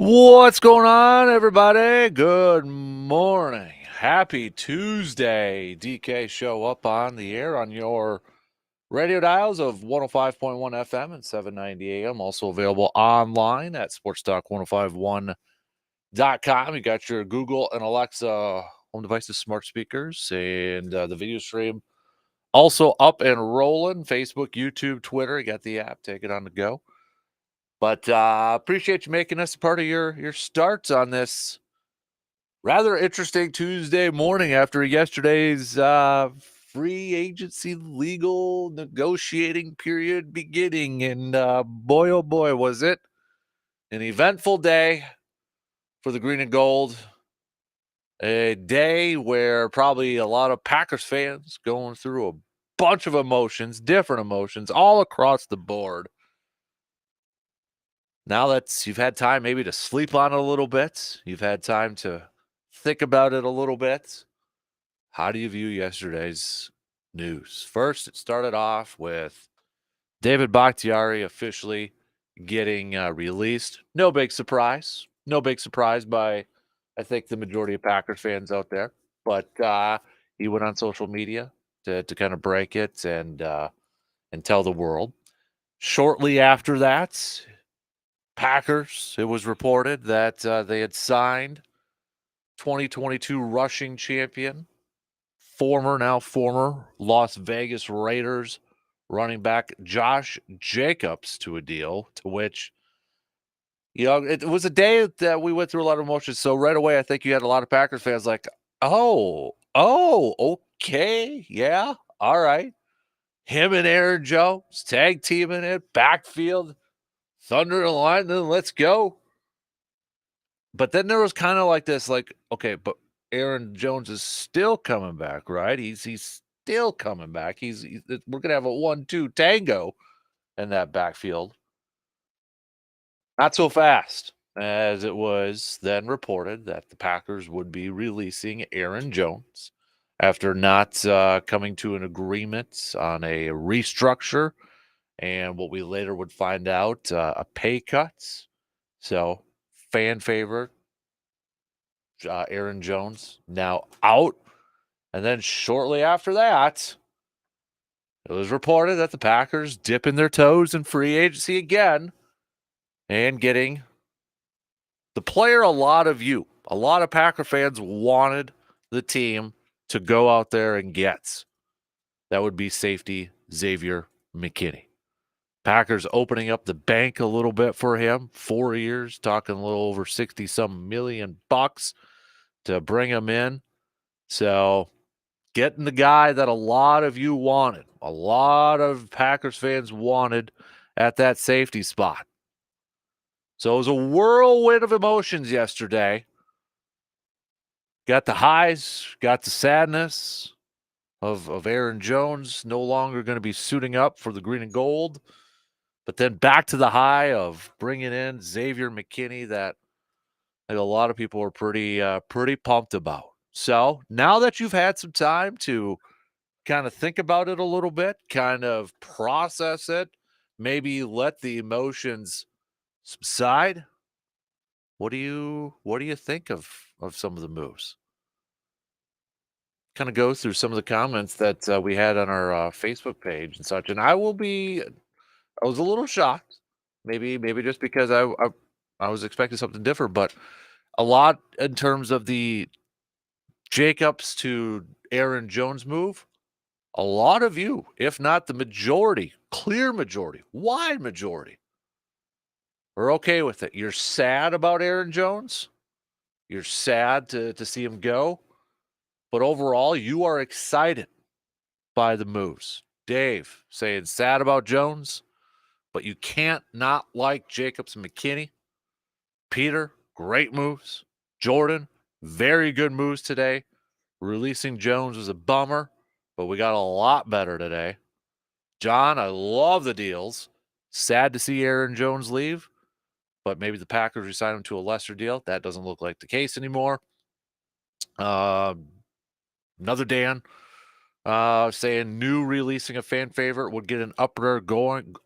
What's going on, everybody? Good morning. Happy Tuesday. DK Show up on the air on your radio dials of 105.1 FM and 790 AM. Also available online at sports1051.com. You got your Google and Alexa home devices, smart speakers, and the video stream also up and rolling. Facebook, YouTube, Twitter. You got the app. Take it on the go. But appreciate you making us a part of your starts on this rather interesting Tuesday morning after yesterday's free agency legal negotiating period beginning. And boy, oh boy, was it an eventful day for the green and gold. A day where probably a lot of Packers fans going through a bunch of emotions, different emotions, all across the board. Now that you've had time maybe to sleep on it a little bit, you've had time to think about it a little bit. How do you view yesterday's news? First, it started off with David Bakhtiari officially getting released. No big surprise. No big surprise by, I think, the majority of Packers fans out there. But he went on social media to kind of break it and tell the world. Shortly after that, Packers, it was reported that they had signed 2022 rushing champion, now former Las Vegas Raiders running back Josh Jacobs to a deal to which, it was a day that we went through a lot of emotions. So right away, I think you had a lot of Packers fans like, okay. Yeah. All right. Him and Aaron Jones tag teaming it, backfield, thunder and lightning. Let's go. But then there was kind of like this, like, okay, but Aaron Jones is still coming back, right? He's still coming back. We're gonna have a 1-2 tango in that backfield. Not so fast, as it was then reported that the Packers would be releasing Aaron Jones after not coming to an agreement on a restructure and what we later would find out a pay cut. So fan favorite Aaron Jones now out. And then shortly after that, it was reported that the Packers dipping their toes in free agency again and getting the player a lot of Packer fans wanted the team to go out there and get. That would be safety Xavier McKinney. Packers opening up the bank a little bit for him. 4 years, talking a little over 60-some million bucks to bring him in. So getting the guy that a lot of you wanted, a lot of Packers fans wanted at that safety spot. So it was a whirlwind of emotions yesterday. Got the highs, got the sadness of Aaron Jones no longer going to be suiting up for the green and gold. But then back to the high of bringing in Xavier McKinney that a lot of people are pretty pumped about. So now that you've had some time to kind of think about it a little bit, kind of process it, maybe let the emotions subside. What do you think of some of the moves? Kind of go through some of the comments that we had on our Facebook page and such, and I was a little shocked, maybe just because I was expecting something different, but a lot in terms of the Jacobs to Aaron Jones move. A lot of you, if not the majority, clear majority, wide majority, are okay with it. You're sad about Aaron Jones. You're sad to see him go. But overall, you are excited by the moves. Dave saying sad about Jones, but you can't not like Jacobs and McKinney. Peter, great moves. Jordan, very good moves today. Releasing Jones was a bummer, but we got a lot better today. John, I love the deals. Sad to see Aaron Jones leave, but maybe the Packers resign him to a lesser deal. That doesn't look like the case anymore. Another Dan saying new releasing a fan favorite would get an uproar going.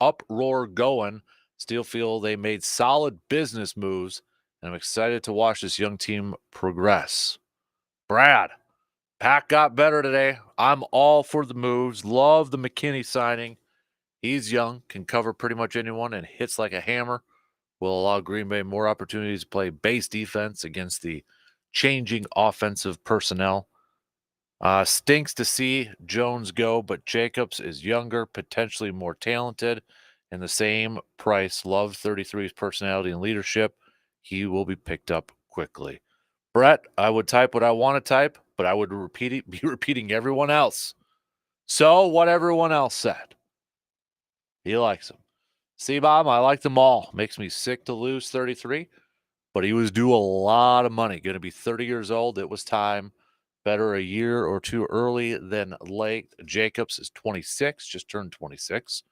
Still feel they made solid business moves and I'm excited to watch this young team progress. Brad, Pack got better today. I'm all for the moves. Love the McKinney signing. He's young, can cover pretty much anyone, and hits like a hammer. Will allow Green Bay more opportunities to play base defense against the changing offensive personnel. Stinks to see Jones go, but Jacobs is younger, potentially more talented, and the same price. Love 33's personality and leadership. He will be picked up quickly. Brett, I would type what I want to type, but I would be repeating everyone else. So what everyone else said. He likes him. See, Bob, I like them all. Makes me sick to lose 33, but he was due a lot of money. Going to be 30 years old. It was time. Better a year or two early than late. Jacobs is 26, just turned 26.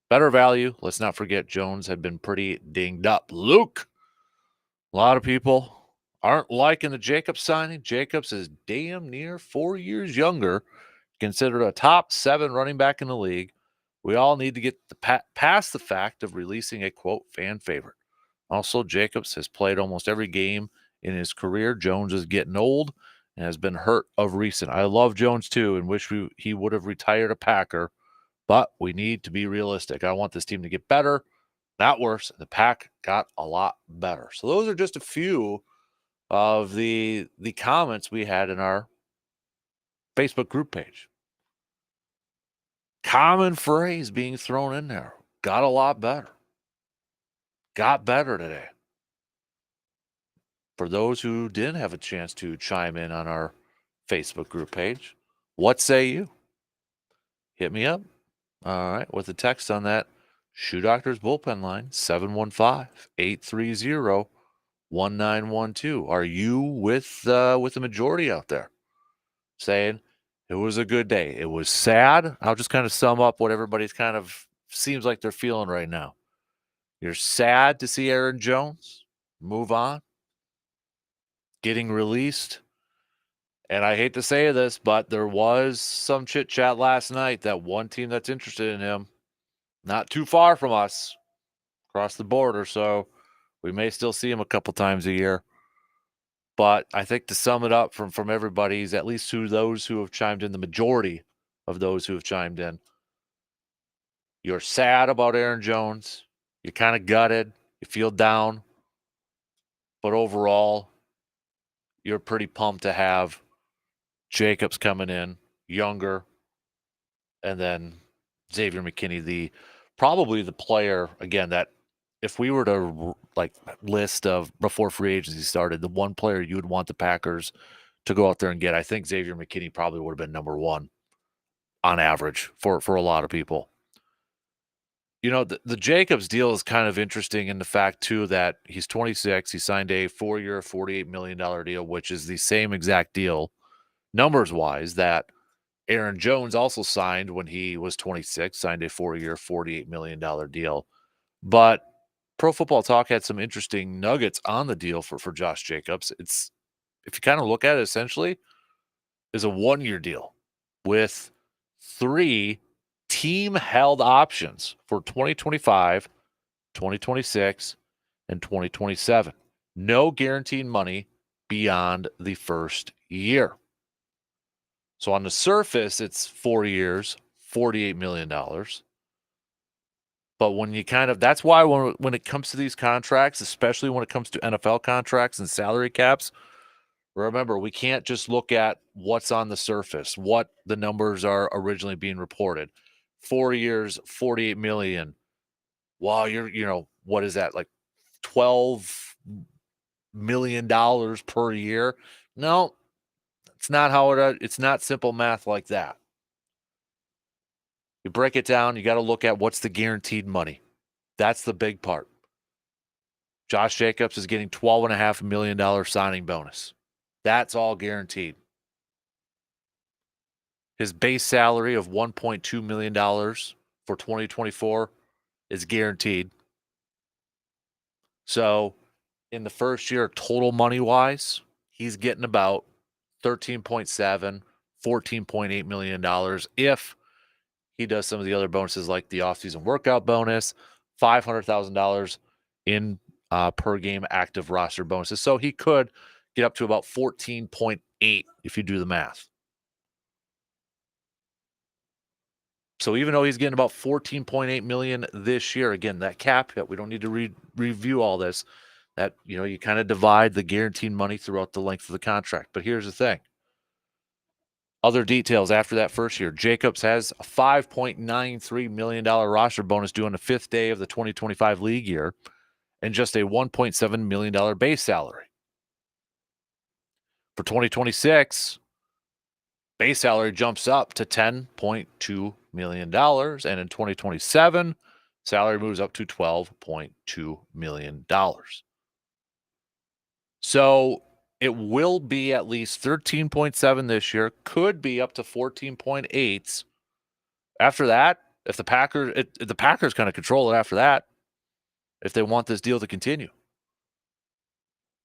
Better value. Let's not forget Jones had been pretty dinged up. Luke, a lot of people aren't liking the Jacobs signing. Jacobs is damn near 4 years younger, considered a top 7 running back in the league. We all need to get past the fact of releasing a, quote, fan favorite. Also, Jacobs has played almost every game in his career. Jones is getting old and has been hurt of recent. I love Jones too and wish he would have retired a Packer, but we need to be realistic. I want this team to get better, not worse. The Pack got a lot better. So those are just a few of the comments we had in our Facebook group page. Common phrase being thrown in there. Got a lot better. Got better today. For those who didn't have a chance to chime in on our Facebook group page, what say you? Hit me up. All right, with a text on that Shoe Doctors bullpen line, 715-830-1912. Are you with the majority out there saying it was a good day? It was sad. I'll just kind of sum up what everybody's kind of seems like they're feeling right now. You're sad to see Aaron Jones move on, getting released. And I hate to say this, but there was some chit chat last night that one team that's interested in him, not too far from us, across the border. So we may still see him a couple times a year. But I think to sum it up from everybody's, at least to those who have chimed in, the majority of those who have chimed in, you're sad about Aaron Jones. You're kind of gutted. You feel down. But overall, you're pretty pumped to have Jacobs coming in, younger, and then Xavier McKinney, probably the player, again, that if we were to list of before free agency started, the one player you would want the Packers to go out there and get, I think Xavier McKinney probably would have been number one on average for a lot of people. You know, the Jacobs deal is kind of interesting in the fact, too, that he's 26. He signed a 4-year, $48 million deal, which is the same exact deal, numbers-wise, that Aaron Jones also signed when he was 26, signed a 4-year, $48 million deal. But Pro Football Talk had some interesting nuggets on the deal for Josh Jacobs. It's, if you kind of look at it, essentially, is a 1-year deal with 3 team-held options for 2025, 2026, and 2027. No guaranteed money beyond the first year. So on the surface, it's 4 years, $48 million. But when you that's why when it comes to these contracts, especially when it comes to NFL contracts and salary caps, remember, we can't just look at what's on the surface, what the numbers are originally being reported. 4 years, $48 million. Wow, what is that, like $12 million per year? No, it's not it's not simple math like that. You break it down, you got to look at what's the guaranteed money. That's the big part. Josh Jacobs is getting $12.5 million signing bonus. That's all guaranteed. His base salary of $1.2 million for 2024 is guaranteed. So in the first year, total money-wise, he's getting about $13.7, $14.8 million if he does some of the other bonuses like the offseason workout bonus, $500,000 in per game active roster bonuses. So he could get up to about 14.8 if you do the math. So even though he's getting about 14.8 million this year, again, that cap hit, we don't need to review all this. That, you kind of divide the guaranteed money throughout the length of the contract. But here's the thing. Other details after that first year. Jacobs has a $5.93 million roster bonus due on the 5th day of the 2025 league year and just a $1.7 million base salary. For 2026, base salary jumps up to $10.2 million. And in 2027, salary moves up to $12.2 million. So it will be at least 13.7 this year, could be up to 14.8. After that, if the Packers kind of control it after that, if they want this deal to continue.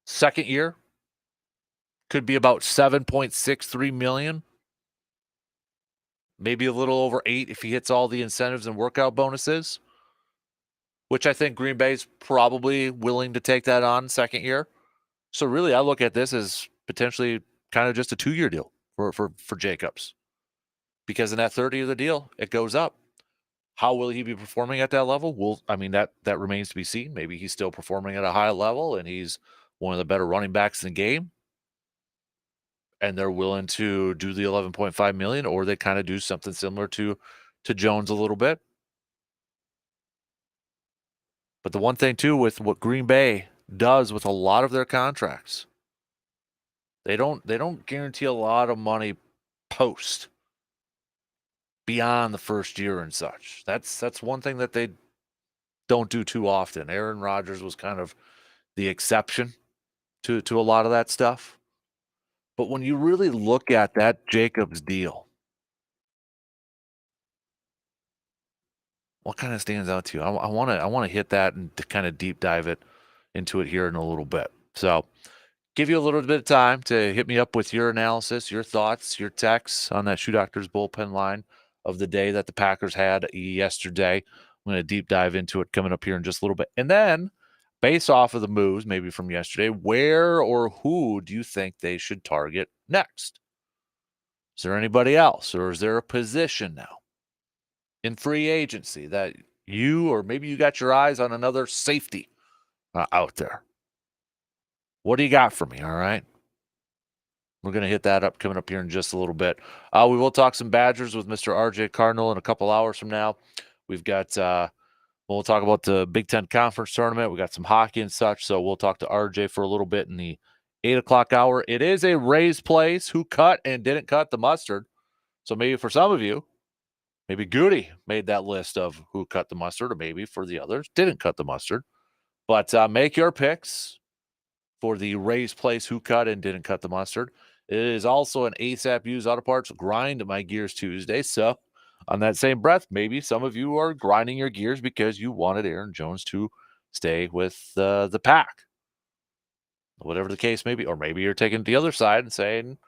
Second year could be about 7.63 million. Maybe a little over 8 if he hits all the incentives and workout bonuses, which I think Green Bay's probably willing to take that on second year. So really, I look at this as potentially kind of just a 2-year deal for Jacobs, because in that third year of the deal, it goes up. How will he be performing at that level? Well, I mean, that remains to be seen. Maybe he's still performing at a high level and he's one of the better running backs in the game, and they're willing to do the 11.5 million, or they kind of do something similar to Jones a little bit. But the one thing too with what Green Bay does with a lot of their contracts, they don't guarantee a lot of money post beyond the first year and such. That's one thing that they don't do too often. Aaron Rodgers was kind of the exception to a lot of that stuff. But when you really look at that Jacobs deal, what kind of stands out to you? I want to hit that and to kind of deep dive into it here in a little bit. So give you a little bit of time to hit me up with your analysis, your thoughts, your texts on that Shoe Doctors bullpen line of the day that the Packers had yesterday. I'm going to deep dive into it coming up here in just a little bit. And then, based off of the moves maybe from yesterday, where or who do you think they should target next? Is there anybody else, or is there a position now in free agency that you, or maybe you got your eyes on another safety out there? What do you got for me? All right. We're going to hit that up coming up here in just a little bit. We will talk some Badgers with Mr. RJ Cardinal in a couple hours from now. We've got, we'll talk about the Big Ten Conference Tournament. We got some hockey and such. So we'll talk to RJ for a little bit in the 8 o'clock hour. It is a raised place. Who cut and didn't cut the mustard? So maybe for some of you, maybe Goody made that list of who cut the mustard, or maybe for the others, didn't cut the mustard. But make your picks for the raised place who cut and didn't cut the mustard. It is also an ASAP Used Auto Parts Grind My Gears Tuesday. So on that same breath, maybe some of you are grinding your gears because you wanted Aaron Jones to stay with the pack. Whatever the case may be. Or maybe you're taking the other side and saying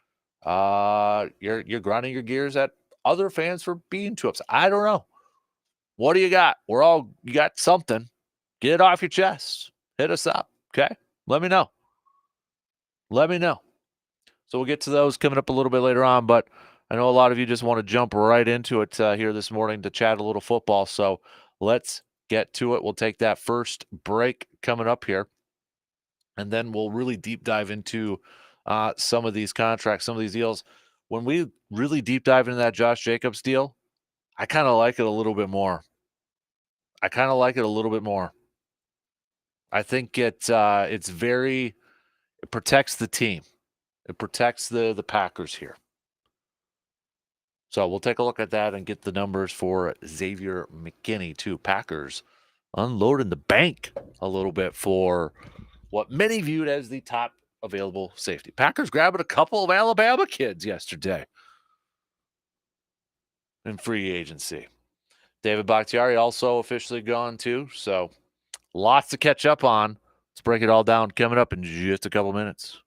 you're grinding your gears at other fans for being too upset. I don't know. What do you got? You got something. Get it off your chest. Hit us up. Okay? Let me know. So we'll get to those coming up a little bit later on, but I know a lot of you just want to jump right into it here this morning to chat a little football. So let's get to it. We'll take that first break coming up here, and then we'll really deep dive into some of these contracts, some of these deals. When we really deep dive into that Josh Jacobs deal, I kind of like it a little bit more. I think it protects the team. It protects the Packers here. So we'll take a look at that and get the numbers for Xavier McKinney too. Packers unloading the bank a little bit for what many viewed as the top available safety. Packers grabbing a couple of Alabama kids yesterday in free agency. David Bakhtiari also officially gone too. So lots to catch up on. Let's break it all down coming up in just a couple minutes.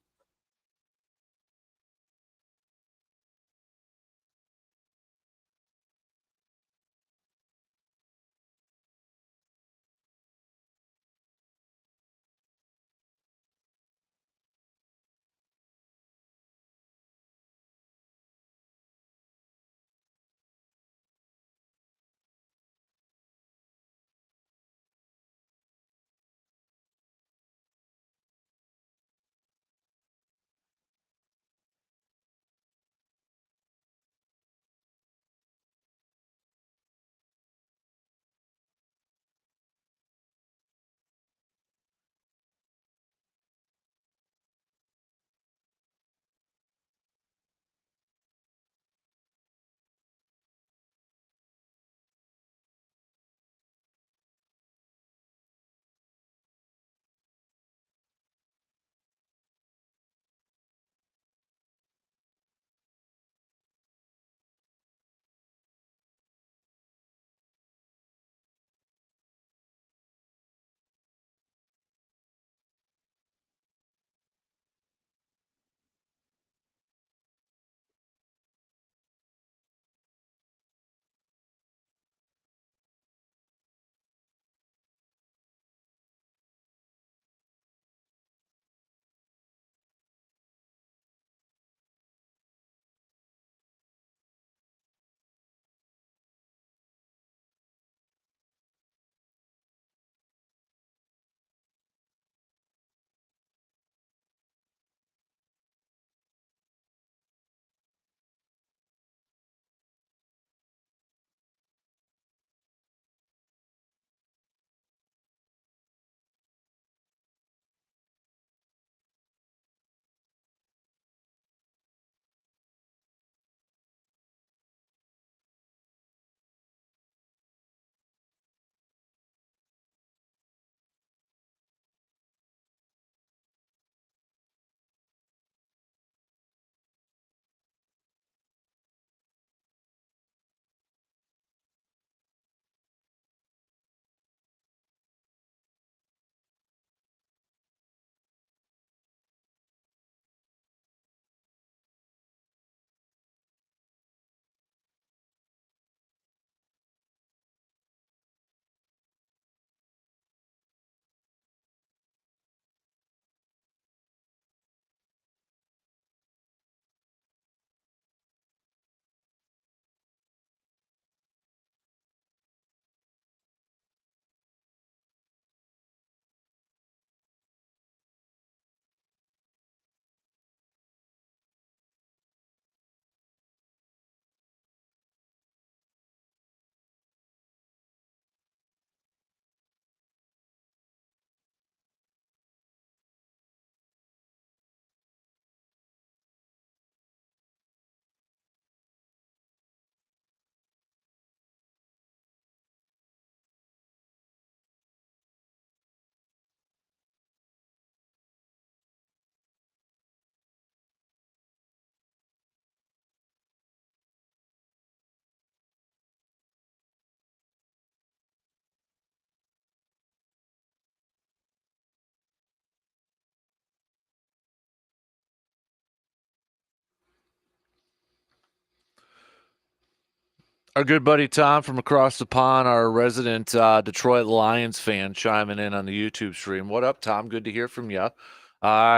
Our good buddy Tom from across the pond, our resident Detroit Lions fan, chiming in on the YouTube stream. What up, Tom? Good to hear from you.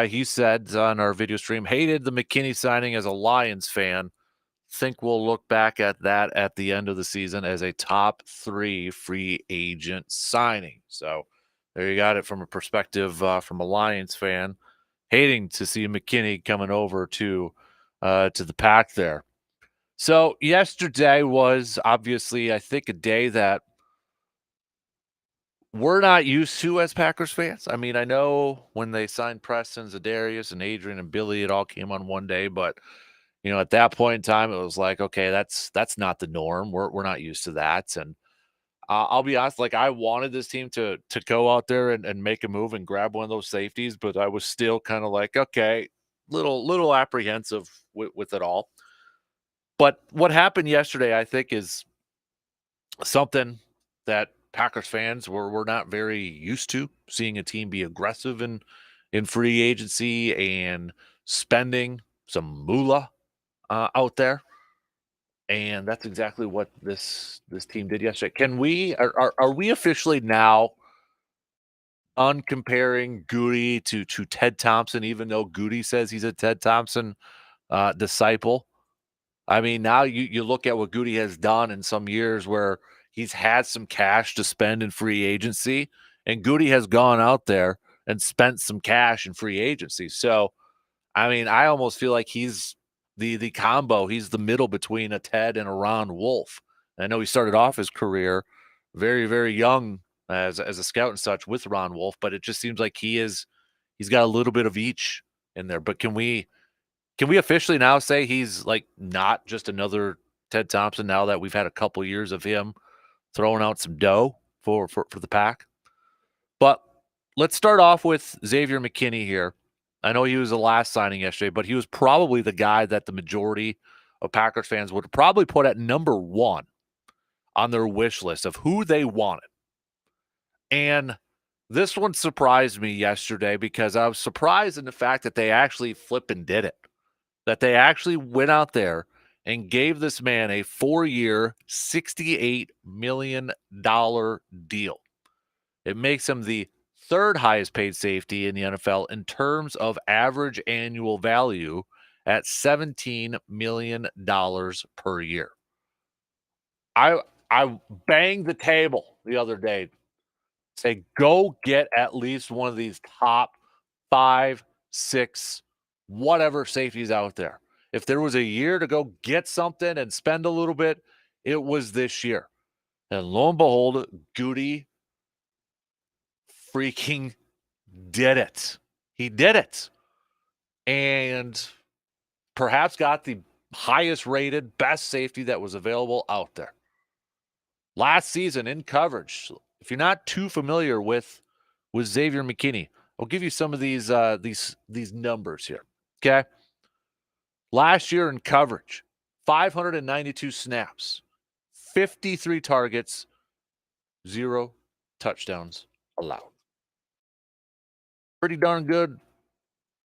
He said on our video stream, hated the McKinney signing as a Lions fan. Think we'll look back at that at the end of the season as a top 3 free agent signing. So there you got it from a perspective from a Lions fan, hating to see McKinney coming over to the Pack there. So yesterday was obviously, I think, a day that we're not used to as Packers fans. I mean, I know when they signed Preston, Zadarius, and Adrian and Billy, it all came on one day. But at that point in time, it was like, okay, that's not the norm. We're not used to that. And I'll be honest, like I wanted this team to go out there and make a move and grab one of those safeties, but I was still kind of like, okay, little apprehensive with it all. But what happened yesterday, I think, is something that Packers fans were not very used to, seeing a team be aggressive in free agency and spending some moolah out there. And that's exactly what this team did yesterday. Can we are we officially now uncomparing Goody to Ted Thompson, even though Goody says he's a Ted Thompson disciple? I mean, now you look at what Goody has done in some years where he's had some cash to spend in free agency, and Goody has gone out there and spent some cash in free agency. So, I mean, I almost feel like he's the combo. He's the middle between a Ted and a Ron Wolf. And I know he started off his career very, very young as a scout and such with Ron Wolf, but it just seems like he's got a little bit of each in there. But can we officially now say he's like not just another Ted Thompson now that we've had a couple years of him throwing out some dough for the Pack? But let's start off with Xavier McKinney here. I know he was the last signing yesterday, but he was probably the guy that the majority of Packers fans would probably put at number 1 on their wish list of who they wanted. And this one surprised me yesterday because I was surprised in the fact that they actually flipping did it. That they actually went out there and gave this man a 4-year, $68 million deal. It makes him the 3rd highest paid safety in the NFL in terms of average annual value at $17 million per year. I banged the table the other day. Say, go get at least one of these top 5, 6, whatever safeties out there. If there was a year to go get something and spend a little bit, it was this year. And lo and behold, Goody freaking did it. He did it. And perhaps got the highest rated, best safety that was available out there. Last season in coverage, if you're not too familiar with Xavier McKinney, I'll give you some of these numbers here. Okay. Last year in coverage, 592 snaps, 53 targets, 0 touchdowns allowed. Pretty darn good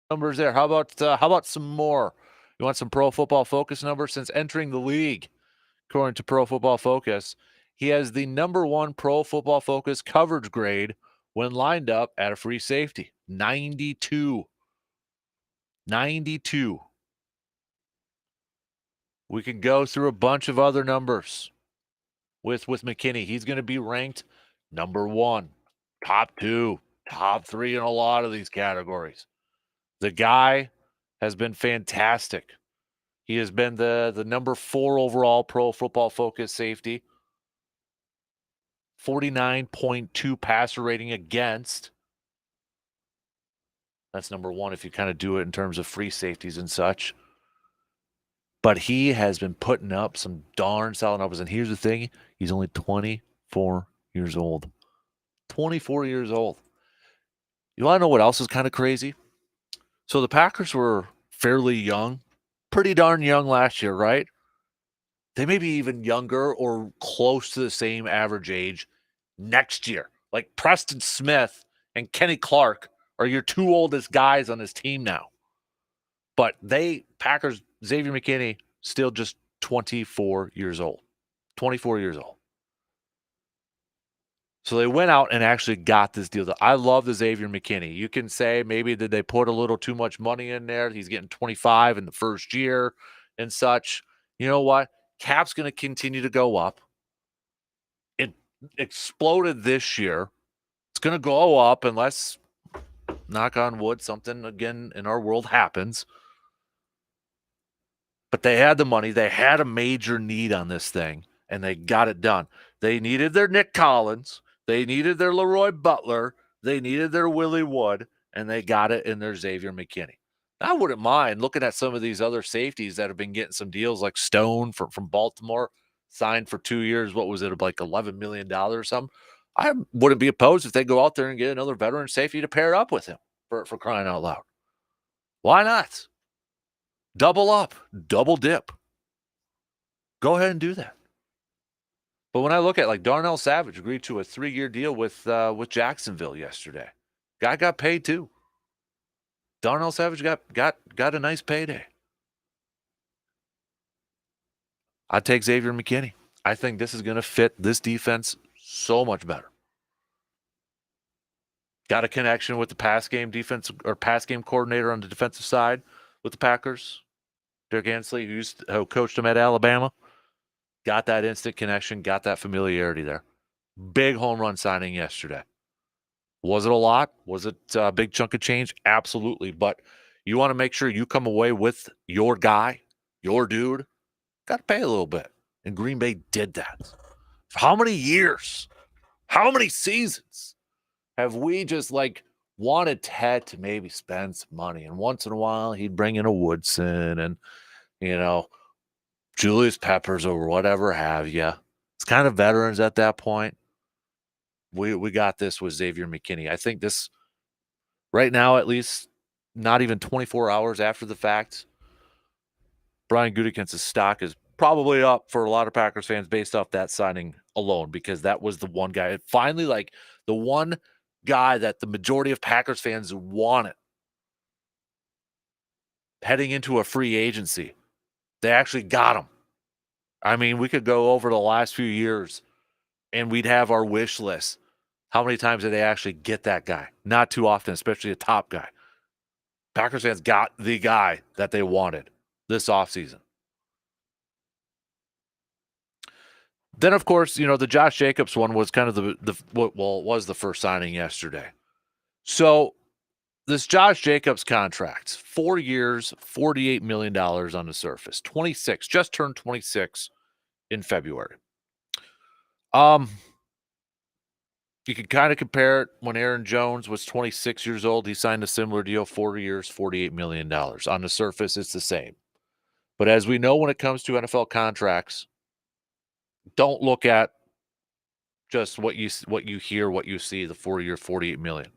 numbers there. How about some more? You want some Pro Football Focus numbers? Since entering the league, according to Pro Football Focus, he has the number 1 Pro Football Focus coverage grade when lined up at a free safety. 92. 92. We can go through a bunch of other numbers with McKinney. He's going to be ranked number 1, top 2, top 3 in a lot of these categories. The guy has been fantastic. He has been the number 4 overall Pro Football Focus safety. 49.2 passer rating against. That's number 1 if you kind of do it in terms of free safeties and such. But he has been putting up some darn solid numbers. And here's the thing. He's only 24 years old. 24 years old. You want to know what else is kind of crazy? So the Packers were fairly young. Pretty darn young last year, right? They may be even younger or close to the same average age next year. Like Preston Smith and Kenny Clark are your 2 oldest guys on this team now. But Packers, Xavier McKinney, still just 24 years old. 24 years old. So they went out and actually got this deal. I love the Xavier McKinney. You can say maybe did they put a little too much money in there? He's getting 25 in the first year and such. You know what? Cap's going to continue to go up. It exploded this year. It's going to go up unless, knock on wood, something again in our world happens. But they had the money. They had a major need on this thing, and they got it done. They needed their Nick Collins. They needed their Leroy Butler. They needed their Willie Wood, and they got it in their Xavier McKinney. I wouldn't mind looking at some of these other safeties that have been getting some deals, like Stone from Baltimore, signed for 2 years. What was it, like $11 million or something? I wouldn't be opposed if they go out there and get another veteran safety to pair up with him for crying out loud. Why not? Double up, double dip. Go ahead and do that. But when I look at, like, Darnell Savage agreed to a 3-year deal with Jacksonville yesterday. Guy got paid too. Darnell Savage got a nice payday. I'd take Xavier McKinney. I think this is going to fit this defense so much better. Got a connection with the pass game defense or pass game coordinator on the defensive side with the Packers. Derek Ansley, who coached him at Alabama. Got that instant connection, got that familiarity there. Big home run signing yesterday. Was it a lot? Was it a big chunk of change? Absolutely. But you want to make sure you come away with your guy, your dude. Got to pay a little bit. And Green Bay did that. For how many years? How many seasons have we just wanted Ted to maybe spend some money? And once in a while, he'd bring in a Woodson and, Julius Peppers or whatever have you. It's kind of veterans at that point. We got this with Xavier McKinney. I think this, right now at least, not even 24 hours after the fact, Brian Gutekunst's stock is probably up for a lot of Packers fans based off that signing alone, because that was the one guy. Finally, the one guy that the majority of Packers fans wanted heading into a free agency. They actually got him. I mean, we could go over the last few years and we'd have our wish list. How many times did they actually get that guy? Not too often, especially a top guy. Packers fans got the guy that they wanted this offseason. Then, of course, the Josh Jacobs one was kind of was the first signing yesterday. So this Josh Jacobs contract, 4 years, $48 million on the surface, 26, just turned 26 in February. You can kind of compare it when Aaron Jones was 26 years old. He signed a similar deal, 4 years, $48 million. On the surface, it's the same. But as we know, when it comes to NFL contracts, don't look at just what you hear, what you see, the 4-year, $48 million.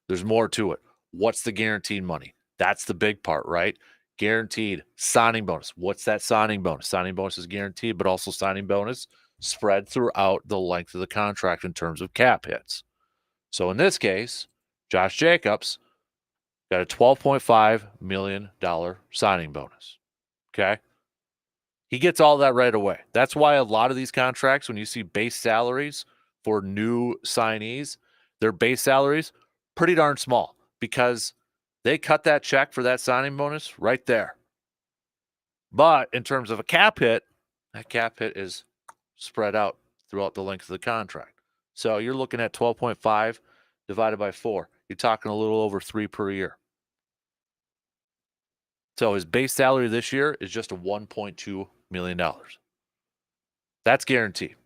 There's more to it. What's the guaranteed money? That's the big part, right? Guaranteed signing bonus. What's that signing bonus? Signing bonus is guaranteed, but also signing bonus spread throughout the length of the contract in terms of cap hits. So in this case, Josh Jacobs got a $12.5 million signing bonus. Okay? He gets all that right away. That's why a lot of these contracts, when you see base salaries for new signees, their base salaries pretty darn small, because they cut that check for that signing bonus right there. But in terms of a cap hit, that cap hit is spread out throughout the length of the contract. So you're looking at 12.5 divided by 4. You're talking a little over 3 per year. So his base salary this year is just a $1.2 million. That's guaranteed.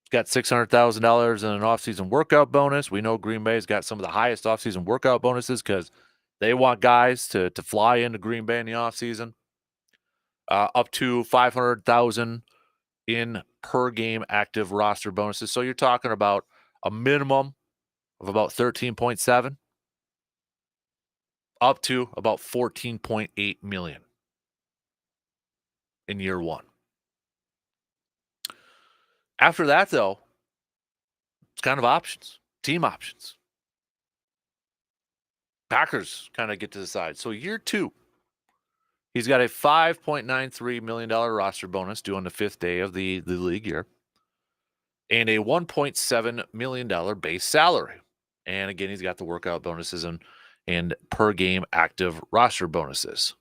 He's got $600,000 in an offseason workout bonus. We know Green Bay's got some of the highest offseason workout bonuses because they want guys to fly into Green Bay in the offseason. Up to $500,000 in per game active roster bonuses. So you're talking about a minimum of about 13.7 up to about 14.8 million in year one. After that, though, it's kind of options, team options. Packers kind of get to decide. So year two, He's got a $5.93 million roster bonus due on the 5th day of the league year and a $1.7 million base salary. And again, he's got the workout bonuses and per game active roster bonuses.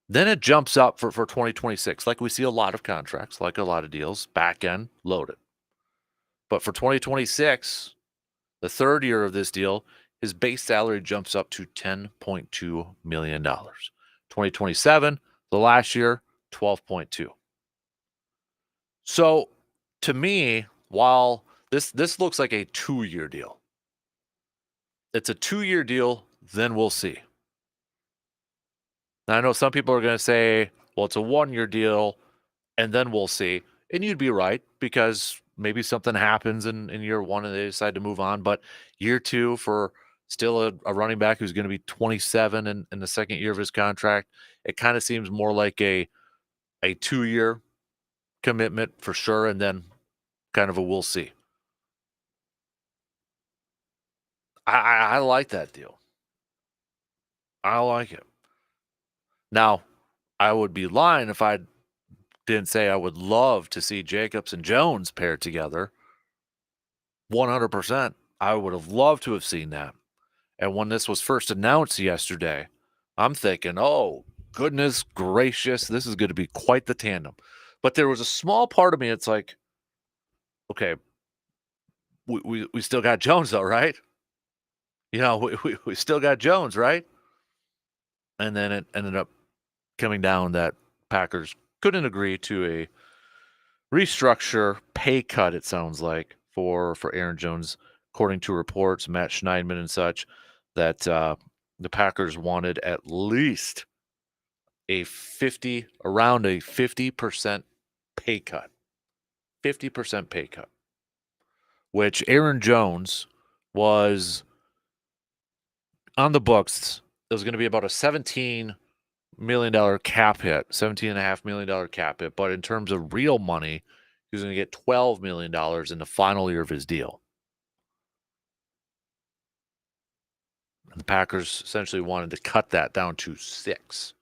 Then it jumps up for 2026, like we see a lot of contracts, like a lot of deals, back end loaded. But for 2026, the third year of this deal, his base salary jumps up to $10.2 million. 2027, the last year, 12.2. So to me, while this looks like a 2-year deal, it's a 2-year deal, then we'll see. Now, I know some people are going to say, well, it's a 1-year deal, and then we'll see. And you'd be right, because maybe something happens in year 1 and they decide to move on. But year 2 for still a running back who's going to be 27 in the second year of his contract, it kind of seems more like a 2-year commitment for sure, and then kind of a we'll see. I like that deal. I like it. Now, I would be lying if I didn't say I would love to see Jacobs and Jones paired together. 100%. I would have loved to have seen that. And when this was first announced yesterday, I'm thinking, oh, goodness gracious, this is going to be quite the tandem. But there was a small part of me, it's like, okay, we still got Jones though, right? You know, we still got Jones, right? And then it ended up coming down that Packers couldn't agree to a restructure pay cut, it sounds like, for Aaron Jones, according to reports, Matt Schneidman and such, that the Packers wanted at least around a 50% pay cut. 50% pay cut. Which Aaron Jones was on the books. It was going to be about a $17 million cap hit, $17.5 million cap hit. But in terms of real money, he was going to get $12 million in the final year of his deal. And the Packers essentially wanted to cut that down to 6.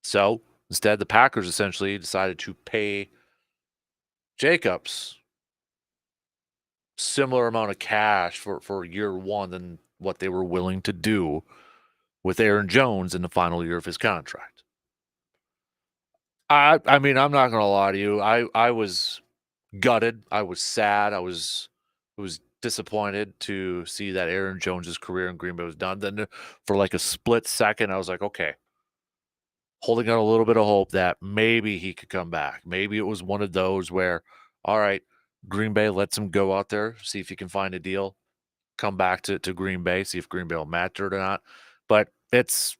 So instead, the Packers essentially decided to pay Jacobs similar amount of cash for year 1 than what they were willing to do with Aaron Jones in the final year of his contract. I mean, I'm not gonna lie to you. I was gutted. I was sad. I was disappointed to see that Aaron Jones's career in Green Bay was done. Then for like a split second, I was like, okay, holding out a little bit of hope that maybe he could come back. Maybe it was one of those where, all right, Green Bay lets him go out there, see if he can find a deal, come back to Green Bay, see if Green Bay will match it or not. But it's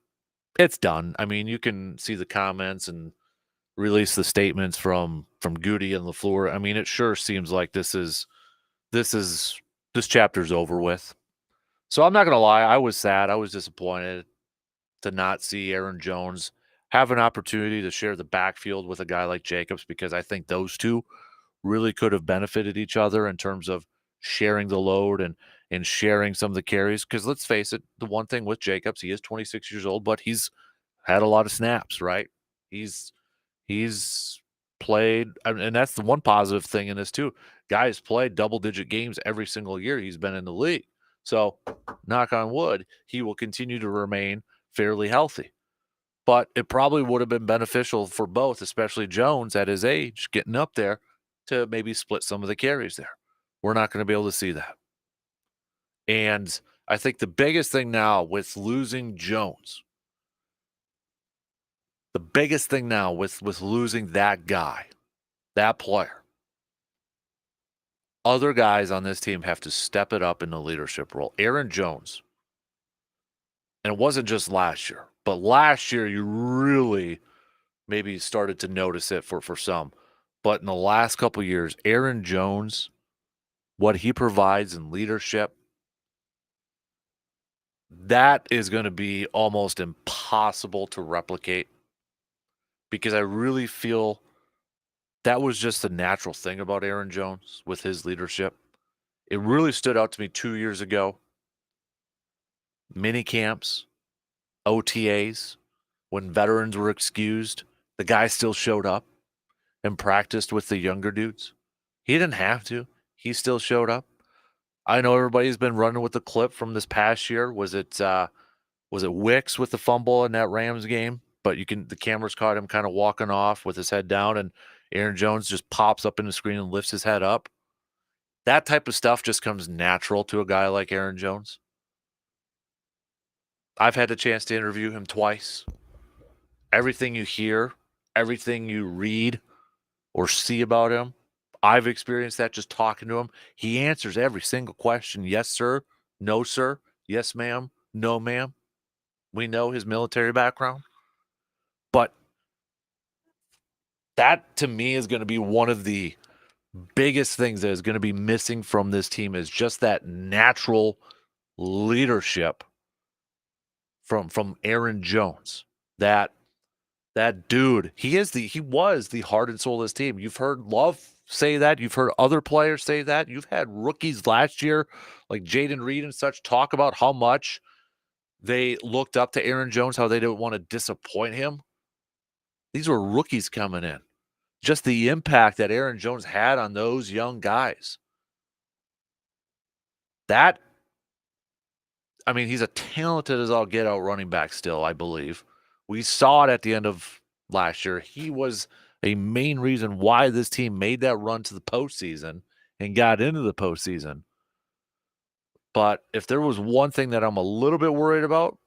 done. I mean, you can see the comments and release the statements from Goody and LaFleur. I mean, it sure seems like this chapter's over with. So I'm not gonna lie, I was sad. I was disappointed to not see Aaron Jones have an opportunity to share the backfield with a guy like Jacobs, because I think those two really could have benefited each other in terms of sharing the load and sharing some of the carries. Because let's face it, the one thing with Jacobs, he is 26 years old, but he's had a lot of snaps, right? He's played, and that's the one positive thing in this too. Guys played double-digit games every single year he's been in the league. So, knock on wood, he will continue to remain fairly healthy. But it probably would have been beneficial for both, especially Jones at his age, getting up there, to maybe split some of the carries there. We're not going to be able to see that. And I think the biggest thing now with losing Jones, the biggest thing now with losing that guy, that player, other guys on this team have to step it up in the leadership role. Aaron Jones, and it wasn't just last year, but last year you really maybe started to notice it for some. But in the last couple of years, Aaron Jones, what he provides in leadership, that is going to be almost impossible to replicate, because I really feel that was just the natural thing about Aaron Jones with his leadership. It really stood out to me 2 years ago. Mini camps, OTAs, when veterans were excused, the guy still showed up and practiced with the younger dudes. He didn't have to. He still showed up. I know everybody's been running with the clip from this past year. Was it Wicks with the fumble in that Rams game? But the cameras caught him kind of walking off with his head down, and Aaron Jones just pops up in the screen and lifts his head up. That type of stuff just comes natural to a guy like Aaron Jones. I've had the chance to interview him twice. Everything you hear, everything you read or see about him, I've experienced that just talking to him. He answers every single question. Yes, sir. No, sir. Yes, ma'am. No, ma'am. We know his military background. But that, to me, is going to be one of the biggest things that is going to be missing from this team is just that natural leadership from Aaron Jones. That dude, he was the heart and soul of this team. You've heard Love say that. You've heard other players say that. You've had rookies last year like Jaden Reed and such talk about how much they looked up to Aaron Jones, how they didn't want to disappoint him. These were rookies coming in. Just the impact that Aaron Jones had on those young guys. He's a talented as all get out running back still, I believe. We saw it at the end of last year. He was a main reason why this team made that run to the postseason and got into the postseason. But if there was one thing that I'm a little bit worried about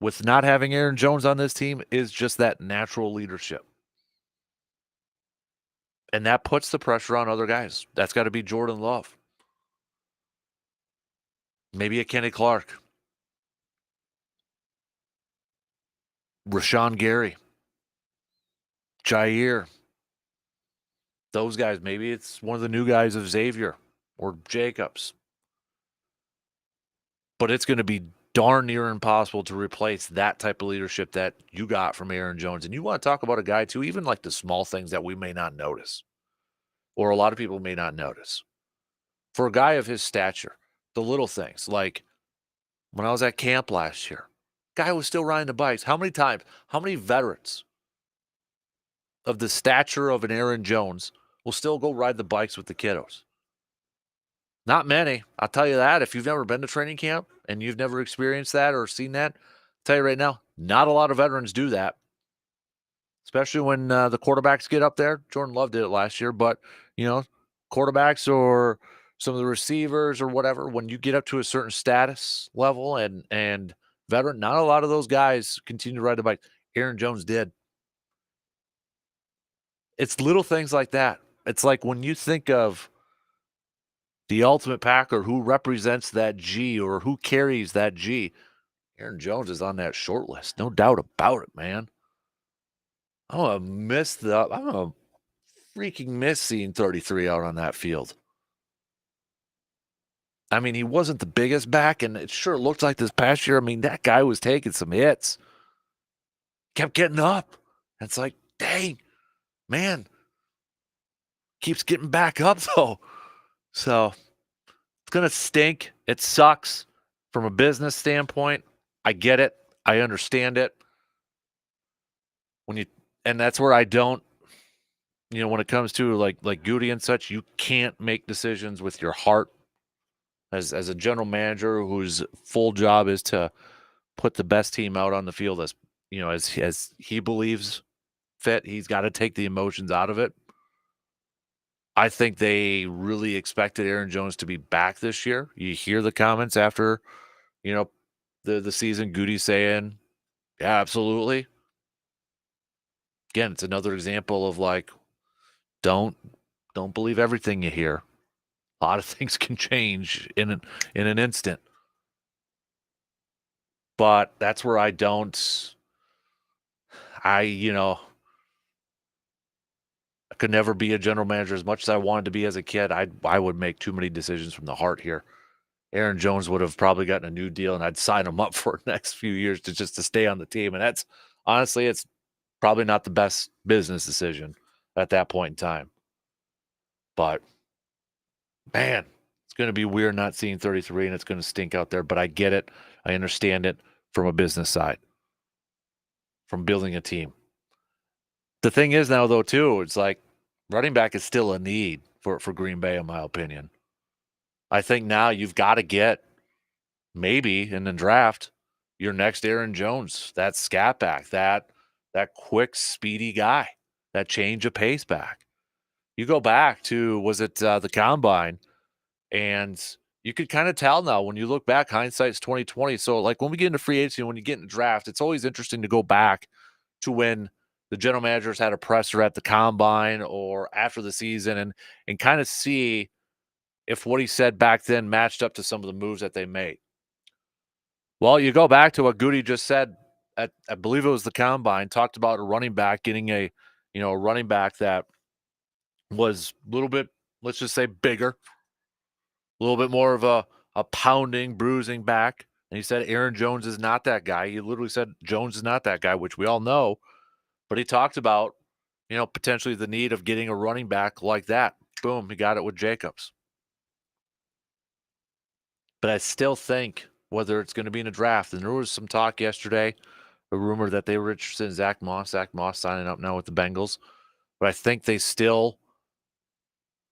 with not having Aaron Jones on this team is just that natural leadership. And that puts the pressure on other guys. That's got to be Jordan Love. Maybe a Kenny Clark. Rashawn Gary. Jair. Those guys. Maybe it's one of the new guys of Xavier or Jacobs. But it's going to be darn near impossible to replace that type of leadership that you got from Aaron Jones. And you want to talk about a guy, too, even like the small things that we may not notice or a lot of people may not notice. For a guy of his stature, the little things, like when I was at camp last year, guy was still riding the bikes. How many times, how many veterans of the stature of an Aaron Jones will still go ride the bikes with the kiddos? Not many. I'll tell you that. If you've never been to training camp and you've never experienced that or seen that, I'll tell you right now, not a lot of veterans do that. Especially when the quarterbacks get up there. Jordan Love did it last year, but, quarterbacks or some of the receivers or whatever, when you get up to a certain status level and veteran, not a lot of those guys continue to ride the bike. Aaron Jones did. It's little things like that. It's like when you think of the ultimate Packer, who represents that G or who carries that G, Aaron Jones is on that short list. No doubt about it, man. I'm gonna freaking miss seeing 33 out on that field. He wasn't the biggest back, and it sure looked like this past year. That guy was taking some hits. Kept getting up. It's like, dang, man. Keeps getting back up, though. So, it's going to stink. It sucks from a business standpoint. I get it. I understand it. And that's where I don't, when it comes to like Goody and such, you can't make decisions with your heart. As a general manager whose full job is to put the best team out on the field as he believes fit, he's got to take the emotions out of it. I think they really expected Aaron Jones to be back this year. You hear the comments after, the season, Goody saying, yeah, absolutely. Again, it's another example of don't believe everything you hear. A lot of things can change in an instant. But that's where I could never be a general manager as much as I wanted to be as a kid. I would make too many decisions from the heart here. Aaron Jones would have probably gotten a new deal, and I'd sign him up for the next few years to stay on the team. And that's honestly, it's probably not the best business decision at that point in time. But man, it's going to be weird not seeing 33, and it's going to stink out there. But I get it. I understand it from a business side, from building a team. The thing is now, though, too, it's like running back is still a need for Green Bay, in my opinion. I think now you've got to get maybe in the draft your next Aaron Jones, that scat back, that quick, speedy guy, that change of pace back. You go back to was it the combine, and you could kind of tell now when you look back. Hindsight's 2020. So like when we get into free agency, when you get in the draft, it's always interesting to go back to when the general managers had a presser at the combine or after the season, and kind of see if what he said back then matched up to some of the moves that they made. Well, you go back to what Goody just said at I believe it was the combine, talked about a running back getting a running back that was a little bit, let's just say, bigger, a little bit more of a pounding, bruising back. And he said Aaron Jones is not that guy. He literally said Jones is not that guy, which we all know. But he talked about, potentially the need of getting a running back like that. Boom, he got it with Jacobs. But I still think whether it's going to be in a draft, and there was some talk yesterday, a rumor that they were interested in Zach Moss signing up now with the Bengals. But I think they still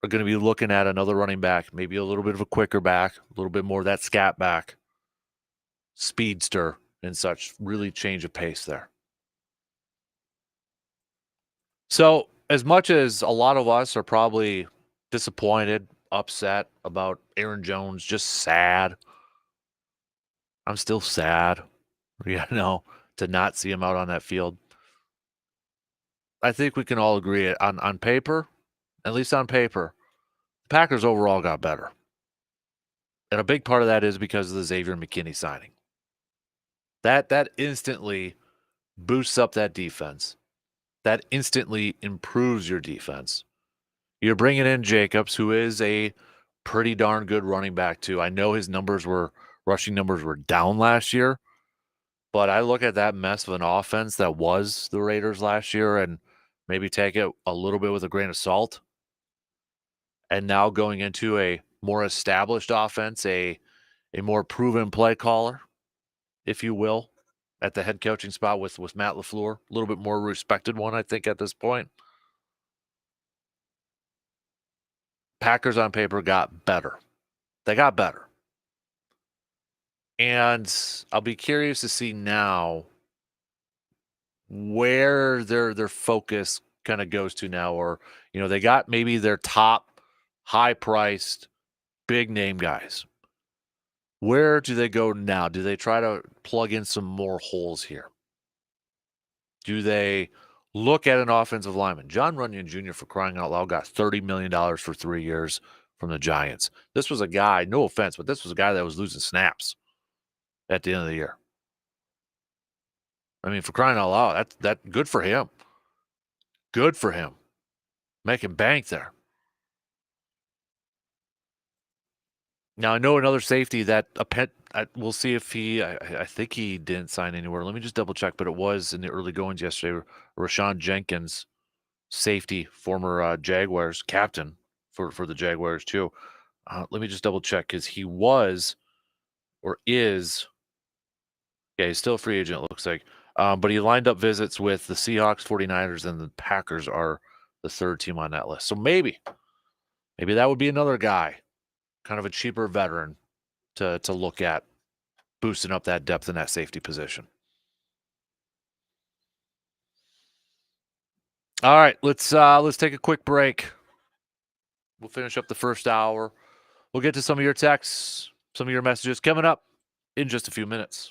are going to be looking at another running back, maybe a little bit of a quicker back, a little bit more of that scat back, speedster and such, really change of pace there. So as much as a lot of us are probably disappointed, upset about Aaron Jones, just sad, I'm still sad, to not see him out on that field. I think we can all agree on paper, at least on paper, the Packers overall got better. And a big part of that is because of the Xavier McKinney signing. That instantly boosts up that defense. That instantly improves your defense. You're bringing in Jacobs, who is a pretty darn good running back too. I know his rushing numbers were down last year, but I look at that mess of an offense that was the Raiders last year and maybe take it a little bit with a grain of salt. And now going into a more established offense, a more proven play caller, if you will, at the head coaching spot with Matt LaFleur, a little bit more respected one, I think, at this point. Packers on paper got better. They got better. And I'll be curious to see now where their focus kind of goes to now, or they got maybe their top high priced big name guys. Where do they go now? Do they try to plug in some more holes here? Do they look at an offensive lineman? John Runyon Jr., for crying out loud, got $30 million for 3 years from the Giants. This was a guy, no offense, but this was a guy that was losing snaps at the end of the year. I mean, for crying out loud, that good for him. Good for him. Making bank there. Now, I know another safety that we'll see if I think he didn't sign anywhere. Let me just double check, but it was in the early goings yesterday. Rashawn Jenkins, safety, former Jaguars captain for the Jaguars too. Let me just double check because he was or is, yeah, he's still a free agent, it looks like. But he lined up visits with the Seahawks, 49ers, and the Packers are the third team on that list. So maybe that would be another guy, kind of a cheaper veteran to look at, boosting up that depth in that safety position. All right, let's take a quick break. We'll finish up the first hour. We'll get to some of your texts, some of your messages coming up in just a few minutes.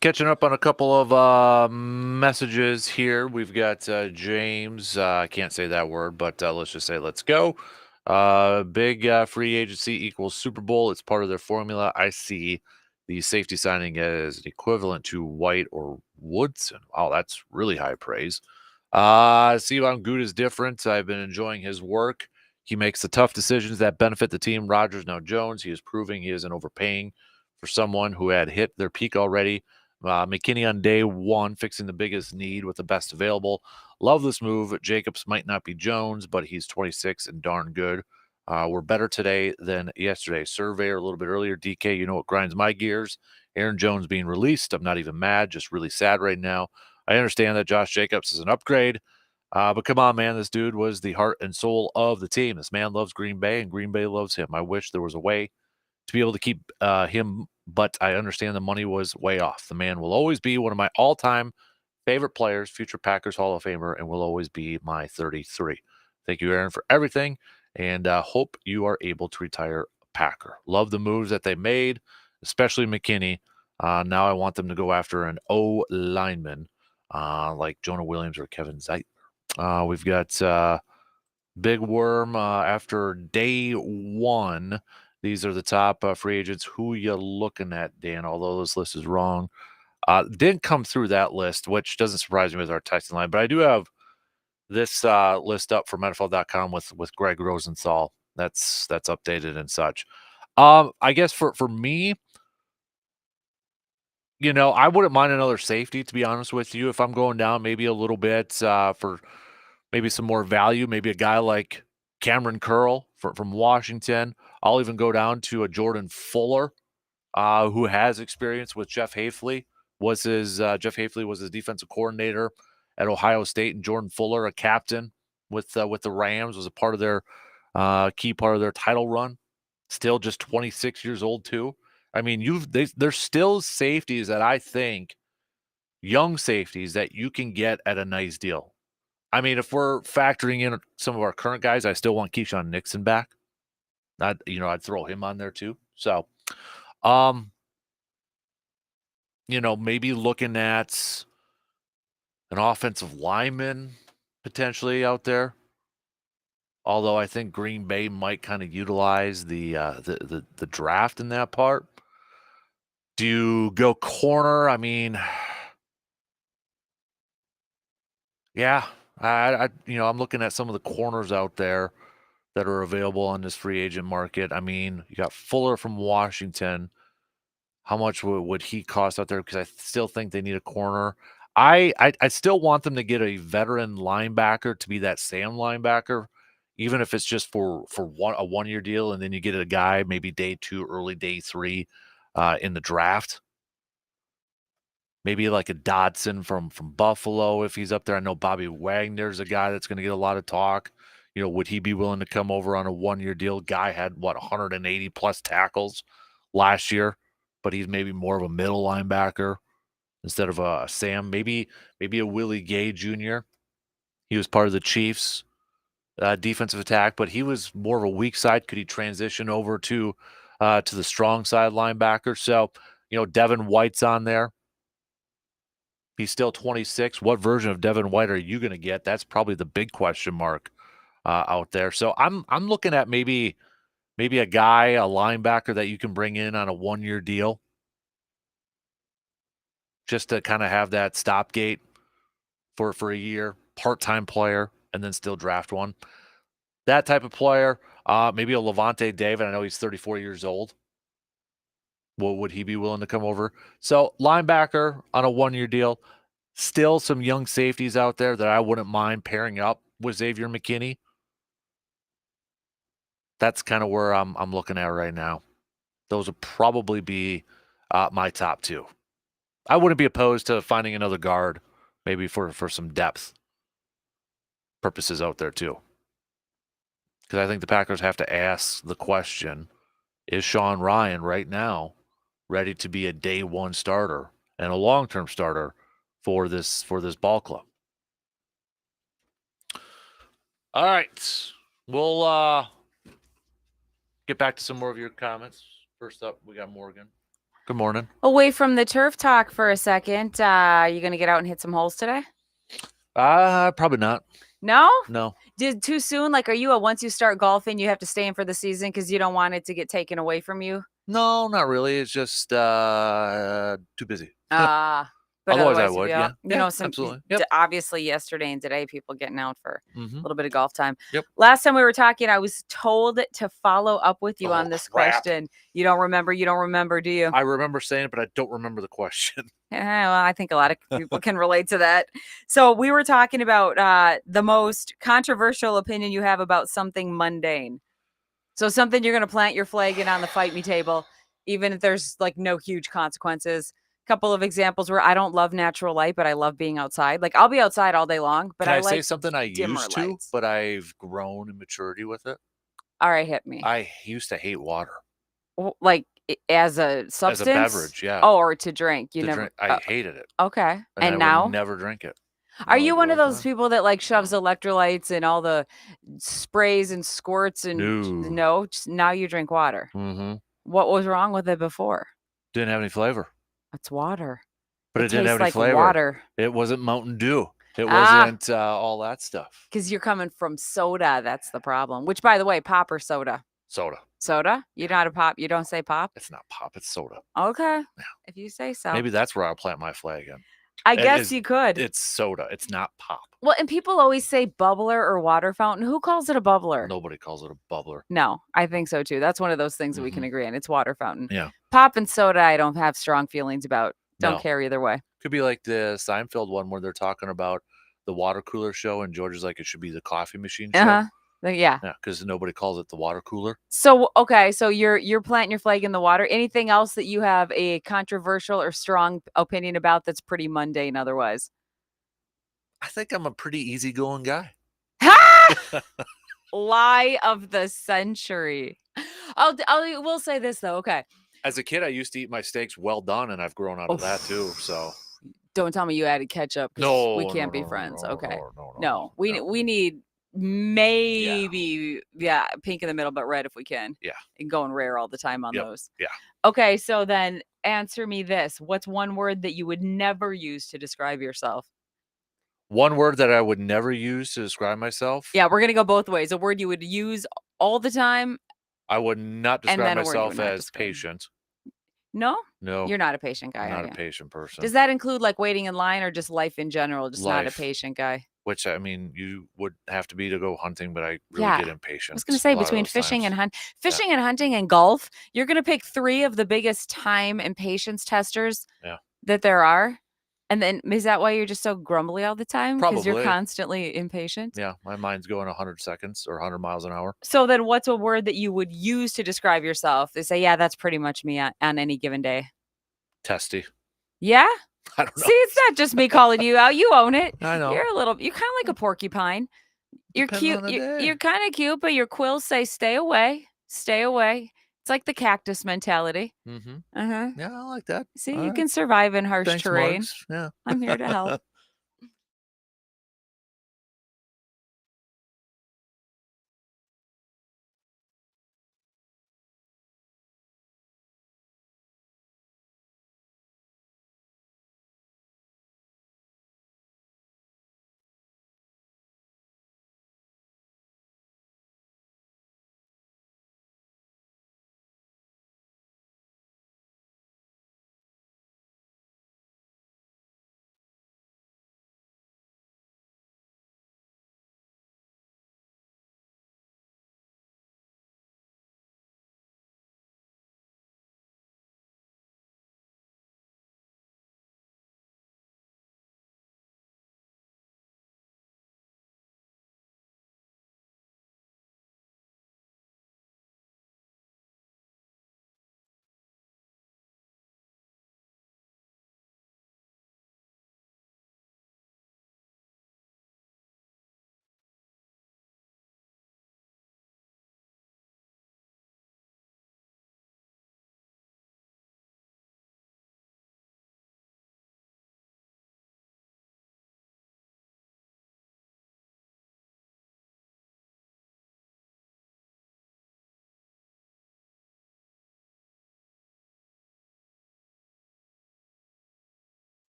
Catching up on a couple of messages here. We've got James. I can't say that word, but let's just say let's go. Big free agency equals Super Bowl. It's part of their formula. I see the safety signing as equivalent to White or Woodson. Wow, that's really high praise. Sivan Good is different. I've been enjoying his work. He makes the tough decisions that benefit the team. Rodgers, now Jones. He is proving he isn't overpaying for someone who had hit their peak already. McKinney on day one, fixing the biggest need with the best available. Love this move. Jacobs might not be Jones, but he's 26 and darn good. We're better today than yesterday. Surveyor a little bit earlier. DK, you know what grinds my gears? Aaron Jones being released. I'm not even mad, just really sad right now. I understand that Josh Jacobs is an upgrade, but come on, man. This dude was the heart and soul of the team. This man loves Green Bay, and Green Bay loves him. I wish there was a way to be able to keep him, but I understand the money was way off. The man will always be one of my all-time favorite players, future Packers Hall of Famer, and will always be my 33. Thank you, Aaron, for everything, and hope you are able to retire a Packer. Love the moves that they made, especially McKinney. Now I want them to go after an O lineman like Jonah Williams or Kevin Zeit. We've got Big Worm after day one. These are the top free agents. Who you looking at, Dan? Although this list is wrong. Didn't come through that list, which doesn't surprise me with our texting line. But I do have this list up from NFL.com with Greg Rosenthal. That's updated and such. I guess for me, I wouldn't mind another safety, to be honest with you. If I'm going down maybe a little bit for maybe some more value, maybe a guy like Cameron Curl from Washington. I'll even go down to a Jordan Fuller, who has experience with Jeff Hafley. Jeff Hafley was his defensive coordinator at Ohio State, and Jordan Fuller, a captain with the Rams, was a part of their key part of their title run. Still just 26 years old too. I mean, there's still safeties that I think, young safeties, that you can get at a nice deal. I mean, if we're factoring in some of our current guys, I still want Keyshawn Nixon back. I'd throw him on there too. So, um, maybe looking at an offensive lineman potentially out there. Although I think Green Bay might kind of utilize the draft in that part. Do you go corner? I mean, yeah, I'm looking at some of the corners out there that are available on this free agent market. I mean, you got Fuller from Washington. How much would he cost out there? Because I still think they need a corner. I still want them to get a veteran linebacker to be that Sam linebacker, even if it's just for a 1 year deal, and then you get a guy maybe day 2, early day 3 in the draft. Maybe like a Dodson from Buffalo if he's up there. I know Bobby Wagner's a guy that's going to get a lot of talk. Would he be willing to come over on a 1 year deal? Guy had 180 plus tackles last year, but he's maybe more of a middle linebacker instead of a Sam. Maybe a Willie Gay Jr. He was part of the Chiefs defensive attack, but he was more of a weak side. Could he transition over to the strong side linebacker? So, Devin White's on there. He's still 26. What version of Devin White are you going to get? That's probably the big question mark out there. So I'm looking at maybe a guy, a linebacker that you can bring in on a 1 year deal, just to kind of have that stopgate for a year, part-time player, and then still draft one. That type of player, maybe a Levante David. I know he's 34 years old. Would he be willing to come over? So linebacker on a 1 year deal. Still some young safeties out there that I wouldn't mind pairing up with Xavier McKinney. That's kind of where I'm looking at right now. Those would probably be my top two. I wouldn't be opposed to finding another guard, maybe for some depth purposes out there too. Because I think the Packers have to ask the question, is Sean Ryan right now ready to be a day one starter and a long-term starter for this ball club? All right. We'll get back to some more of your comments. First up, we got Morgan. Good morning. Away from the turf talk for a second. You going to get out and hit some holes today? Probably not. No? No. Did too soon? Like, are you once you start golfing, you have to stay in for the season because you don't want it to get taken away from you? No, not really. It's just too busy. But Otherwise, I otherwise, would. Yeah. Yeah. some Absolutely. Yep. obviously yesterday and today, people getting out for a Mm-hmm. little bit of golf time. Yep. Last time we were talking, I was told to follow up with you Oh, on this crap. question. You don't remember, do you? I remember saying it, but I don't remember the question. Well, I think a lot of people can relate to that. So we were talking about the most controversial opinion you have about something mundane. So something you're going to plant your flag in on the fight me table, even if there's like no huge consequences. Couple of examples where I don't love natural light, but I love being outside. Like I'll be outside all day long, but Can I say like something I dimmer used to, lights. but I've grown in maturity with it? All right, hit me. I used to hate water Like as a as a substance? beverage. Yeah. Oh, or to drink. You To never. drink, I hated it, Okay. and I And would now? never drink it. Are I'm you like, one of well, those people that like shoves electrolytes and all the sprays and squirts and No. just now you drink water? Mm-hmm. What was wrong with it before? Didn't have any flavor. It's water. But It it didn't have tastes any like flavor. water. It wasn't Mountain Dew. It Ah, wasn't all that stuff. because you're coming from soda. That's the problem. Which, by the way, pop or soda? Soda. Soda? You know how to pop? You don't say pop? It's not pop. It's soda. Okay. Yeah. If you say so. Maybe that's where I'll plant my flag in. I guess you could. It's soda. It's not pop. Well, and people always say bubbler or water fountain. Who calls it a bubbler? Nobody calls it a bubbler. No, I think so too. That's one of those things that we can agree on. It's water fountain. Yeah. Pop and soda, I don't have strong feelings about. Don't No. care either way. Could be like the Seinfeld one where they're talking about the water cooler show, and George is like, it should be the coffee machine show. Yeah. Yeah, because nobody calls it the water cooler. So okay, so you're planting your flag in the water. Anything else that you have a controversial or strong opinion about that's pretty mundane otherwise? I think I'm a pretty easygoing guy. Ha! Lie of the century. We'll say this though. Okay. As a kid, I used to eat my steaks well done, and I've grown out of that too. So don't tell me you added ketchup. no, we can't be no, friends. No, okay. No. We need maybe pink in the middle, but red if we can. Yeah. And going rare all the time on those. Yeah. Okay, so then answer me this. What's one word that you would never use to describe yourself? One word that I would never use to describe myself? Yeah, we're going to go both ways. A word you would use all the time. I would not describe myself as patient. No? No. You're not a patient guy, I'm not a patient person. Does that include like waiting in line or just life in general? Just life. Not a patient guy? Which, I mean, you would have to be to go hunting, but I really get impatient. I was going to say between fishing and fishing and hunting and golf, you're going to pick 3 of the biggest time and patience testers that there are. And then is that why you're just so grumbly all the time? Because you're constantly impatient? Yeah, my mind's going 100 seconds or 100 miles an hour. So then what's a word that you would use to describe yourself? They say, yeah, that's pretty much me on any given day. Testy. Yeah? I don't know. See, it's not just me calling you out. You own it. I know. You're kind of like a porcupine. You're cute. You're kind of cute, but your quills say stay away. Stay away. It's like the cactus mentality. Mm-hmm. Uh-huh. Yeah, I like that. See, you can survive in harsh terrain. Marks. Yeah. I'm here to help.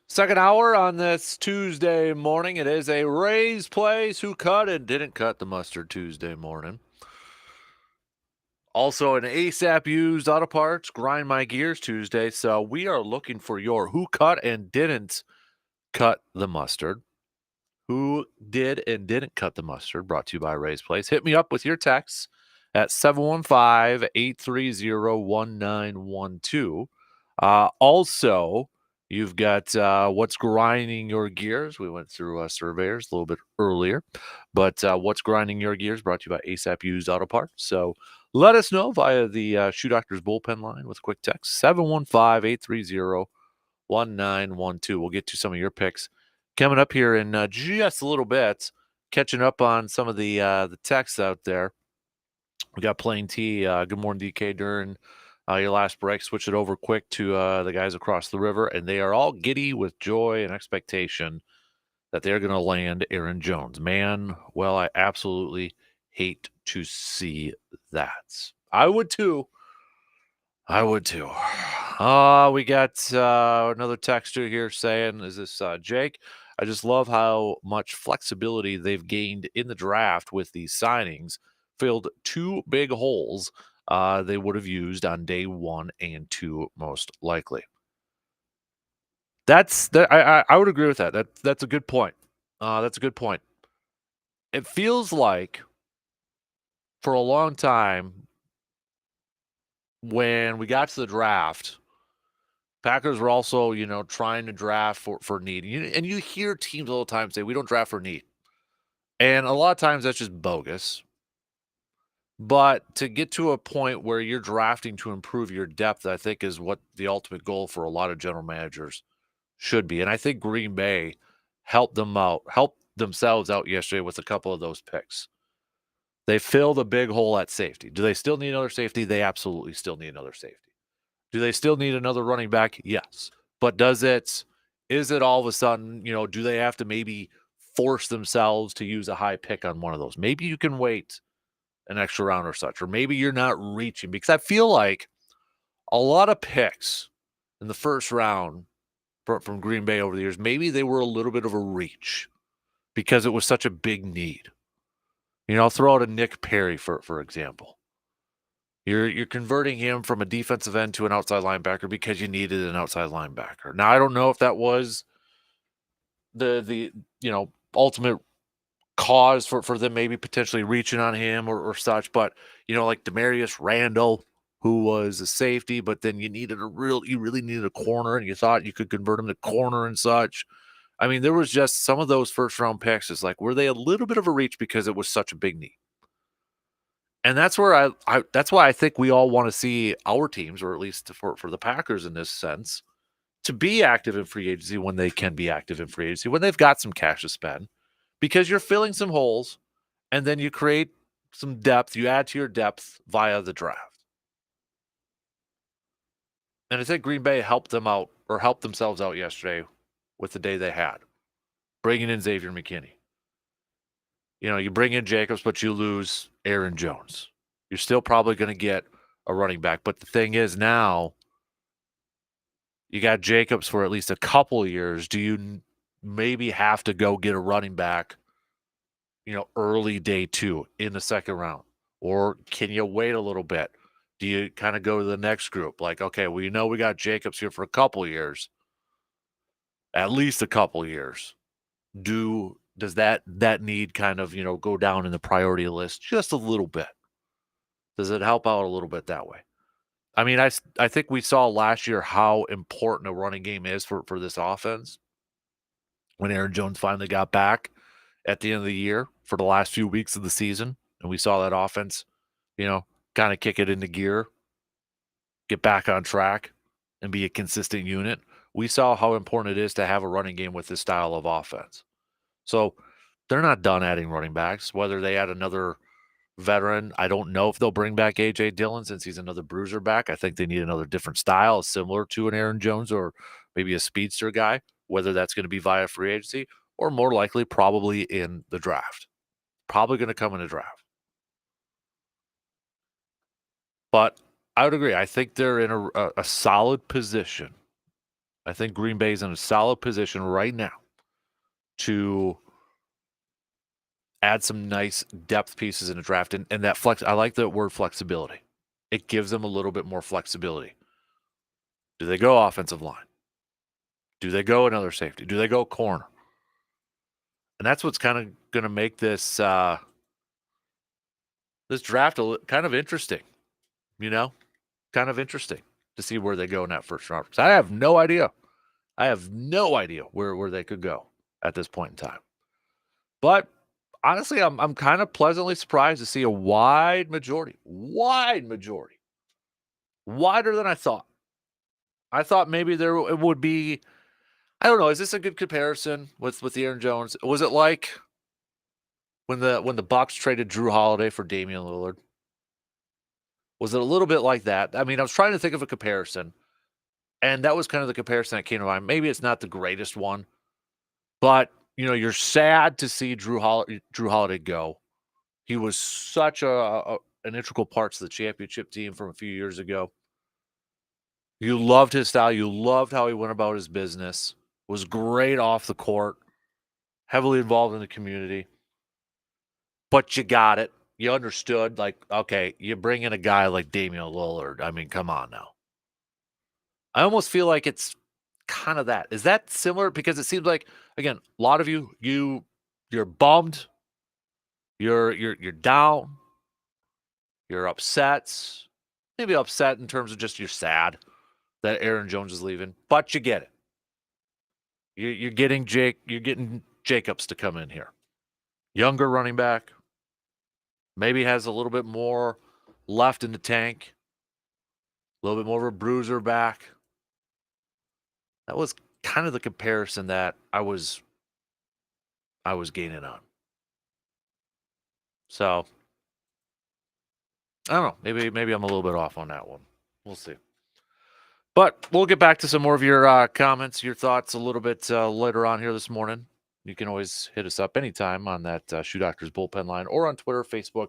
Second hour on this Tuesday morning. It is a Rays Place Who Cut and Didn't Cut the Mustard Tuesday morning. Also an ASAP Used Auto Parts Grind My Gears Tuesday. So we are looking for your Who Cut and Didn't Cut the Mustard. Who did and didn't cut the mustard, brought to you by Rays Place. Hit me up with your texts at 715-830-1912. Also, you've got what's grinding your gears. We went through surveyors a little bit earlier, but what's grinding your gears brought to you by ASAP Used Auto Parts. So let us know via the Shoe Doctor's bullpen line with a quick text, 715-830-1912. We'll get to some of your picks coming up here in just a little bit, catching up on some of the texts out there. We got Plain T. Good morning, DK. During your last break, switch it over quick to the guys across the river, and they are all giddy with joy and expectation that they're going to land Aaron Jones. Man, well, I absolutely hate to see that. I would too. We got another texter here saying, is this Jake? I just love how much flexibility they've gained in the draft with these signings. Filled two big holes they would have used on day 1 and 2 most likely. I would agree with that. That's a good point. That's a good point. It feels like for a long time when we got to the draft, Packers were also, trying to draft for need. And you hear teams all the time say, we don't draft for need. And a lot of times that's just bogus. But to get to a point where you're drafting to improve your depth, I think is what the ultimate goal for a lot of general managers should be. And I think Green Bay helped themselves out yesterday with a couple of those picks. They filled a big hole at safety. Do they still need another safety? They absolutely still need another safety. Do they still need another running back? Yes. But is it all of a sudden, do they have to maybe force themselves to use a high pick on one of those? Maybe you can wait an extra round or such, or maybe you're not reaching, because I feel like a lot of picks in the first round from Green Bay over the years, maybe they were a little bit of a reach because it was such a big need. I'll throw out a Nick Perry, for example. You're converting him from a defensive end to an outside linebacker because you needed an outside linebacker. Now, I don't know if that was the ultimate cause for them maybe potentially reaching on him or such, but like Demarius Randall, who was a safety, but then you really needed a corner, and you thought you could convert him to corner and such. I mean, there was just some of those first round picks. It's like, were they a little bit of a reach because it was such a big need? And that's where that's why I think we all want to see our teams, or at least for the Packers in this sense, to be active in free agency when they can be active in free agency, when they've got some cash to spend, because you're filling some holes and then you create some depth. You add to your depth via the draft. And I think Green Bay helped themselves out yesterday with the day they had, bringing in Xavier McKinney. You bring in Jacobs, but you lose Aaron Jones. You're still probably going to get a running back. But the thing is now, you got Jacobs for at least a couple of years. Do you maybe have to go get a running back, early day 2 in the second round? Or can you wait a little bit? Do you kind of go to the next group? Like, okay, we got Jacobs here for a couple of years, at least a couple of years. Does that need kind of, go down in the priority list just a little bit? Does it help out a little bit that way? I mean, I think we saw last year how important a running game is for this offense when Aaron Jones finally got back at the end of the year for the last few weeks of the season. And we saw that offense, kind of kick it into gear, get back on track, and be a consistent unit. We saw how important it is to have a running game with this style of offense. So they're not done adding running backs. Whether they add another veteran, I don't know if they'll bring back A.J. Dillon since he's another bruiser back. I think they need another different style, similar to an Aaron Jones or maybe a speedster guy, whether that's going to be via free agency or more likely probably in the draft. Probably going to come in the draft. But I would agree. I think they're in a solid position I think Green Bay's in a solid position right now to add some nice depth pieces in the draft. And that flex, I like the word flexibility. It gives them a little bit more flexibility. Do they go offensive line? Do they go another safety? Do they go corner? And that's what's kind of going to make this this draft kind of interesting, kind of interesting to see where they go in that first round. So I have no idea. I have no idea where they could go at this point in time. But honestly, I'm kind of pleasantly surprised to see a wide majority, wider than I thought. I thought maybe it would be. I don't know. Is this a good comparison with Aaron Jones? Was it like when the Bucks traded Drew Holiday for Damian Lillard? Was it a little bit like that? I mean, I was trying to think of a comparison, and that was kind of the comparison that came to mind. Maybe it's not the greatest one, but you're sad to see Drew Holiday go. He was such an integral part to the championship team from a few years ago. You loved his style. You loved how he went about his business. Was great off the court. Heavily involved in the community. But you got it. You understood, like, okay, you bring in a guy like Damian Lillard. I mean, come on now. I almost feel like it's kind of that. Is that similar? Because it seems like, again, a lot of you're bummed. You're down. You're upset. Maybe upset in terms of just you're sad that Aaron Jones is leaving, but you get it. You're getting Jacobs to come in here. Younger running back. Maybe has a little bit more left in the tank. A little bit more of a bruiser back. That was kind of the comparison that I was gaining on. So I don't know. Maybe I'm a little bit off on that one. We'll see. But we'll get back to some more of your comments, your thoughts a little bit later on here this morning. You can always hit us up anytime on that Shoe Doctors bullpen line or on Twitter, Facebook,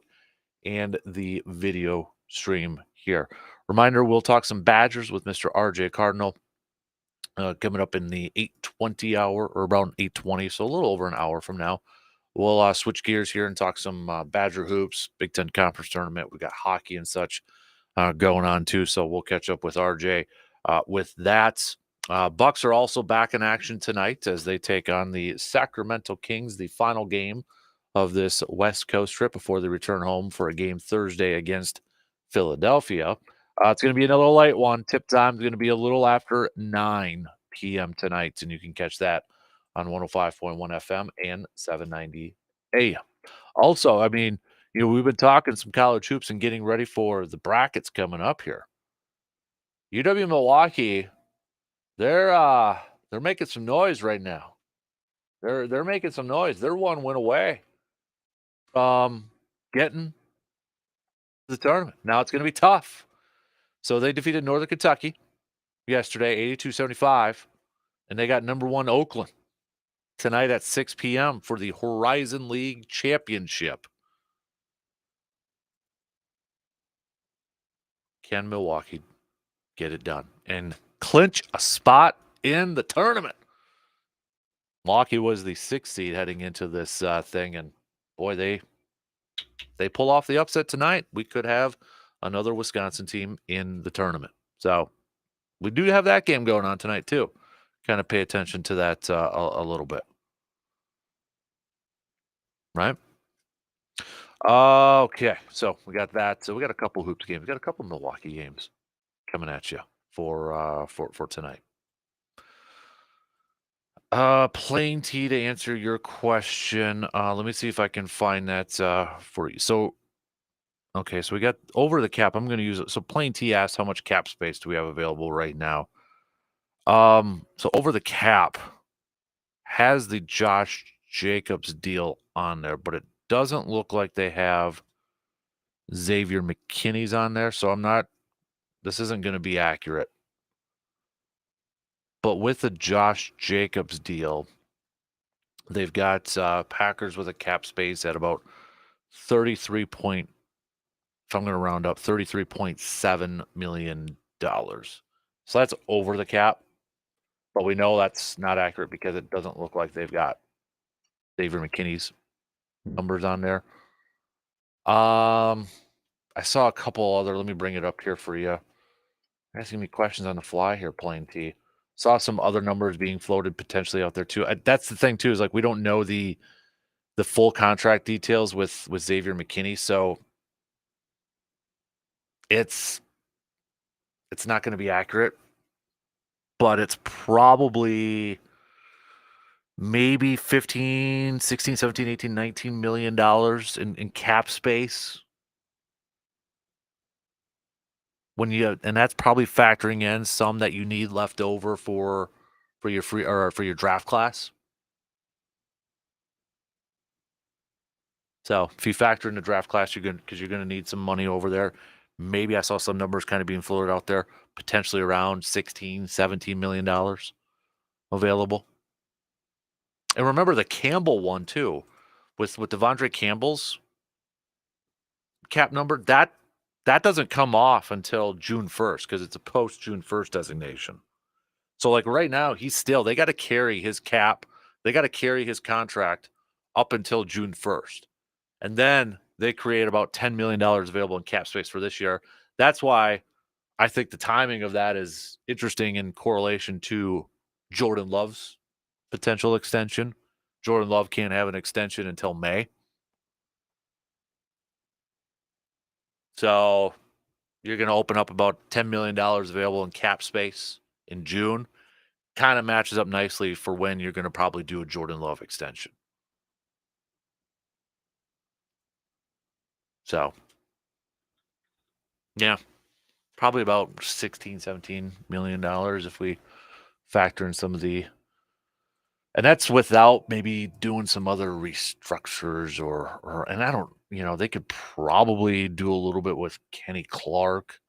and the video stream here. Reminder, we'll talk some Badgers with Mr. RJ Cardinal coming up in the 8:20 hour, or around 8:20, so a little over an hour from now. We'll switch gears here and talk some Badger hoops, Big Ten Conference Tournament. We got hockey and such going on too, so we'll catch up with RJ with that. Bucks are also back in action tonight as they take on the Sacramento Kings, the final game of this West Coast trip before they return home for a game Thursday against Philadelphia. It's going to be another late one. Tip time is going to be a little after 9 p.m. tonight, and you can catch that on 105.1 FM and 790 AM. Also, I mean, we've been talking some college hoops and getting ready for the brackets coming up here. UW Milwaukee, they're making some noise right now. They're making some noise. They're one win away from getting the tournament. Now it's going to be tough. So they defeated Northern Kentucky yesterday, 82-75, and they got number 1 Oakland tonight at 6 p.m. for the Horizon League Championship. Can Milwaukee get it done and clinch a spot in the tournament? Milwaukee was the 6th seed heading into this thing, and boy, they pull off the upset tonight. We could have another Wisconsin team in the tournament. So we do have that game going on tonight too. Kind of pay attention to that a little bit. Right? Okay, so we got that. So we got a couple hoops games. We got a couple Milwaukee games coming at you for tonight. Plain T, to answer your question. Let me see if I can find that for you. So, okay, so we got over the cap. I'm going to use it. So Plain T asked, how much cap space do we have available right now? So over the cap has the Josh Jacobs deal on there, but it doesn't look like they have Xavier McKinney's on there. So this isn't going to be accurate. But with the Josh Jacobs deal, they've got Packers with a cap space at about 33 point, if I'm going to round up, $33.7 million. So that's over the cap. But we know that's not accurate because it doesn't look like they've got Xavier McKinney's numbers on there. I saw a couple other. Let me bring it up here for you. Asking me questions on the fly here, Plain T. Saw some other numbers being floated potentially out there too. That's the thing too, is like we don't know the full contract details with Xavier McKinney, so it's not going to be accurate, but it's probably maybe 15, 16, 17, 18, 19 million dollars in cap space. And that's probably factoring in some that you need left over for your free or for your draft class. So if you factor in the draft class, you're gonna need some money over there. Maybe I saw some numbers kind of being floated out there, potentially around 16, 17 million dollars available. And remember the Campbell one too, with Devondre Campbell's cap number, that doesn't come off until June 1st because it's a post June 1st designation. So like right now, they got to carry his cap, they got to carry his contract up until June 1st. And then they create about $10 million available in cap space for this year. That's why I think the timing of that is interesting in correlation to Jordan Love's potential extension. Jordan Love can't have an extension until May. So you're going to open up about $10 million available in cap space in June. Kind of matches up nicely for when you're going to probably do a Jordan Love extension. So, yeah, probably about 16, 17 million dollars if we factor in some of the, and that's without maybe doing some other restructures and I don't, they could probably do a little bit with Kenny Clark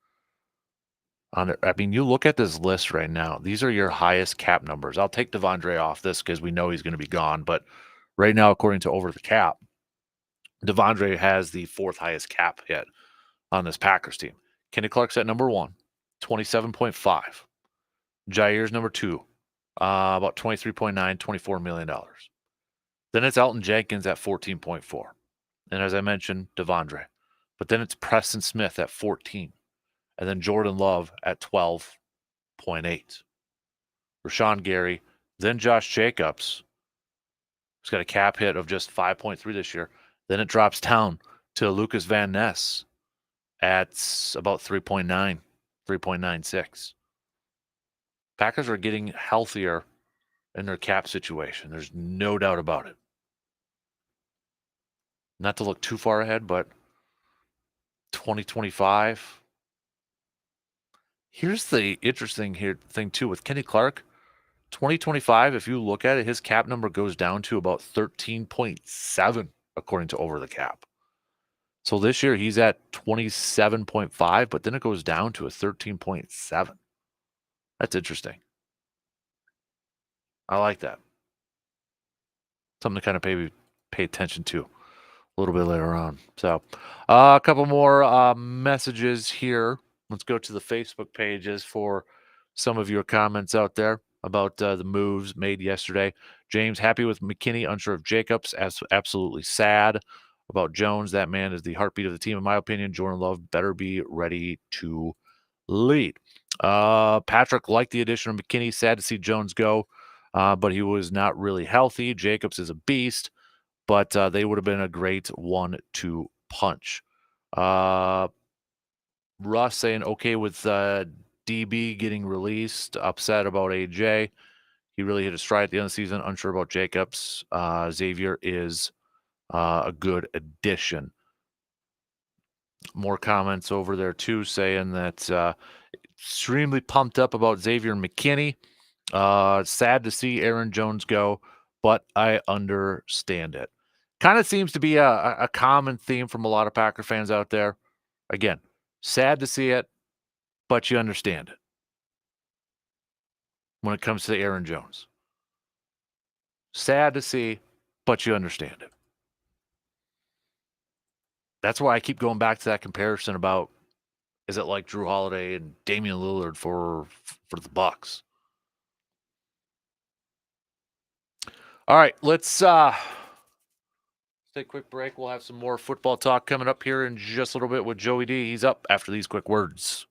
on it. I mean, you look at this list right now, these are your highest cap numbers. I'll take Devondre off this because we know he's going to be gone, but right now, according to Over the Cap, Devondre has the fourth highest cap hit on this Packers team. Kenny Clark's at number 1, 27.5. Jair's number 2, about 23.9, $24 million. Then it's Elton Jenkins at 14.4. And as I mentioned, Devondre. But then it's Preston Smith at 14. And then Jordan Love at 12.8. Rashawn Gary, then Josh Jacobs, who's got a cap hit of just 5.3 this year. Then it drops down to Lucas Van Ness at about 3.9, 3.96. Packers are getting healthier in their cap situation. There's no doubt about it. Not to look too far ahead, but 2025. Here's the interesting thing too with Kenny Clark. 2025, if you look at it, his cap number goes down to about 13.7 according to Over the Cap. So this year he's at 27.5, but then it goes down to a 13.7. That's interesting. I like that. Something to kind of pay attention to a little bit later on. So a couple more messages here. Let's go to the Facebook pages for some of your comments out there about the moves made yesterday. James, happy with McKinney, unsure of Jacobs, absolutely sad about Jones. That man is the heartbeat of the team, in my opinion. Jordan Love better be ready to lead. Patrick liked the addition of McKinney. Sad to see Jones go, but he was not really healthy. Jacobs is a beast, but they would have been a great 1-2 punch. Russ saying okay with DB getting released, upset about AJ. He really hit a stride at the end of the season. Unsure about Jacobs. Xavier is a good addition. More comments over there too, saying that extremely pumped up about Xavier McKinney. Sad to see Aaron Jones go, but I understand it. Kind of seems to be a common theme from a lot of Packer fans out there. Again, sad to see it, but you understand it when it comes to Aaron Jones. Sad to see, but you understand it. That's why I keep going back to that comparison about, is it like Drew Holiday and Damian Lillard for the Bucks? All right, let's take a quick break. We'll have some more football talk coming up here in just a little bit with Joey D. He's up after these quick words.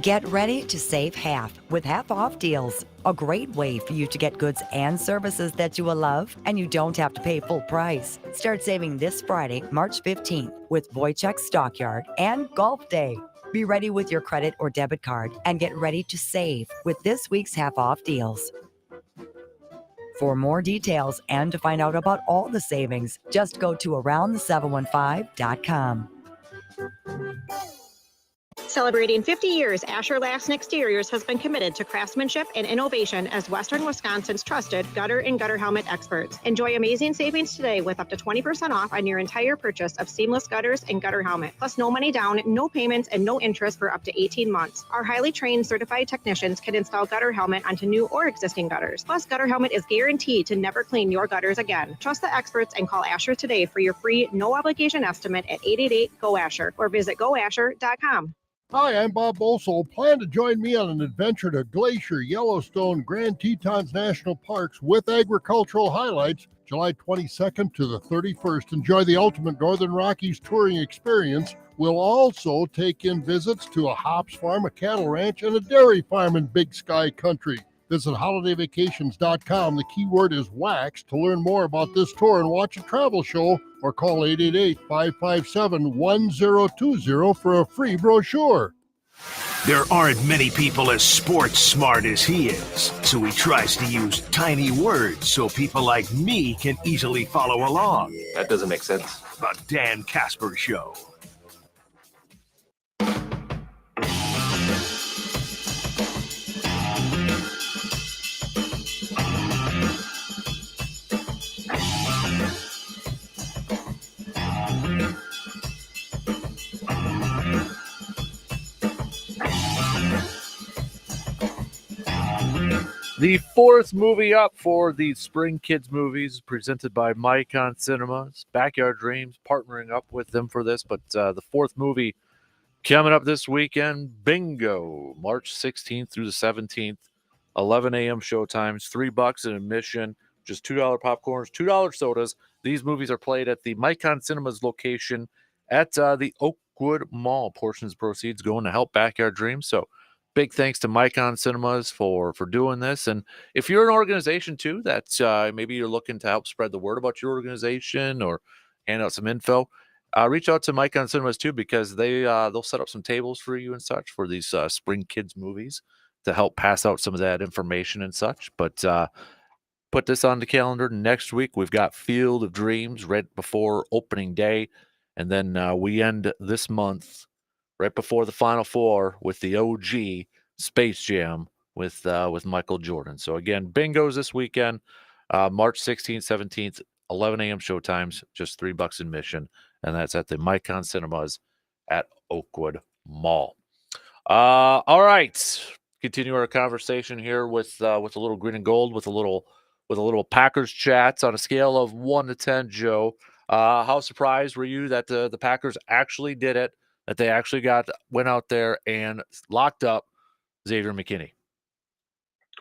Get ready to save half with half-off deals. A great way for you to get goods and services that you will love, and you don't have to pay full price. Start saving this Friday, March 15th, with Boychuk Stockyard and Golf Day. Be ready with your credit or debit card and get ready to save with this week's half-off deals. For more details and to find out about all the savings, just go to aroundthe715.com. Celebrating 50 years, Asher Lassen Exteriors has been committed to craftsmanship and innovation as Western Wisconsin's trusted gutter and gutter helmet experts. Enjoy amazing savings today with up to 20% off on your entire purchase of seamless gutters and gutter helmet. Plus no money down, no payments, and no interest for up to 18 months. Our highly trained certified technicians can install gutter helmet onto new or existing gutters. Plus, gutter helmet is guaranteed to never clean your gutters again. Trust the experts and call Asher today for your free, no obligation estimate at 888-GO-ASHER or visit goasher.com. Hi, I'm Bob Bosel. Plan to join me on an adventure to Glacier, Yellowstone, Grand Tetons National Parks with agricultural highlights, July 22nd to the 31st. Enjoy the ultimate Northern Rockies touring experience. We'll also take in visits to a hops farm, a cattle ranch, and a dairy farm in Big Sky Country. Visit holidayvacations.com. The keyword is wax to learn more about this tour and watch a travel show, or call 888-557-1020 for a free brochure. There aren't many people as sports smart as he is, so he tries to use tiny words so people like me can easily follow along. That doesn't make sense. The Dan Kasper Show. The fourth movie up for the Spring Kids movies presented by Micon Cinemas. Backyard Dreams partnering up with them for this, but the fourth movie coming up this weekend, Bingo, March 16th through the 17th, 11 a.m. showtimes, $3 in admission, just $2 popcorns, $2 sodas. These movies are played at the Micon Cinemas location at the Oakwood Mall. Portions of proceeds going to help Backyard Dreams. So big thanks to Micon Cinemas for doing this. And if you're an organization too that maybe you're looking to help spread the word about your organization or hand out some info, reach out to Micon Cinemas too, because they'll set up some tables for you and such for these Spring Kids movies to help pass out some of that information and such. But put this on the calendar next week. We've got Field of Dreams right before opening day, and then we end this month right before the Final Four with the OG Space Jam with Michael Jordan. So again, Bingo's this weekend, March 16th, 17th, 11 a.m. showtimes, just $3 admission, and that's at the Micon Cinemas at Oakwood Mall. All right, continue our conversation here with a little green and gold, with a little Packers chats on a scale of 1 to 10. Joe, how surprised were you that the Packers actually did it? That they actually went out there and locked up Xavier McKinney?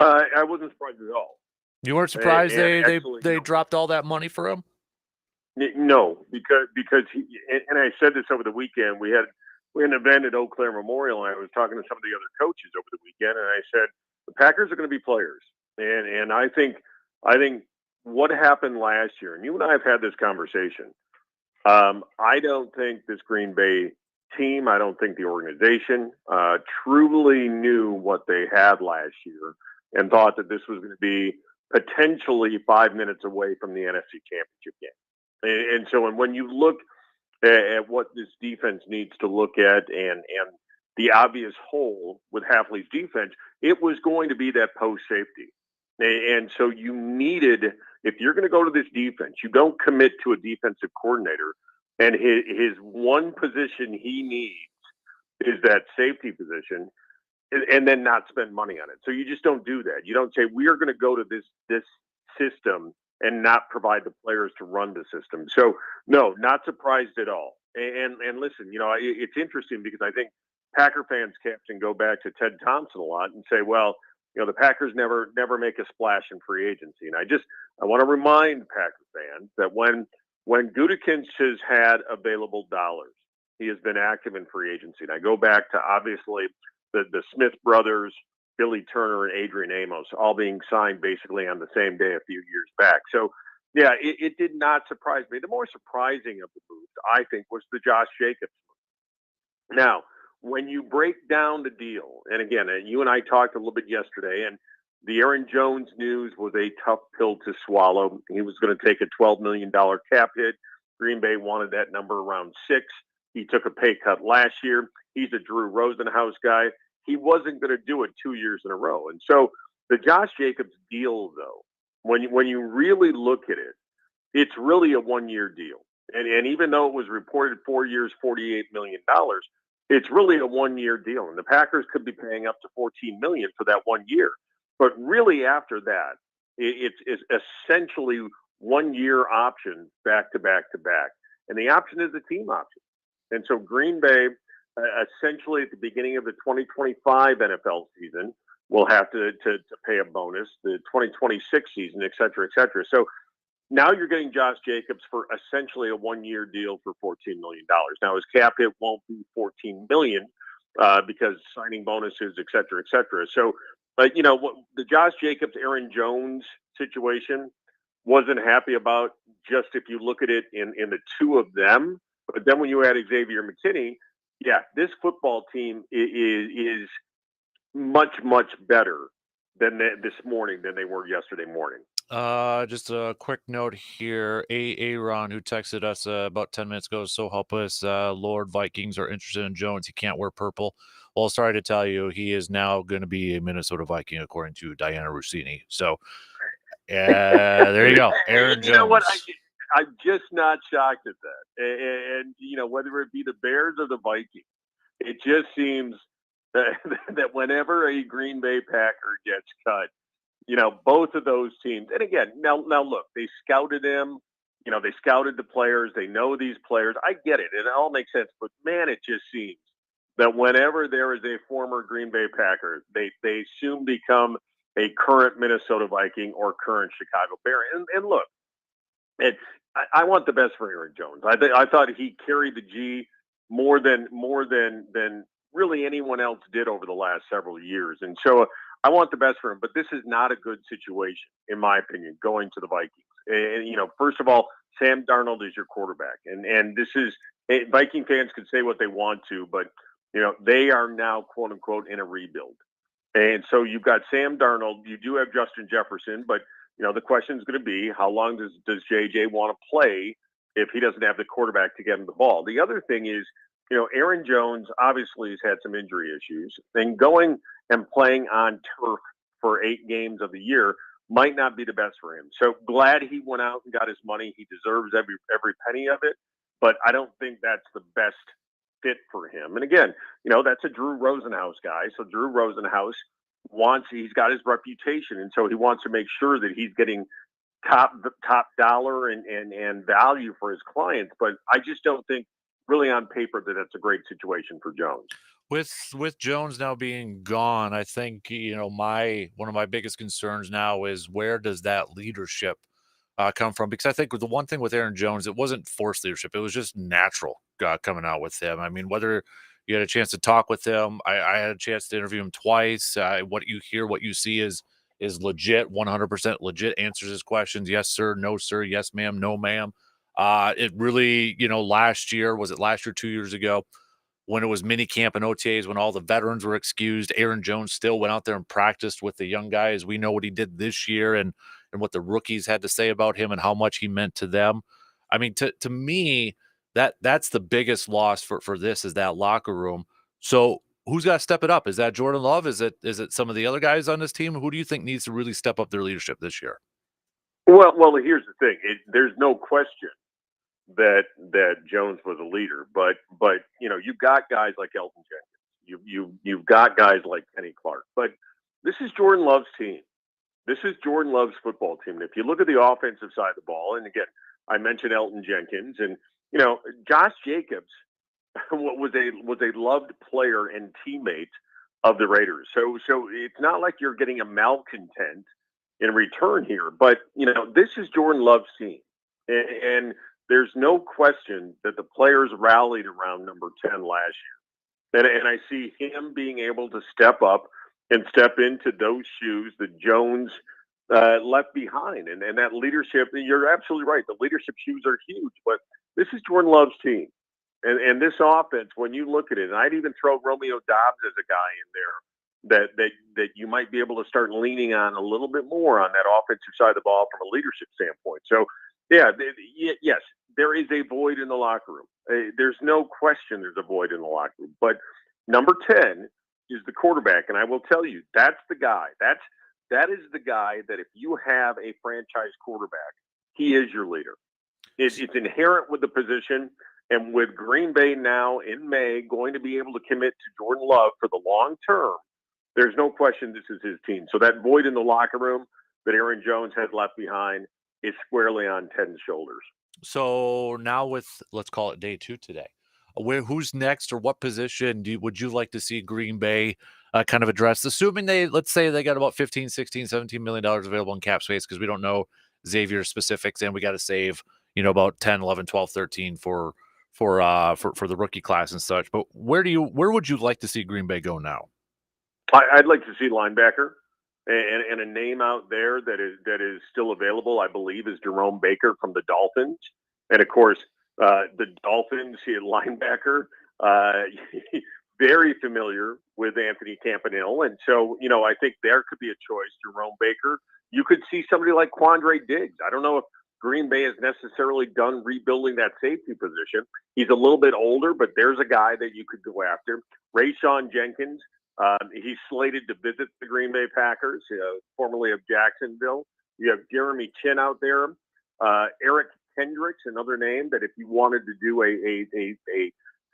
I wasn't surprised at all. You weren't surprised actually, they dropped all that money for him? No, because he, and I said this over the weekend. We had an event at Eau Claire Memorial, and I was talking to some of the other coaches over the weekend, and I said the Packers are going to be players, and I think what happened last year, and you and I have had this conversation. I don't think this Green Bay team, I don't think the organization truly knew what they had last year and thought that this was going to be potentially 5 minutes away from the NFC Championship game. And so, when you look at what this defense needs to look at and the obvious hole with Hafley's defense, it was going to be that post safety. And so you needed, if you're going to go to this defense, you don't commit to a defensive coordinator and his one position he needs is that safety position, and then not spend money on it. So you just don't do that. You don't say, we are going to go to this system and not provide the players to run the system. So no, not surprised at all. And listen, it's interesting because I think Packer fans can go back to Ted Thompson a lot and say, well, the Packers never make a splash in free agency. And I want to remind Packer fans that when Gutekunst has had available dollars, he has been active in free agency. And I go back to obviously the Smith brothers, Billy Turner and Adrian Amos, all being signed basically on the same day a few years back. So, yeah, it did not surprise me. The more surprising of the moves, I think, was the Josh Jacobs move. Now, when you break down the deal, and again, you and I talked a little bit yesterday, and the Aaron Jones news was a tough pill to swallow. He was going to take a $12 million cap hit. Green Bay wanted that number around 6. He took a pay cut last year. He's a Drew Rosenhaus guy. He wasn't going to do it 2 years in a row. And so the Josh Jacobs deal, though, when you really look at it, it's really a 1-year deal. And even though it was reported 4 years, $48 million, it's really a 1-year deal. And the Packers could be paying up to $14 million for that 1 year. But really after that, it's essentially 1-year options back to back to back. And the option is a team option. And so Green Bay, essentially at the beginning of the 2025 NFL season, will have to pay a bonus, the 2026 season, et cetera, et cetera. So now you're getting Josh Jacobs for essentially a 1-year deal for $14 million. Now his cap hit won't be $14 million because signing bonuses, et cetera, et cetera. So But the Josh Jacobs, Aaron Jones situation wasn't happy about. Just if you look at it in the two of them, but then when you add Xavier McKinney, yeah, this football team is much better than this morning than they were yesterday morning. Just a quick note here. Aaron, who texted us about 10 minutes ago, so help us. Lord Vikings are interested in Jones. He can't wear purple. Well, sorry to tell you, he is now going to be a Minnesota Viking, according to Diana Rossini. So, there you go. Aaron Jones. You know what? I'm just not shocked at that. And whether it be the Bears or the Vikings, it just seems that whenever a Green Bay Packer gets cut, both of those teams. And again, now look, they scouted him. They scouted the players. They know these players. I get it. It all makes sense. But, man, it just seems that whenever there is a former Green Bay Packer, they soon become a current Minnesota Viking or current Chicago Bear. And look, I want the best for Aaron Jones. I thought he carried the G more than really anyone else did over the last several years. And so I want the best for him, but this is not a good situation, in my opinion, going to the Vikings. And, first of all, Sam Darnold is your quarterback. And this is – Viking fans can say what they want to, but, they are now, quote, unquote, in a rebuild. And so you've got Sam Darnold. You do have Justin Jefferson, but, the question is going to be how long does JJ want to play if he doesn't have the quarterback to get him the ball? The other thing is, Aaron Jones obviously has had some injury issues, and going and playing on turf for 8 games of the year might not be the best for him. So glad he went out and got his money. He deserves every penny of it, but I don't think that's the best fit for him. And again, that's a Drew Rosenhaus guy. So Drew Rosenhaus he's got his reputation, and so he wants to make sure that he's getting top dollar and value for his clients. But I just don't think really on paper that's a great situation for Jones. With Jones now being gone, I think one of my biggest concerns now is where does that leadership come from? Because I think the one thing with Aaron Jones, it wasn't forced leadership; it was just natural coming out with him. I mean, whether you had a chance to talk with him, I had a chance to interview him twice. What you hear, what you see is legit, 100% legit. Answers his questions: yes, sir; no, sir; yes, ma'am; no, ma'am. It really, last year, 2 years ago, when it was mini camp and OTAs, when all the veterans were excused, Aaron Jones still went out there and practiced with the young guys. We know what he did this year and what the rookies had to say about him and how much he meant to them. I mean, to me, that's the biggest loss for this is that locker room. So who's got to step it up? Is that Jordan Love? Is it some of the other guys on this team? Who do you think needs to really step up their leadership this year? Well, here's the thing. There's no question that Jones was a leader, but you've got guys like Elton Jenkins, you've got guys like Kenny Clark, but this is Jordan Love's team. This is Jordan Love's football team. And if you look at the offensive side of the ball, and again, I mentioned Elton Jenkins, and Josh Jacobs was a loved player and teammate of the Raiders. So it's not like you're getting a malcontent in return here, but this is Jordan Love's team, and there's no question that the players rallied around number 10 last year. And I see him being able to step up and step into those shoes that Jones left behind. And that leadership, you're absolutely right. The leadership shoes are huge, but this is Jordan Love's team. And this offense, when you look at it, and I'd even throw Romeo Doubs as a guy in there that you might be able to start leaning on a little bit more on that offensive side of the ball from a leadership standpoint. So, yes, there is a void in the locker room. There's no question there's a void in the locker room. But number 10 is the quarterback, and I will tell you, that's the guy. That is the guy that if you have a franchise quarterback, he is your leader. It's inherent with the position, and with Green Bay now in May going to be able to commit to Jordan Love for the long term, there's no question this is his team. So that void in the locker room that Aaron Jones has left behind is squarely on Ted's shoulders. So now with, let's call it day 2 today, who's next, or what position would you like to see Green Bay kind of address, assuming let's say they got about 15, 16, 17 million dollars available in cap space, because we don't know Xavier's specifics, and we got to save, about 10, 11, 12, 13 for the rookie class and such. But where would you like to see Green Bay go now? I'd like to see linebacker. And a name out there that is still available, I believe, is Jerome Baker from the Dolphins. And of course, the Dolphins linebacker, very familiar with Anthony Campanile. And so, I think there could be a choice. Jerome Baker. You could see somebody like Quandre Diggs. I don't know if Green Bay is necessarily done rebuilding that safety position. He's a little bit older, but there's a guy that you could go after. Rayshon Jenkins. He's slated to visit the Green Bay Packers, formerly of Jacksonville. You have Jeremy Chin out there. Eric Kendricks, another name that if you wanted to do a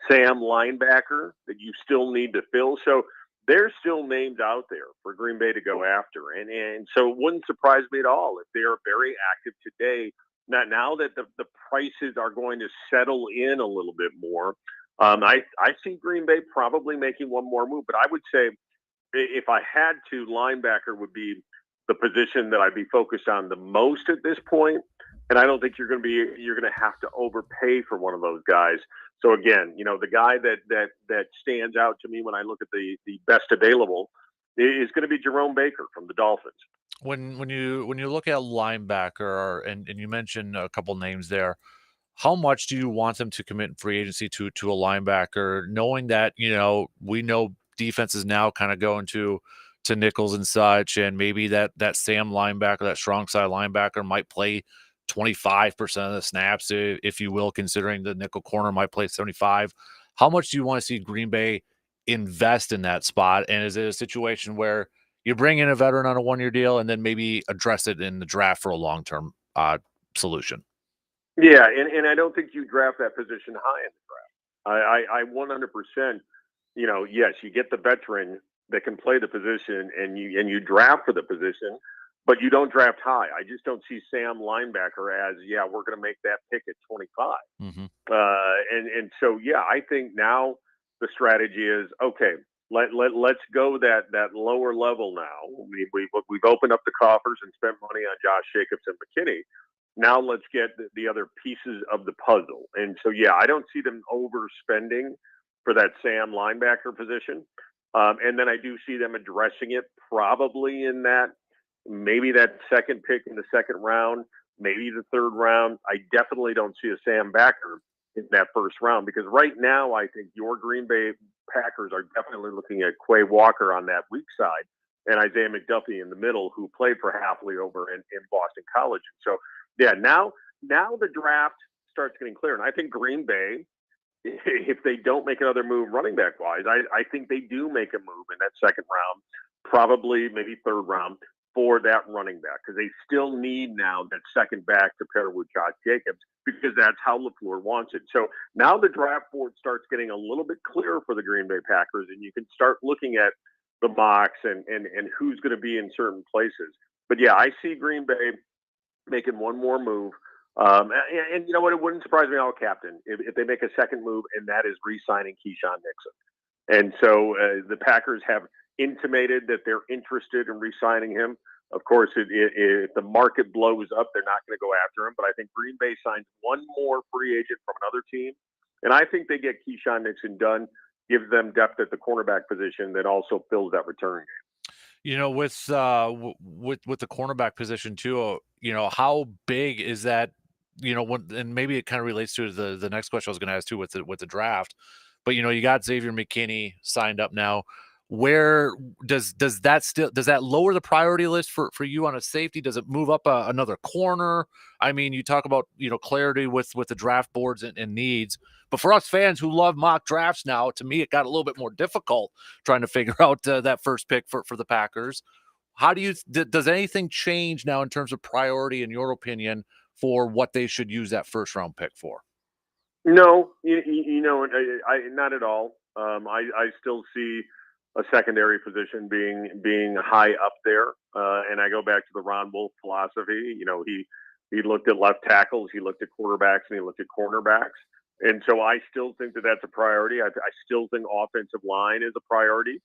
Sam linebacker that you still need to fill. So there's still names out there for Green Bay to go after. And so it wouldn't surprise me at all if they are very active today. Now that the prices are going to settle in a little bit more, I see Green Bay probably making one more move. But I would say if I had to, linebacker would be the position that I'd be focused on the most at this point. And I don't think you're going to have to overpay for one of those guys. So again, the guy that stands out to me when I look at the best available is going to be Jerome Baker from the Dolphins. When you look at linebacker, and you mentioned a couple names there, how much do you want them to commit in free agency to a linebacker, knowing that we know defenses now kind of going to nickels and such, and maybe that Sam linebacker, that strong side linebacker, might play 25% of the snaps, if you will, considering the nickel corner might play 75. How much do you want to see Green Bay invest in that spot? And is it a situation where you bring in a veteran on a one-year deal and then maybe address it in the draft for a long-term solution? Yeah, and I don't think you draft that position high in the draft. I 100%, yes, you get the veteran that can play the position and you draft for the position, but you don't draft high. I just don't see Sam linebacker as, we're going to make that pick at 25. Mm-hmm. And so, I think now the strategy is, okay, let's go that lower level now. We've opened up the coffers and spent money on Josh Jacobs and McKinney. Now let's get the other pieces of the puzzle. And so, I don't see them overspending for that Sam linebacker position. And then I do see them addressing it probably in maybe that second pick in the second round, maybe the third round. I definitely don't see a Sam backer in that first round, because right now I think your Green Bay Packers are definitely looking at Quay Walker on that weak side and Isaiah McDuffie in the middle, who played for Hafley over in Boston College. And so, now the draft starts getting clear. And I think Green Bay, if they don't make another move running back wise, I think they do make a move in that second round, probably maybe third round, for that running back, because they still need now that second back to pair with Josh Jacobs, because that's how LaFleur wants it. So now the draft board starts getting a little bit clearer for the Green Bay Packers, and you can start looking at the mocks and who's going to be in certain places. But I see Green Bay making one more move. And you know what? It wouldn't surprise me at all, Captain, if they make a second move, and that is re-signing Keyshawn Nixon. And so the Packers have intimated that they're interested in re-signing him. Of course, if the market blows up, they're not going to go after him. But I think Green Bay signs one more free agent from another team, and I think they get Keyshawn Nixon done, gives them depth at the cornerback position that also fills that return game. With the cornerback position too, how big is that? And maybe it kind of relates to the next question I was going to ask too with the draft. But you got Xavier McKinney signed up now. Where does that lower the priority list for you on a safety? Does it move up another corner? I mean, you talk about clarity with the draft boards and needs, but for us fans who love mock drafts now, to me it got a little bit more difficult trying to figure out that first pick for the Packers. How does anything change now in terms of priority, in your opinion, for what they should use that first round pick for? No, I not at all. I still see a secondary position being high up there, and I go back to the Ron Wolf philosophy. He looked at left tackles, he looked at quarterbacks, and he looked at cornerbacks. And so I still think that that's a priority. I still think offensive line is a priority,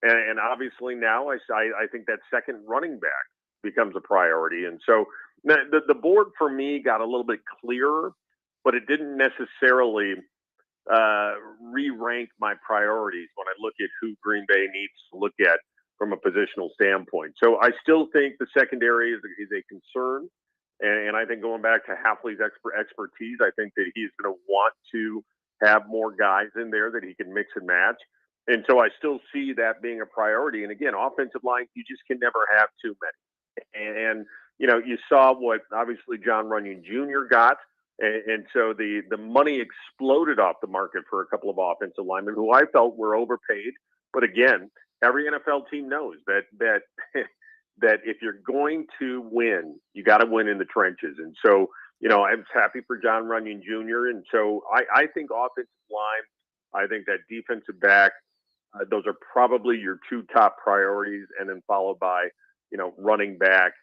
and obviously now I think that second running back becomes a priority. And so the board for me got a little bit clearer, but it didn't necessarily re-rank my priorities when I look at who Green Bay needs to look at from a positional standpoint. So I still think the secondary is a concern. And I think going back to Hafley's expertise, I think that he's going to want to have more guys in there that he can mix and match. And so I still see that being a priority. And again, offensive line, you just can never have too many. And you saw what obviously John Runyon Jr. got. And so the money exploded off the market for a couple of offensive linemen who I felt were overpaid. But again, every NFL team knows that that if you're going to win, you got to win in the trenches. And so, I was happy for John Runyon Jr. And so I think offensive line, I think that defensive back, those are probably your two top priorities. And then followed by, running back,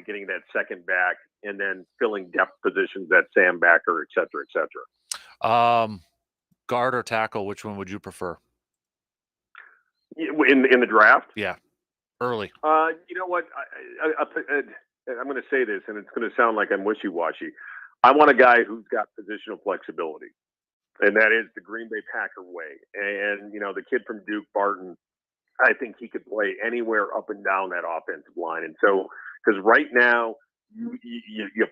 getting that second back, and then filling depth positions at Sam backer, et cetera, et cetera. Guard or tackle, which one would you prefer? In the draft? Yeah. Early. You know what? I'm going to say this, and it's going to sound like I'm wishy-washy. I want a guy who's got positional flexibility, and that is the Green Bay Packer way. And the kid from Duke, Barton, I think he could play anywhere up and down that offensive line. And so, because right now you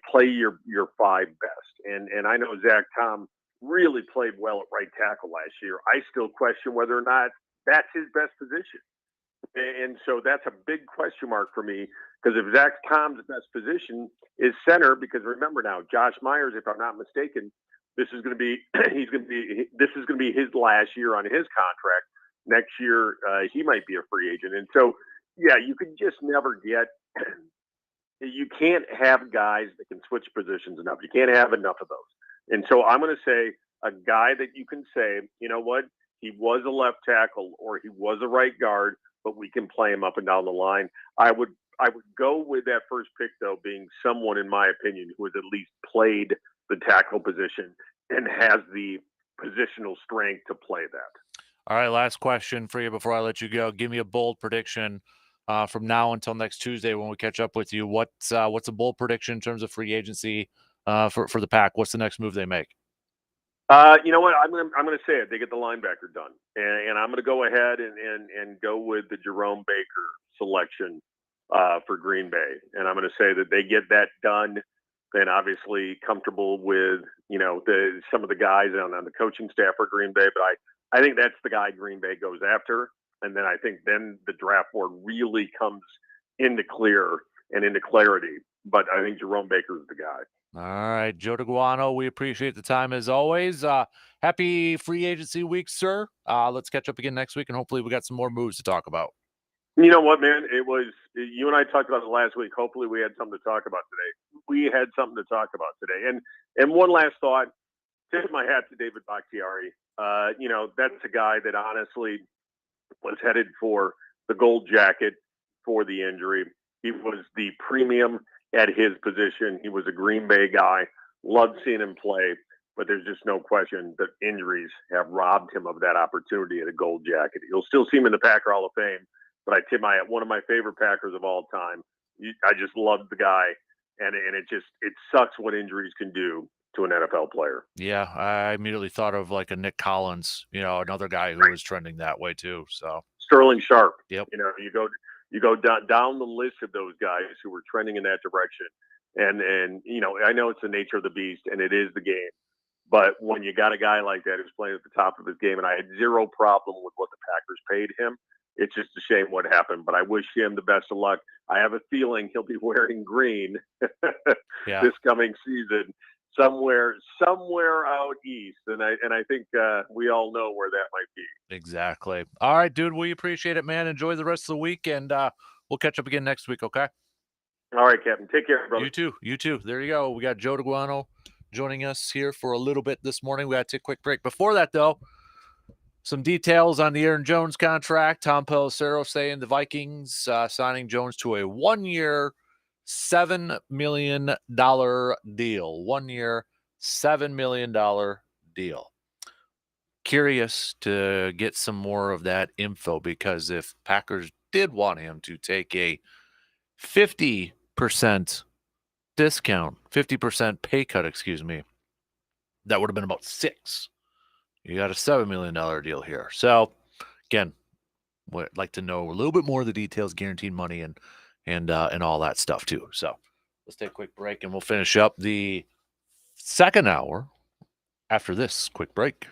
play your five best, and I know Zach Tom really played well at right tackle last year. I still question whether or not that's his best position. And so that's a big question mark for me, because if Zach Tom's best position is center, because remember now, Josh Myers, if I'm not mistaken, this is going to be his last year on his contract. Next year, he might be a free agent. And so, yeah, you can just never get – you can't have guys that can switch positions enough. You can't have enough of those. And so I'm going to say a guy that you can say, you know what, he was a left tackle or he was a right guard, but we can play him up and down the line. I would go with that first pick, though, being someone, in my opinion, who has at least played the tackle position and has the positional strength to play that. All right, last question for you before I let you go. Give me a bold prediction from now until next Tuesday when we catch up with you. What's a bold prediction in terms of free agency for the Pack? What's the next move they make? You know what? I'm gonna say it. They get the linebacker done, and I'm gonna go ahead and go with the Jerome Baker selection for Green Bay, and I'm gonna say that they get that done. And obviously comfortable with some of the guys on the coaching staff for Green Bay, but I think that's the guy Green Bay goes after, and then I think then the draft board really comes into clarity. But I think Jerome Baker is the guy. All right, Joe DeGuano, we appreciate the time as always. Happy free agency week, sir. Let's catch up again next week, and hopefully we got some more moves to talk about. You know what, man? It was you and I talked about it last week. Hopefully we had something to talk about today. We had something to talk about today. And one last thought, tip my hat to David Bakhtiari. That's a guy that honestly was headed for the gold jacket for the injury. He was the premium at his position. He was a Green Bay guy. Loved seeing him play, but there's just no question that injuries have robbed him of that opportunity at a gold jacket. You'll still see him in the Packer Hall of Fame, but I tip my hat, one of my favorite Packers of all time. I just loved the guy, and it sucks what injuries can do to an NFL player. Yeah, I immediately thought of like a Nick Collins, another guy who was trending that way too. So Sterling Sharp. Yep. You go down the list of those guys who were trending in that direction. And I know it's the nature of the beast and it is the game. But when you got a guy like that who's playing at the top of his game, and I had zero problem with what the Packers paid him, it's just a shame what happened. But I wish him the best of luck. I have a feeling he'll be wearing green this coming season somewhere out east. And I think we all know where that might be. Exactly. All right, dude. We appreciate it, man. Enjoy the rest of the week, and we'll catch up again next week, okay? All right, Captain. Take care, brother. You too. There you go. We got Joe DeGuano joining us here for a little bit this morning. We got to take a quick break. Before that, though, some details on the Aaron Jones contract. Tom Pelissero saying the Vikings signing Jones to a 1-year, $7 million deal. 1 year, $7 million deal. Curious to get some more of that info, because if Packers did want him to take a 50% discount, 50% pay cut, that would have been about $6 million. You got a $7 million deal here. So, again, would like to know a little bit more of the details, guaranteed money, and all that stuff too. So let's take a quick break, and we'll finish up the second hour after this quick break.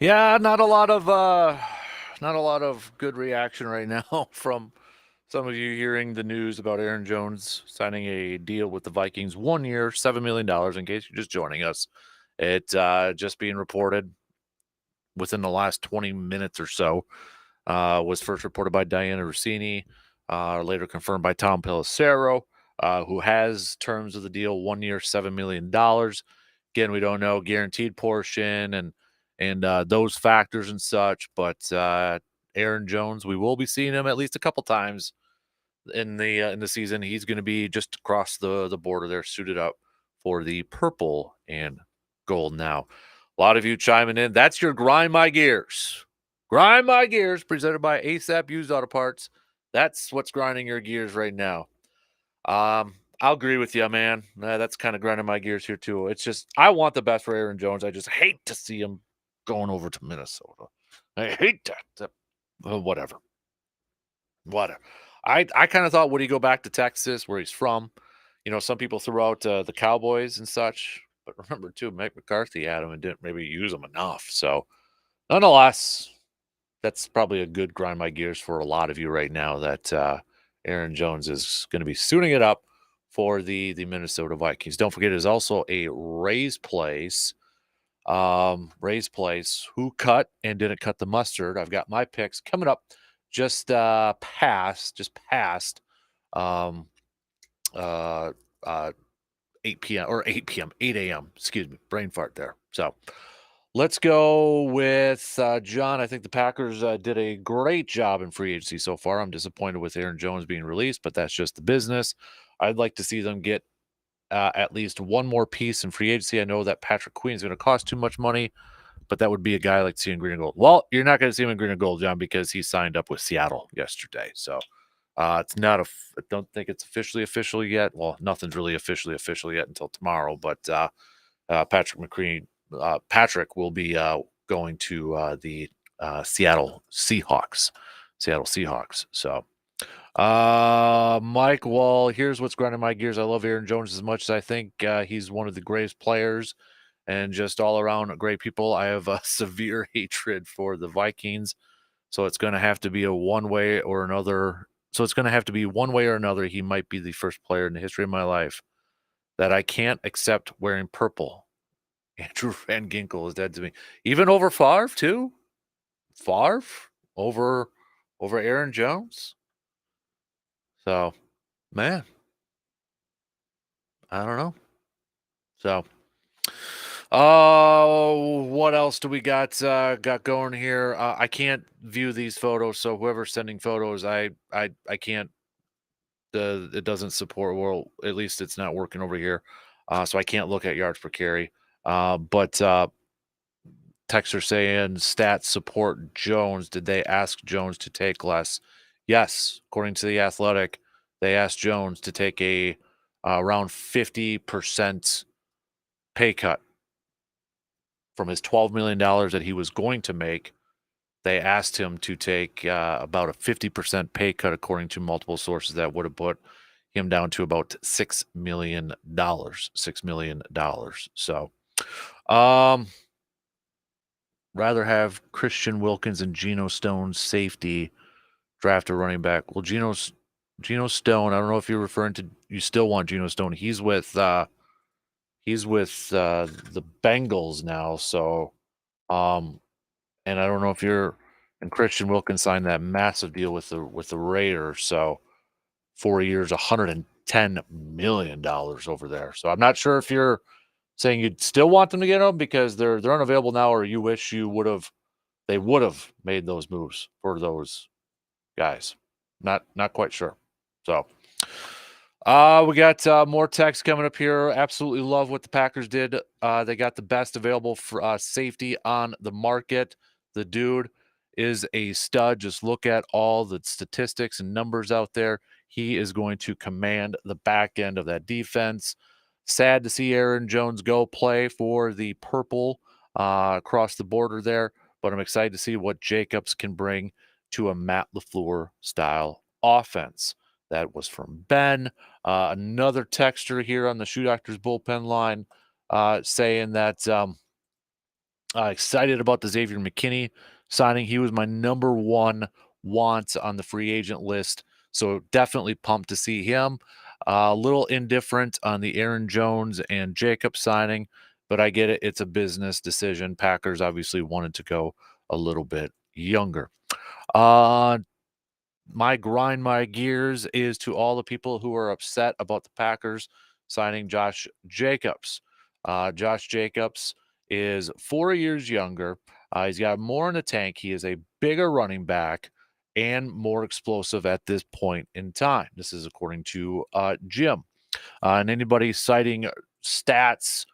Yeah, not a lot of good reaction right now from some of you hearing the news about Aaron Jones signing a deal with the Vikings, 1 year, $7 million, in case you're just joining us. It just being reported within the last 20 minutes or so. Was first reported by Diana Rossini, later confirmed by Tom Pelissero, who has terms of the deal, 1 year, $7 million. Again, we don't know guaranteed portion and those factors and such, but Aaron Jones, we will be seeing him at least a couple times in the season. He's going to be just across the border there, suited up for the purple and gold. Now, a lot of you chiming in. That's your grind my gears. Grind my gears, presented by ASAP Used Auto Parts. That's what's grinding your gears right now. I'll agree with you, man. That's kind of grinding my gears here too. It's just I want the best for Aaron Jones. I just hate to see him going over to Minnesota. I hate that. Whatever. I kind of thought, would he go back to Texas, where he's from? You know, some people threw out the Cowboys and such, but remember too, Mike McCarthy had him and didn't maybe use him enough. So, nonetheless, that's probably a good grind my gears for a lot of you right now. That Aaron Jones is going to be suiting it up for the Minnesota Vikings. Don't forget, it is also a Rays place. Rays place. Who cut and didn't cut the mustard? I've got my picks coming up. Just past 8 p.m. or 8 p.m. 8 a.m. Excuse me, brain fart there. So let's go with John. I think the Packers did a great job in free agency so far. I'm disappointed with Aaron Jones being released, but that's just the business. I'd like to see them get at least one more piece in free agency. I know that Patrick Queen is going to cost too much money, but that would be a guy like seeing green and gold. Well, you're not going to see him in green and gold, John, because he signed up with Seattle yesterday. So it's not I don't think it's officially official yet. Well, nothing's really officially official yet until tomorrow. But Patrick will be going to the Seattle Seahawks. So, Mike Wall, here's what's grinding my gears. I love Aaron Jones as much as I think he's one of the greatest players and just all around great people. I have a severe hatred for the Vikings. So it's going to have to be one way or another. He might be the first player in the history of my life that I can't accept wearing purple. Andrew Van Ginkel is dead to me. Even over Favre, too? Favre? Over Aaron Jones? So, man. I don't know. So, what else do we got going here? I can't view these photos, so whoever's sending photos, I can't. It doesn't support. Well, at least it's not working over here, so I can't look at yards per carry. But texter saying stats support Jones. Did they ask Jones to take less? Yes, according to The Athletic, they asked Jones to take a around 50% pay cut from his $12 million that he was going to make. They asked him to take about a 50% pay cut, according to multiple sources. That would have put him down to about $6 million. $6 million. So, rather have Christian Wilkins and Geno Stone safety draft a running back. Well, Geno Stone, I don't know if you're referring to, you still want Geno Stone. He's with the Bengals now. So, and I don't know if and Christian Wilkins signed that massive deal with the Raiders. So 4 years, $110 million over there. So I'm not sure if you're saying you'd still want them to get them because they're unavailable now, or you wish they would have made those moves for those guys. Not quite sure. So we got more text coming up here. Absolutely love what the Packers did. They got the best available for safety on the market. The dude is a stud. Just look at all the statistics and numbers out there. He is going to command the back end of that defense. Sad to see Aaron Jones go play for the purple across the border there, but I'm excited to see what Jacobs can bring to a Matt LaFleur style offense. That was from Ben. Another texter here on the Shoe Doctors bullpen line saying that excited about the Xavier McKinney signing. He was my number one want on the free agent list So definitely pumped to see him. A little indifferent on the Aaron Jones and Jacob signing, but I get it. It's a business decision. Packers obviously wanted to go a little bit younger. My grind my gears is to all the people who are upset about the Packers signing Josh Jacobs. Josh Jacobs is 4 years younger. He's got more in the tank. He is a bigger running back and more explosive at this point in time. This is according to Jim. And anybody citing stats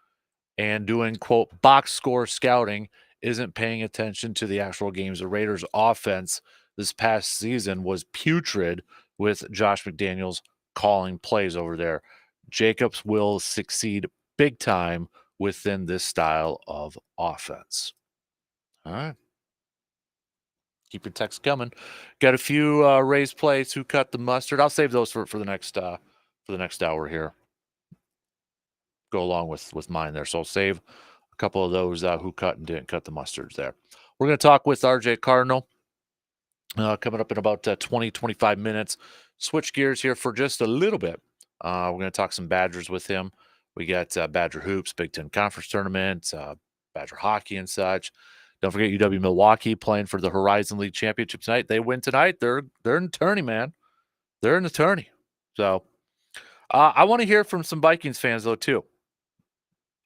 and doing, quote, box score scouting isn't paying attention to the actual games. The Raiders' offense this past season was putrid with Josh McDaniels calling plays over there. Jacobs will succeed big time within this style of offense. All right. Keep your texts coming. Got a few raised plays who cut the mustard. I'll save those for the next hour here. Go along with mine there. So I'll save a couple of those who cut and didn't cut the mustards there. We're going to talk with RJ Cardinal coming up in about 20, 25 minutes. Switch gears here for just a little bit. We're going to talk some Badgers with him. We got Badger Hoops, Big Ten Conference Tournament, Badger Hockey and such. Don't forget UW Milwaukee playing for the Horizon League Championship tonight. They win tonight. They're an attorney, man. They're an attorney. So I want to hear from some Vikings fans, though, too.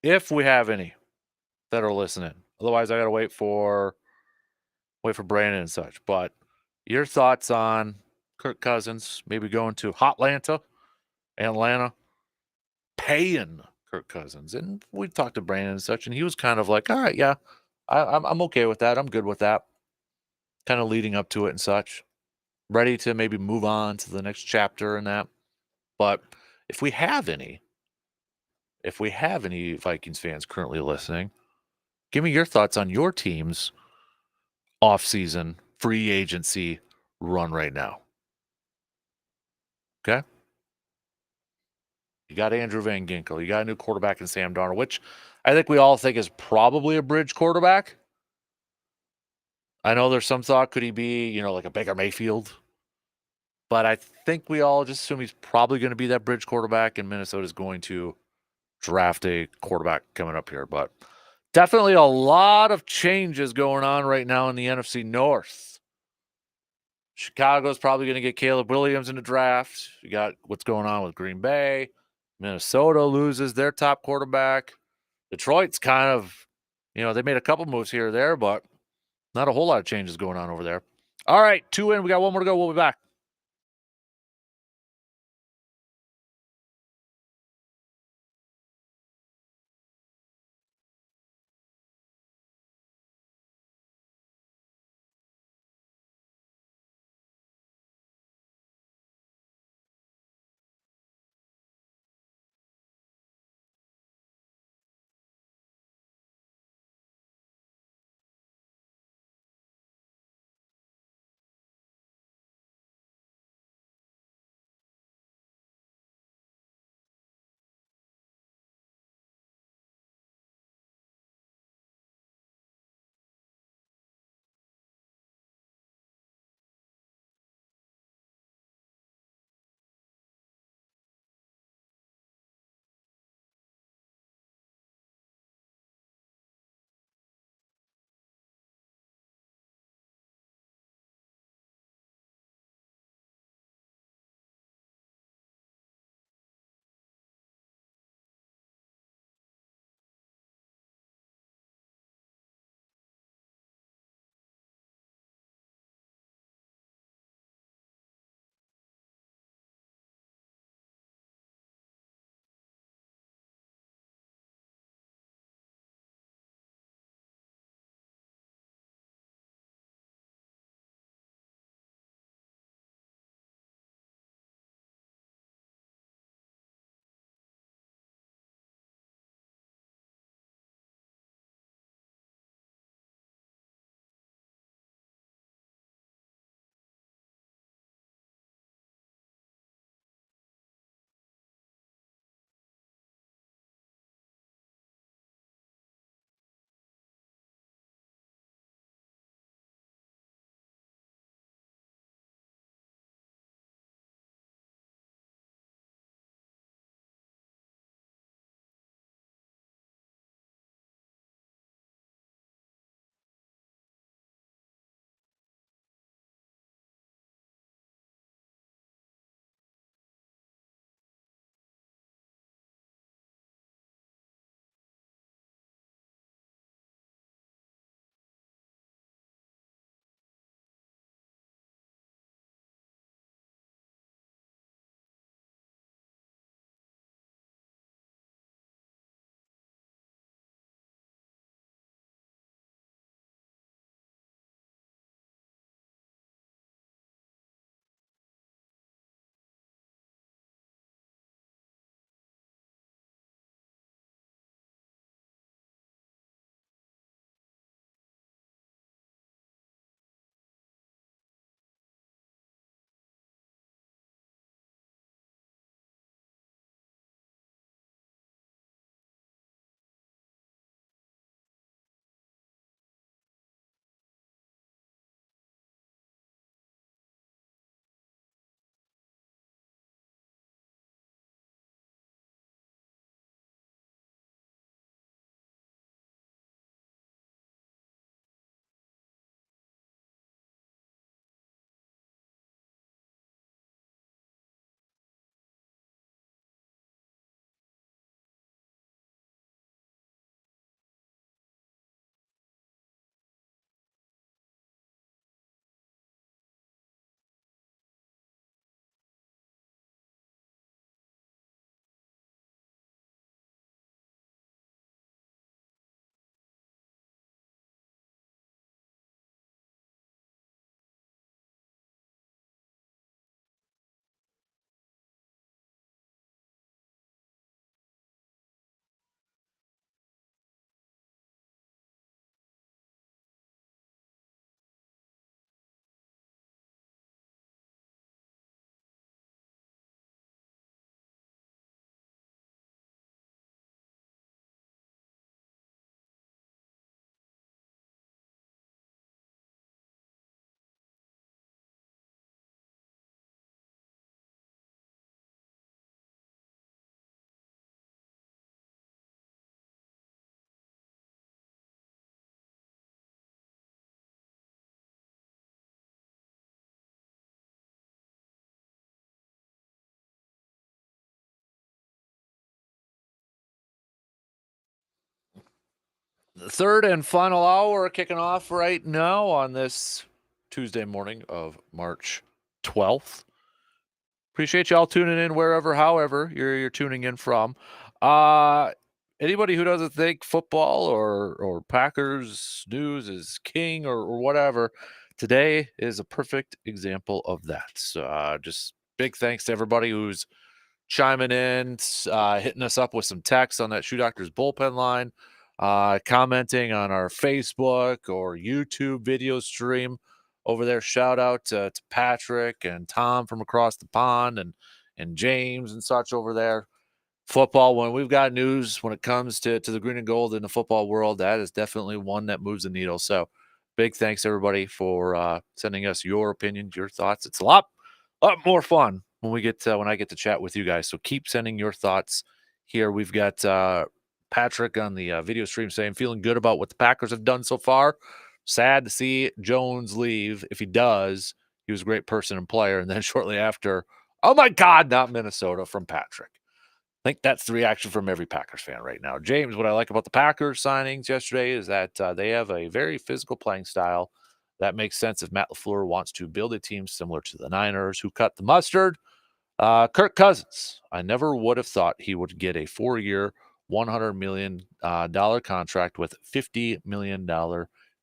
If we have any that are listening. Otherwise, I got to wait for Brandon and such. But your thoughts on Kirk Cousins maybe going to Atlanta, paying Kirk Cousins. And we talked to Brandon and such, and he was kind of like, all right, yeah, I'm okay with that. I'm good with that. Kind of leading up to it and such. Ready to maybe move on to the next chapter and that. But if we have any Vikings fans currently listening, give me your thoughts on your team's off-season free agency run right now. Okay? You got Andrew Van Ginkel. You got a new quarterback in Sam Darnold, which I think we all think is probably a bridge quarterback. I know there's some thought, could he be, like a Baker Mayfield? But I think we all just assume he's probably going to be that bridge quarterback, and Minnesota's going to draft a quarterback coming up here. But definitely a lot of changes going on right now in the NFC North. Chicago's probably going to get Caleb Williams in the draft. You got what's going on with Green Bay. Minnesota loses their top quarterback. Detroit's kind of, they made a couple moves here or there, but not a whole lot of changes going on over there. All right, 2 in. We got one more to go. We'll be back. The third and final hour kicking off right now on this Tuesday morning of March 12th. Appreciate y'all tuning in wherever, however you're tuning in from. Anybody who doesn't think football or Packers news is king or whatever, today is a perfect example of that. So just big thanks to everybody who's chiming in, hitting us up with some text on that Shoe Doctors bullpen line, commenting on our Facebook or YouTube video stream over there. Shout out to Patrick and Tom from across the pond and James and such over there. Football, when we've got news when it comes to the green and gold in the football world, that is definitely one that moves the needle. So big thanks everybody for sending us your opinions, your thoughts. It's a lot more fun when I get to chat with you guys. So keep sending your thoughts here. We've got Patrick on the video stream saying, feeling good about what the Packers have done so far. Sad to see Jones leave. If he does, he was a great person and player. And then shortly after, oh my God, not Minnesota, from Patrick. I think that's the reaction from every Packers fan right now. James, what I like about the Packers signings yesterday is that they have a very physical playing style. That makes sense if Matt LaFleur wants to build a team similar to the Niners. Who cut the mustard? Kirk Cousins. I never would have thought he would get a 4-year, $100 million contract with $50 million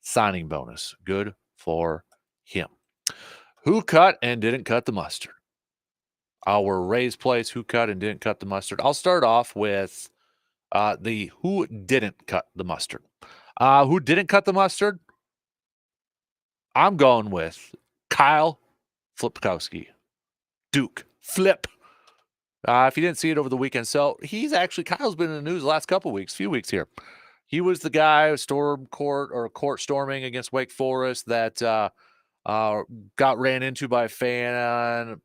signing bonus. Good for him. Who cut and didn't cut the mustard? Our raised plays, who cut and didn't cut the mustard. I'll start off with the who didn't cut the mustard. Who didn't cut the mustard? I'm going with Kyle Flipkowski. Duke. Flip. If you didn't see it over the weekend, so Kyle's been in the news the last few weeks here. He was the guy who court storming against Wake Forest that got ran into by a fan,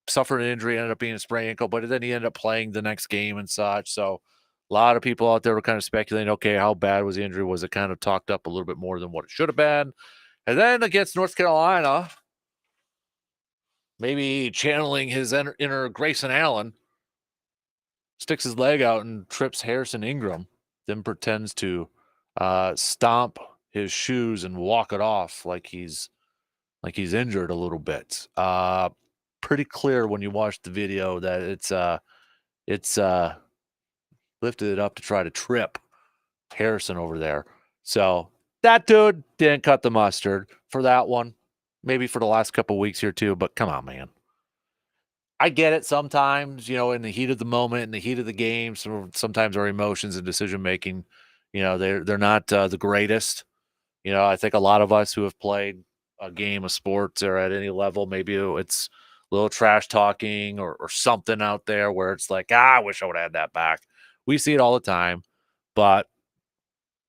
suffered an injury, ended up being a sprained ankle, but then he ended up playing the next game and such. So a lot of people out there were kind of speculating, okay, how bad was the injury? Was it kind of talked up a little bit more than what it should have been? And then against North Carolina, maybe channeling his inner Grayson Allen, sticks his leg out and trips Harrison Ingram, then pretends to stomp his shoes and walk it off like he's injured a little bit. Pretty clear when you watch the video that it's lifted it up to try to trip Harrison over there. So that dude didn't cut the mustard for that one. Maybe for the last couple weeks here too, but come on, man. I get it sometimes, in the heat of the moment, in the heat of the game, sometimes our emotions and decision making, they're not the greatest. I think a lot of us who have played a game of sports or at any level, maybe it's a little trash talking or something out there where it's like, I wish I would have had that back. We see it all the time, but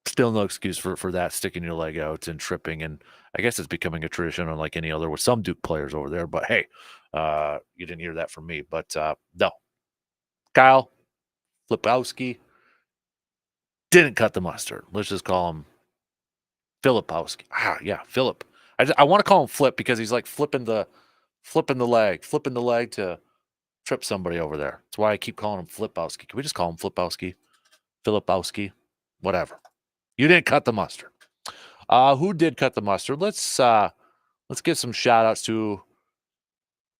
still no excuse for that, sticking your leg out and tripping. And I guess it's becoming a tradition unlike any other with some Duke players over there. But hey, you didn't hear that from me. But no, Kyle Flipkowski didn't cut the mustard. Let's just call him Filipowski. Yeah, Philip. I want to call him Flip because he's like flipping the leg to trip somebody over there. That's why I keep calling him Flipowski. Can we just call him Flipowski? Filipowski? Whatever. You didn't cut the mustard. Who did cut the mustard? Let's give some shout outs to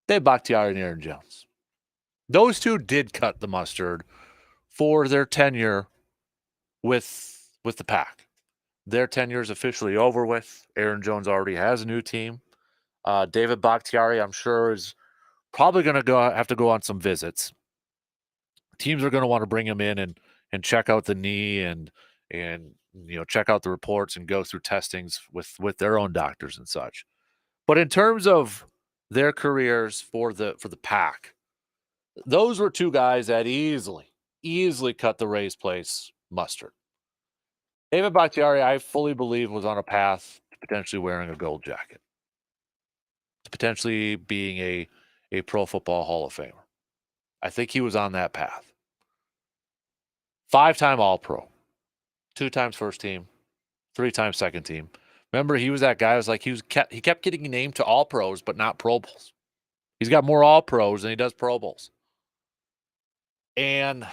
Dave Bakhtiari and Aaron Jones. Those two did cut the mustard for their tenure with the Pack. Their tenure is officially over with. Aaron Jones already has a new team. David Bakhtiari, I'm sure, is probably going to have to go on some visits. Teams are going to want to bring him in and check out the knee and check out the reports and go through testings with their own doctors and such. But in terms of their careers for the Pack, those were two guys that easily cut the Rays place mustard. David Bakhtiari, I fully believe, was on a path to potentially wearing a gold jacket, to potentially being a Pro Football Hall of Famer. I think he was on that path. 5-time All-Pro, 2 times first team, 3 times second team. Remember, he was that guy. He kept getting named to All Pros, but not Pro Bowls. He's got more All Pros than he does Pro Bowls. And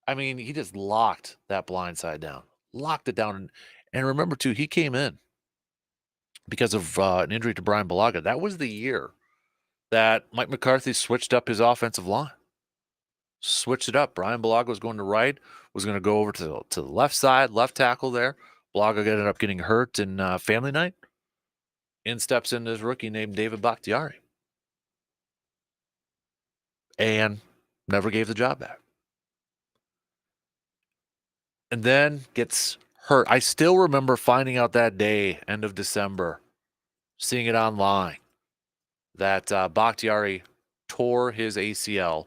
I mean, he just locked that blind side down. locked it down. And remember, too, he came in because of an injury to Brian Balaga. That was the year that Mike McCarthy switched up his offensive line. Switched it up. Brian Balaga was going to right, was going to go over to the left side, left tackle there. Balaga ended up getting hurt in family night. In steps in this rookie named David Bakhtiari. And never gave the job back. And then gets hurt. I still remember finding out that day, end of December, seeing it online, that Bakhtiari tore his ACL.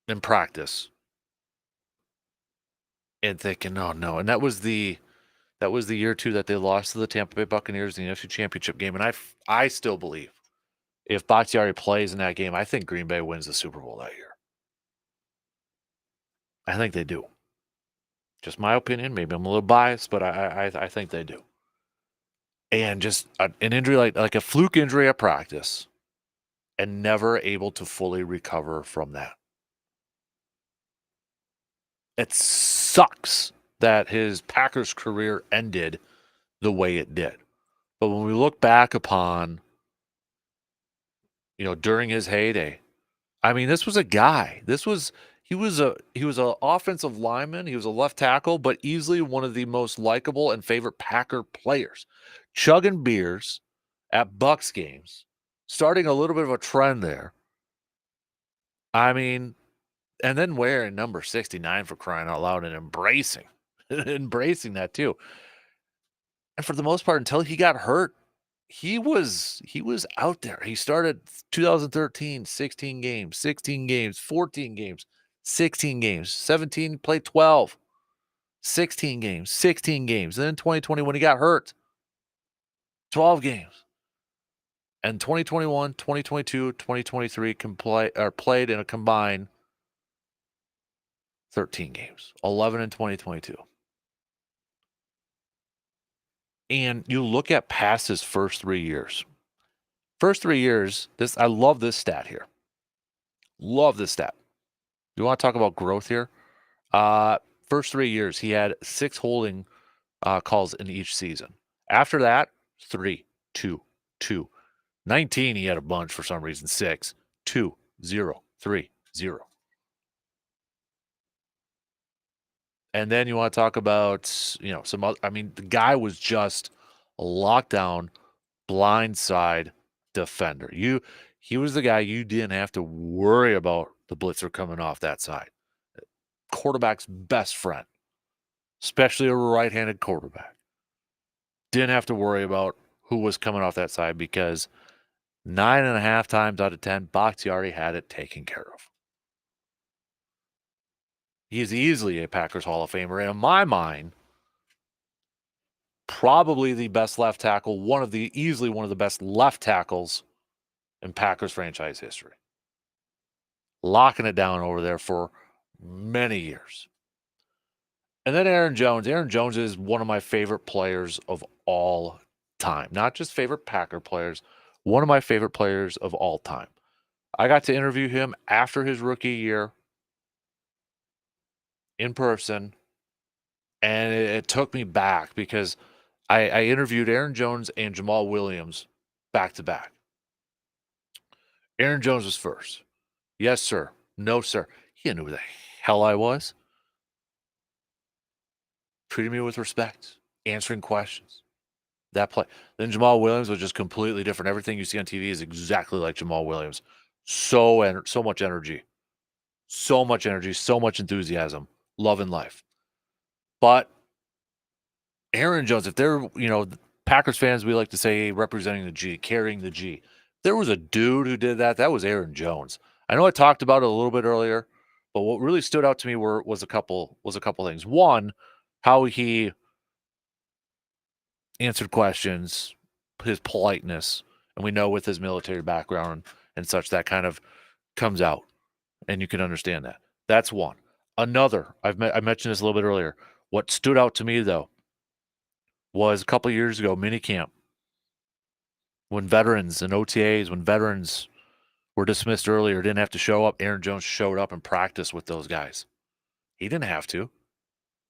In practice. And thinking, oh no. And that was the year too that they lost to the Tampa Bay Buccaneers in the NFC Championship game. And I still believe if Bakhtiari plays in that game, I think Green Bay wins the Super Bowl that year. I think they do. Just my opinion. Maybe I'm a little biased, but I think they do. And just an injury like a fluke injury at practice, and never able to fully recover from that. It sucks that his Packers career ended the way it did. But when we look back upon, during his heyday, I mean, this was a guy. He was an offensive lineman. He was a left tackle, but easily one of the most likable and favorite Packer players. Chugging beers at Bucs games, starting a little bit of a trend there. I mean, and then wearing number 69 for crying out loud and embracing that too. And for the most part, until he got hurt, he was out there. He started 2013, 16 games, 16 games, 14 games, 16 games, 17, played 12, 16 games, 16 games. And then 2020, when he got hurt, 12 games. And 2021, 2022, 2023 played in a combined 13 games, 11 in 2022. And you look at past his first 3 years. First 3 years, I love this stat here. Love this stat. You want to talk about growth here? First 3 years, he had 6 holding calls in each season. After that, 3, 2, 2. 19, he had a bunch for some reason. 6, 2, 0, 3, 0. And then you want to talk about, some other, the guy was just a lockdown, blindside defender. He was the guy you didn't have to worry about the blitzer coming off that side. Quarterback's best friend, especially a right-handed quarterback. Didn't have to worry about who was coming off that side because 9.5 times out of 10, Bakhtiari had it taken care of. He's easily a Packers Hall of Famer. And in my mind, probably the best left tackle, easily one of the best left tackles in Packers franchise history. Locking it down over there for many years. And then Aaron Jones. Aaron Jones is one of my favorite players of all time. Not just favorite Packer players, one of my favorite players of all time. I got to interview him after his rookie year in person, and it took me back because I interviewed Aaron Jones and Jamal Williams back to back. Aaron Jones was first. Yes, sir. No, sir. He didn't know who the hell I was. Treated me with respect, answering questions. That play. Then Jamal Williams was just completely different. Everything you see on TV is exactly like Jamal Williams. So much energy. So much energy, so much enthusiasm. Love and life. But Aaron Jones, if they're, Packers fans, we like to say representing the G, carrying the G. If there was a dude who did that, that was Aaron Jones. I know I talked about it a little bit earlier, but what really stood out to me was a couple things. One, how he answered questions, his politeness, and we know with his military background and such, that kind of comes out, and you can understand that. That's one. Another, I mentioned this a little bit earlier. What stood out to me, though, was a couple of years ago, minicamp, when veterans and OTAs, when veterans were dismissed earlier, didn't have to show up. Aaron Jones showed up and practiced with those guys. He didn't have to.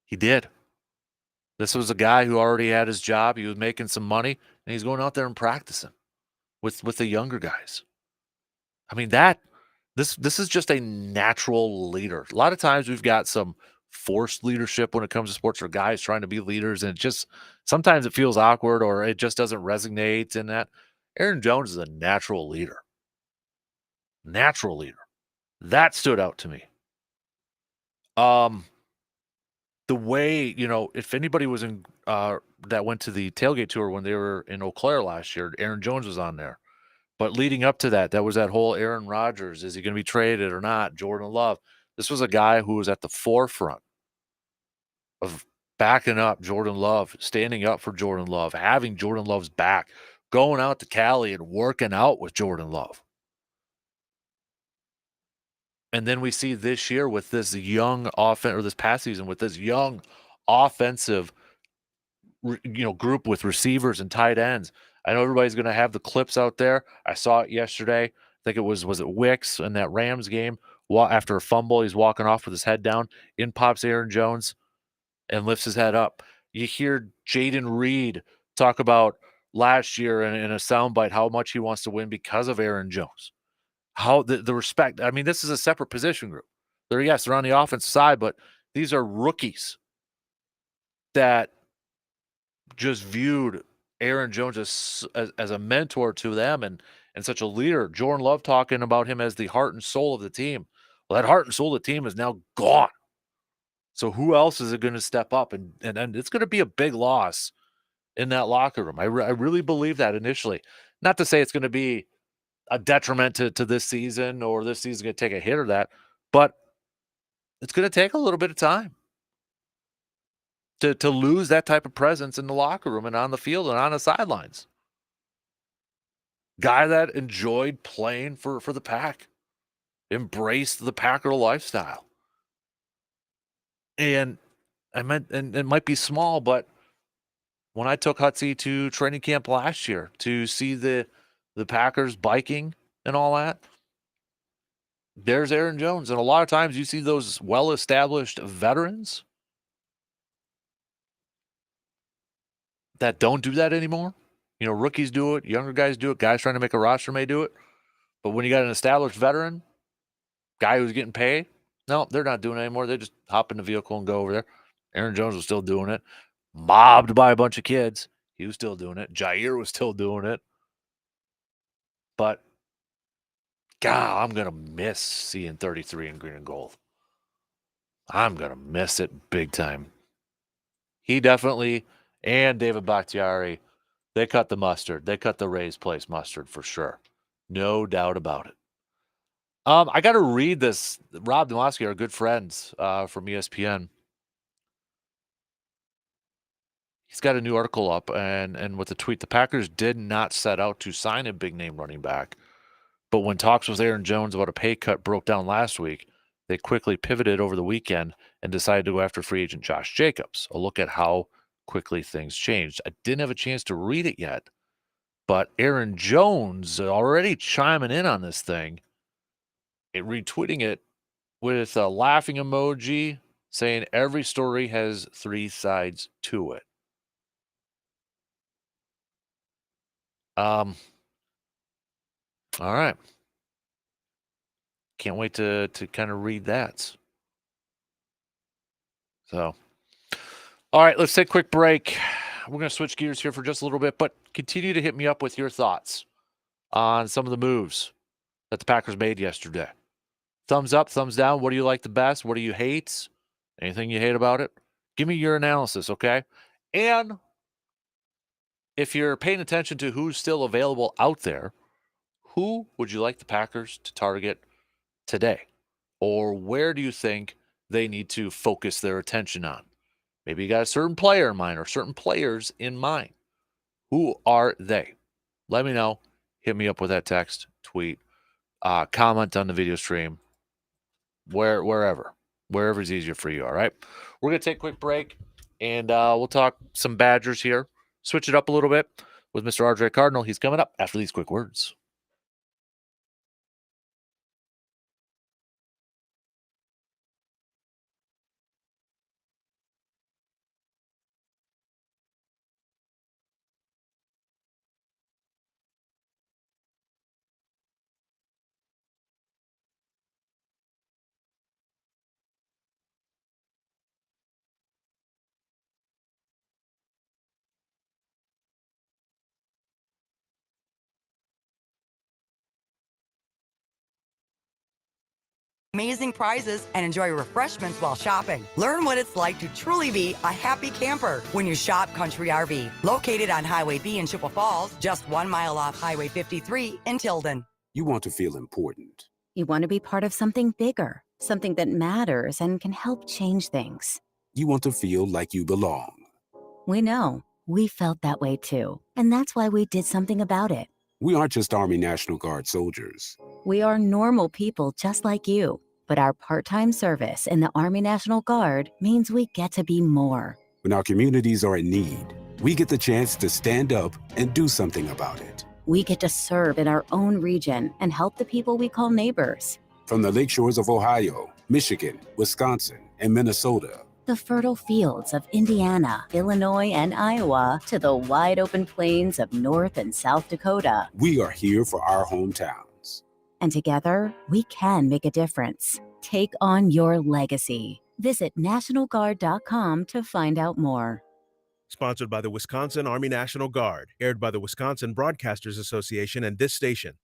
He did. This was a guy who already had his job. He was making some money, and he's going out there and practicing with the younger guys. I mean, this is just a natural leader. A lot of times we've got some forced leadership when it comes to sports, or guys trying to be leaders, and it just sometimes it feels awkward or it just doesn't resonate. And that Aaron Jones is a natural leader. Natural leader. That stood out to me. The way, if anybody was in that went to the tailgate tour when they were in Eau Claire last year, Aaron Jones was on there. But leading up to that, was that whole Aaron Rodgers, is he going to be traded or not? Jordan Love. This was a guy who was at the forefront of backing up Jordan Love, standing up for Jordan Love, having Jordan Love's back, going out to Cali and working out with Jordan Love. And then we see this year with this young offense, or this past season with this young offensive, group with receivers and tight ends. I know everybody's going to have the clips out there. I saw it yesterday. I think it was it Wicks in that Rams game? After a fumble, he's walking off with his head down. In pops Aaron Jones and lifts his head up. You hear Jaden Reed talk about last year in a soundbite how much he wants to win because of Aaron Jones. How the respect. I mean, this is a separate position group. They're on the offensive side, but these are rookies that just viewed Aaron Jones as a mentor to them and such a leader. Jordan Love talking about him as the heart and soul of the team. Well, that heart and soul of the team is now gone. So who else is it going to step up? And it's going to be a big loss in that locker room. I really believe that initially. Not to say it's going to be a detriment to this season, or this season's going to take a hit or that, but it's going to take a little bit of time to lose that type of presence in the locker room and on the field and on the sidelines. Guy that enjoyed playing for the Pack, embraced the Packer lifestyle. And it might be small, but when I took Hutsy to training camp last year to see the Packers biking and all that, there's Aaron Jones. And a lot of times you see those well-established veterans that don't do that anymore. Rookies do it, younger guys do it, guys trying to make a roster may do it. But when you got an established veteran, guy who's getting paid, no, they're not doing it anymore. They just hop in the vehicle and go over there. Aaron Jones was still doing it. Mobbed by a bunch of kids. He was still doing it. Jair was still doing it. But, God, I'm going to miss seeing 33 in green and gold. I'm going to miss it big time. He definitely, and David Bakhtiari, they cut the mustard. They cut the Rays Place mustard for sure. No doubt about it. I got to read this. Rob Demoski, our good friends from ESPN, he's got a new article up, and with the tweet, the Packers did not set out to sign a big-name running back, but when talks with Aaron Jones about a pay cut broke down last week, they quickly pivoted over the weekend and decided to go after free agent Josh Jacobs. A look at how quickly things changed. I didn't have a chance to read it yet, but Aaron Jones already chiming in on this thing, retweeting it with a laughing emoji, saying every story has three sides to it. All right. Can't wait to kind of read that. So, all right, let's take a quick break. We're going to switch gears here for just a little bit, but continue to hit me up with your thoughts on some of the moves that the Packers made yesterday. Thumbs up, thumbs down. What do you like the best? What do you hate? Anything you hate about it? Give me your analysis, okay? And if you're paying attention to who's still available out there, who would you like the Packers to target today? Or where do you think they need to focus their attention on? Maybe you got a certain player in mind or certain players in mind. Who are they? Let me know. Hit me up with that text, tweet, comment on the video stream, wherever is easier for you, all right? We're going to take a quick break, and we'll talk some Badgers here. Switch it up a little bit with Mr. RJ Cardinal. He's coming up after these quick words. amazing prizes, and enjoy refreshments while shopping. Learn what it's like to truly be a happy camper when you shop Country RV. Located on Highway B in Chippewa Falls, just 1 mile off Highway 53 in Tilden. You want to feel important. You want to be part of something bigger, something that matters and can help change things. You want to feel like you belong. We know. We felt that way too. And that's why we did something about it. We aren't just Army National Guard soldiers. We are normal people just like you. But our part-time service in the Army National Guard means we get to be more. When our communities are in need, we get the chance to stand up and do something about it. We get to serve in our own region and help the people we call neighbors. From the lake shores of Ohio, Michigan, Wisconsin, and Minnesota, the fertile fields of Indiana, Illinois, and Iowa, to the wide open plains of North and South Dakota. We are here for our hometowns. And together, we can make a difference. Take on your legacy. Visit NationalGuard.com to find out more. Sponsored by the Wisconsin Army National Guard. Aired by the Wisconsin Broadcasters Association and this station.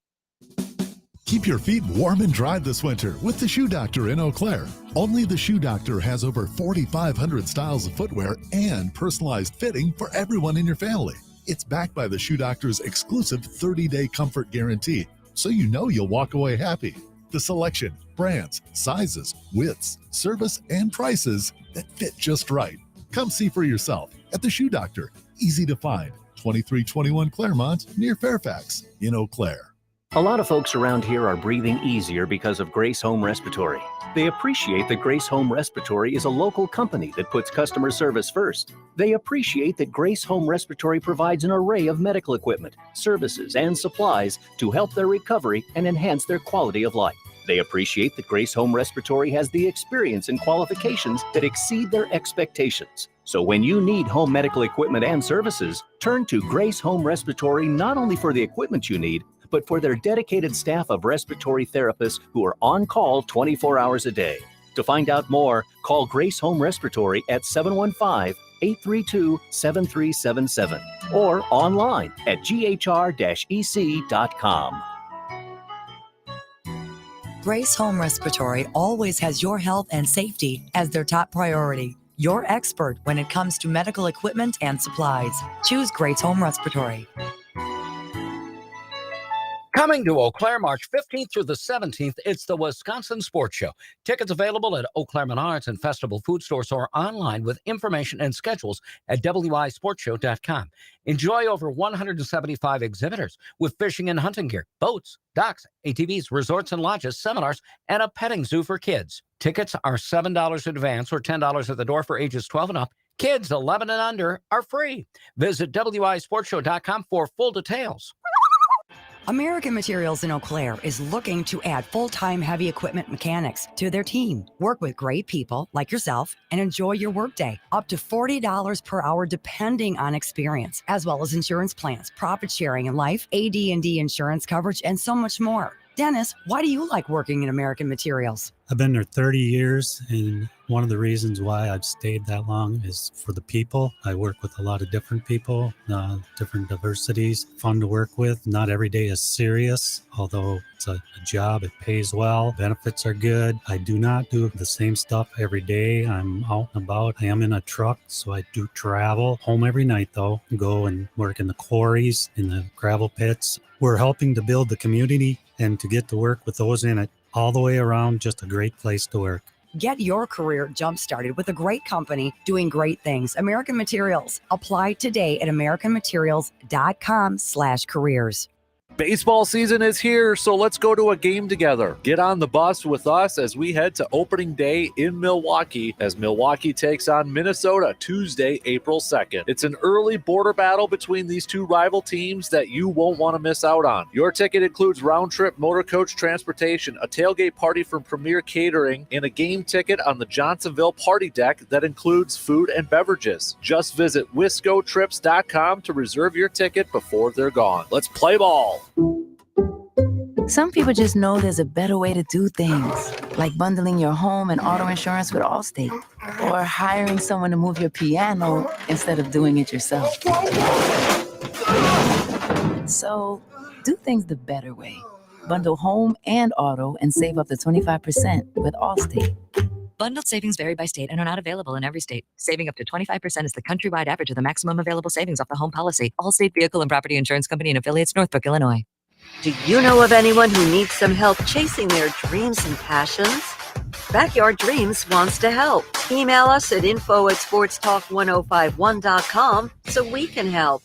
Keep your feet warm and dry this winter with the Shoe Doctor in Eau Claire. Only the Shoe Doctor has over 4,500 styles of footwear and personalized fitting for everyone in your family. It's backed by the Shoe Doctor's exclusive 30-day comfort guarantee, so you know you'll walk away happy. The selection, brands, sizes, widths, service, and prices that fit just right. Come see for yourself at the Shoe Doctor. Easy to find. 2321 Claremont near Fairfax in Eau Claire. A lot of folks around here are breathing easier because of Grace Home Respiratory. They appreciate that Grace Home Respiratory is a local company that puts customer service first. They appreciate that Grace Home Respiratory provides an array of medical equipment, services, and supplies to help their recovery and enhance their quality of life. They appreciate that Grace Home Respiratory has the experience and qualifications that exceed their expectations. So when you need home medical equipment and services, turn to Grace Home Respiratory not only for the equipment you need, but for their dedicated staff of respiratory therapists who are on call 24 hours a day. To find out more, call Grace Home Respiratory at 715-832-7377 or online at ghr-ec.com. Grace Home Respiratory always has your health and safety as their top priority. Your expert when it comes to medical equipment and supplies. Choose Grace Home Respiratory. Coming to Eau Claire, March 15th through the 17th, it's the Wisconsin Sports Show. Tickets available at Eau Claire Menards and Festival Food Stores or online with information and schedules at wisportshow.com. Enjoy over 175 exhibitors with fishing and hunting gear, boats, docks, ATVs, resorts and lodges, seminars, and a petting zoo for kids. Tickets are $7 in advance or $10 at the door for ages 12 and up. Kids 11 and under are free. Visit wisportshow.com for full details. American Materials in Eau Claire is looking to add full-time heavy equipment mechanics to their team. Work with great people like yourself and enjoy your workday. Up to $40 per hour depending on experience, as well as insurance plans, profit sharing and life, AD&D insurance coverage, and so much more. Dennis, why do you like working in American Materials? I've been there 30 years, and one of the reasons why I've stayed that long is for the people. I work with a lot of different people, different diversities, fun to work with. Not every day is serious, although it's a job. It pays well. Benefits are good. I do not do the same stuff every day. I'm out and about. I am in a truck, so I do travel. Home every night, though. Go and work in the quarries, in the gravel pits. We're helping to build the community and to get to work with those in it. All the way around, just a great place to work. Get your career jump-started with a great company doing great things. American Materials. Apply today at americanmaterials.com/careers. Baseball season is here, so let's go to a game together. Get on the bus with us as we head to opening day in Milwaukee as Milwaukee takes on Minnesota Tuesday, April 2nd. It's an early border battle between these two rival teams that you won't want to miss out on. Your ticket includes round-trip motor coach transportation, a tailgate party from Premier Catering, and a game ticket on the Johnsonville party deck that includes food and beverages. Just visit wiscotrips.com to reserve your ticket before they're gone. Let's play ball. Some people just know there's a better way to do things, like bundling your home and auto insurance with Allstate, or hiring someone to move your piano instead of doing it yourself. So, do things the better way. Bundle home and auto and save up to 25% with Allstate. Bundled savings vary by state and are not available in every state. Saving up to 25% is the countrywide average of the maximum available savings off the home policy. Allstate Vehicle and Property Insurance Company and affiliates, Northbrook, Illinois. Do you know of anyone who needs some help chasing their dreams and passions? Backyard Dreams wants to help. Email us at info@sportstalk1051.com so we can help.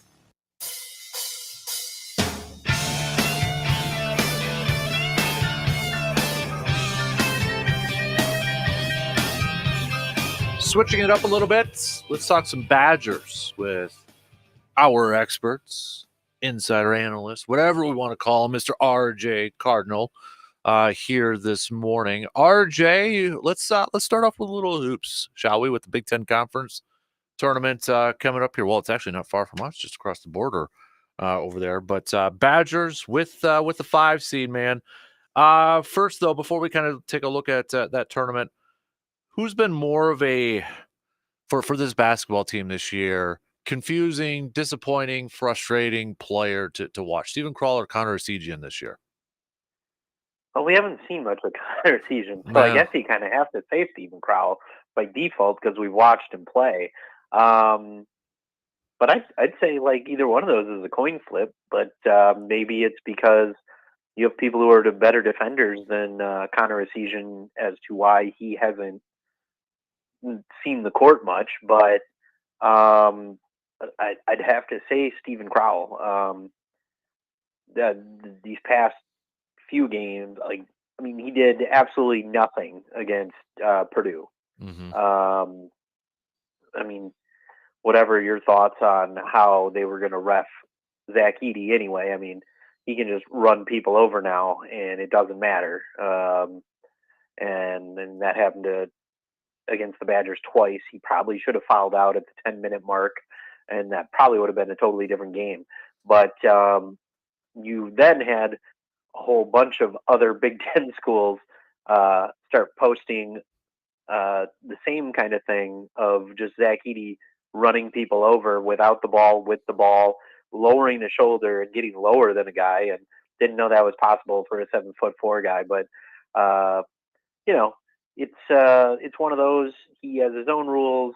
Switching it up a little bit, let's talk some Badgers with our experts, insider analyst, whatever we want to call him, Mr. RJ Cardinal, here this morning. RJ, let's start off with a little hoops, shall we, with the Big Ten Conference tournament coming up here. Well, it's actually not far from us, just across the border over there. But Badgers with the 5 seed, man. First, though, before we kind of take a look at that tournament, who's been more of a, for this basketball team this year, confusing, disappointing, frustrating player to watch? Steven Krall or Connor Esigian this year? Well, we haven't seen much of Connor Esigian, so I guess you kind of have to say Steven Krall by default because we've watched him play. But I'd say like either one of those is a coin flip, but maybe it's because you have people who are the better defenders than Connor Esigian as to why he hasn't seen the court much, but I'd have to say Steven Krall. These past few games, he did absolutely nothing against Purdue. Mm-hmm. Whatever your thoughts on how they were going to ref Zach Edey anyway, he can just run people over now and it doesn't matter. And then that happened against the Badgers twice. He probably should have fouled out at the 10-minute mark, and that probably would have been a totally different game. But you then had a whole bunch of other Big Ten schools start posting the same kind of thing of just Zach Edey running people over without the ball, with the ball, lowering the shoulder and getting lower than a guy, and didn't know that was possible for a 7'4" guy. But it's one of those. He has his own rules.